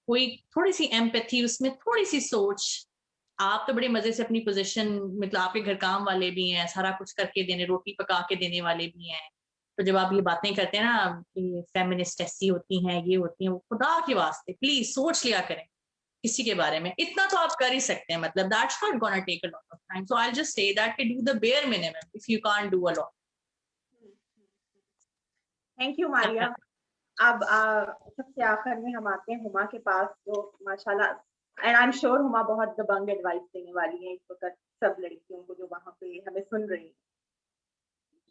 कोई थोड़ी सी एम्पैथी उसमें, थोड़ी सी सोच। आप तो बड़े मजे से अपनी पोजीशन, मतलब आपके घर काम वाले भी हैं, सारा कुछ करके देने, रोटी पका के देने वाले भी हैं। तो जब आप ये बातें करते हैं ना कि फेमिनिस्ट ऐसी होती हैं, ये होती हैं, वो खुदा के वास्ते प्लीज सोच लिया करें किसी के बारे में। इतना तो आप कर ही सकते हैं, मतलब that's not gonna take a lot of time. So I just say that do the bare minimum if you can't do a lot. Thank you Maria. अब सबसे आखिर में हम आते हैं हुमा के पास, जो माशाल्लाह and I am sure Huma बहुत दबंग एडवाइस देने वाली है इस वक्त सब लड़कियों को जो वहां पे हमें सुन रही हैं।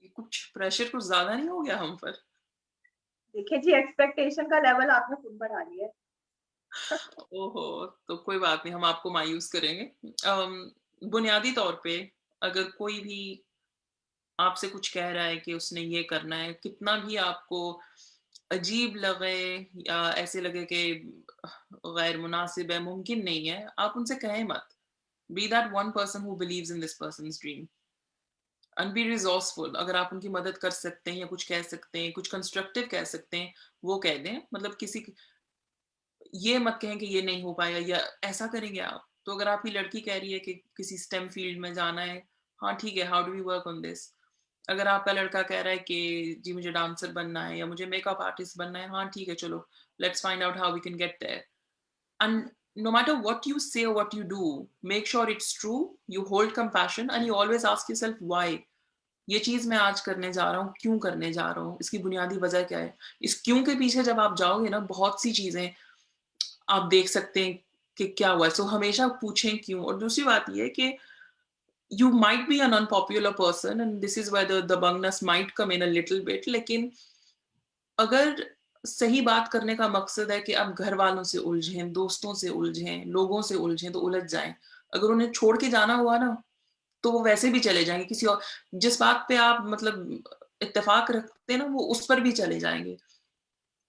ये कुछ प्रेशर कुछ ज्यादा नहीं हो गया हम पर? देखिए जी, एक्सपेक्टेशन का लेवल आपने खुद बढ़ा लिया है। ओहो, तो कोई बात नहीं, हम आपको मायूस करेंगे। बुनियादी तौर पे अगर कोई भी आपसे कुछ कह रहा है कि उसने ये करना है, कितना भी आपको अजीब लगे या ऐसे लगे कि गैर मुनासिब है, मुमकिन नहीं है, आप उनसे कहें मत। Be that one person who believes in this person's dream and be resourceful. अगर आप उनकी मदद कर सकते हैं या कुछ कह सकते हैं, कुछ कंस्ट्रक्टिव कह सकते हैं, वो कह दें। मतलब किसी ये मत कहें कि ये नहीं हो पाएगा या ऐसा करेंगे आप। तो अगर आपकी लड़की कह रही है कि किसी स्टेम फील्ड में जाना है, हाँ ठीक है, how do we work on this. अगर आपका लड़का कह रहा है कि जी मुझे डांसर बनना है या मुझे मेकअप आर्टिस्ट बनना है, हाँ ठीक है, चलो let's find out how we can get there. And no matter what you say or what you do, make sure it's true, you hold compassion and you always ask yourself why. ये चीज मैं आज करने जा रहा हूँ, क्यों करने जा रहा हूँ, इसकी बुनियादी वजह क्या है। इस क्यों के पीछे जब आप जाओगे ना, बहुत सी चीजें आप देख सकते हैं कि क्या हुआ है। सो हमेशा पूछें क्यों। और दूसरी बात ये है कि you might be an unpopular person and this is where the bungness might come in a little bit, लेकिन अगर सही बात करने का मकसद है कि आप घर वालों से उलझें, दोस्तों से उलझें, लोगों से उलझें, तो उलझ जाएं। अगर उन्हें छोड़ के जाना हुआ ना, तो वो वैसे भी चले जाएंगे। किसी और जिस बात पे आप मतलब इत्तेफाक रखते हैं ना, वो उस पर भी चले जाएंगे।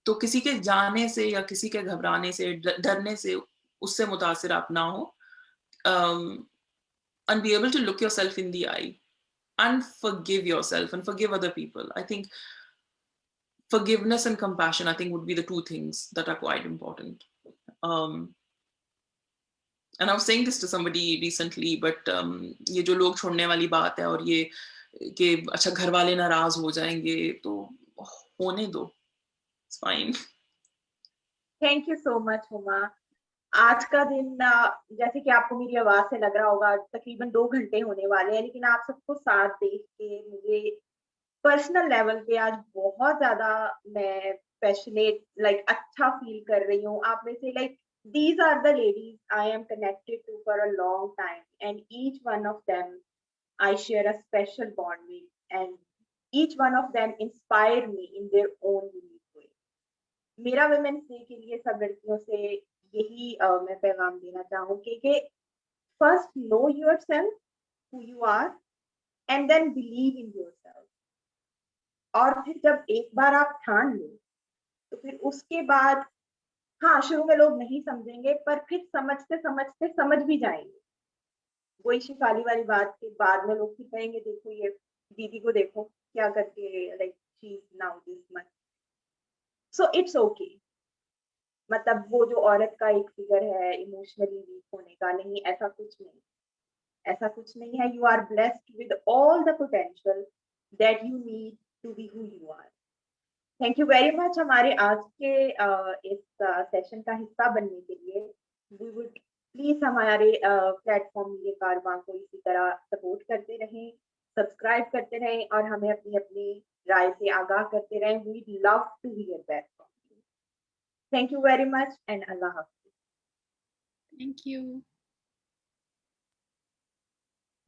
तो किसी के जाने से या किसी के घबराने से, डरने से, उससे मुतासिर आप ना हो। And be able to look yourself in the eye and forgive yourself and forgive other people. I think forgiveness and compassion, I think, would be the two things that are quite important. And I was saying this to somebody recently, but ये जो लोग छोड़ने वाली बात है और ये कि अच्छा घर वाले नाराज हो जाएंगे, तो होने दो, it's fine. Thank you so much Huma. आज का दिन जैसे कि आपको मेरी आवाज से लग रहा होगा तकरीबन 2 घंटे होने वाले हैं, लेकिन आप सबको साथ देख के मुझे पर्सनल लेवल पे आज बहुत ज्यादा मैं पैशनेट अच्छा फील कर रही हूँ। आप में से these are the ladies I am connected to for a long time and each one of them I share a special bond with and each one of them inspire me in their own unique way. मेरा वुमेन्स डे के लिए सब लड़कियों से यही मैं पैगाम देना चाहूंगी कि first know yourself who you are and then believe in yourself. और फिर जब एक बार आप ठान लो तो फिर उसके बाद हाँ शुरू में लोग नहीं समझेंगे पर फिर समझते समझते समझ भी जाएंगे। वही शिफाली वाली बात के बाद में लोग फिर कहेंगे देखो ये दीदी को देखो क्या करके she is now this much. So it's okay. मतलब वो जो औरत का एक फिगर है इमोशनली वीक होने का, नहीं ऐसा कुछ नहीं, ऐसा कुछ नहीं है। You are blessed with all the potential that you need to be who you are. Thank you very much हमारे आज के इस सेशन का हिस्सा बनने के लिए। वी वुड प्लीज हमारे प्लेटफॉर्म मीडिया कारवां को इसी तरह सपोर्ट करते रहें, सब्सक्राइब करते रहें और हमें अपनी अपनी राय से आगाह करते रहें। We love to hear back from you. Thank you very much and Allah Hafiz. Thank you.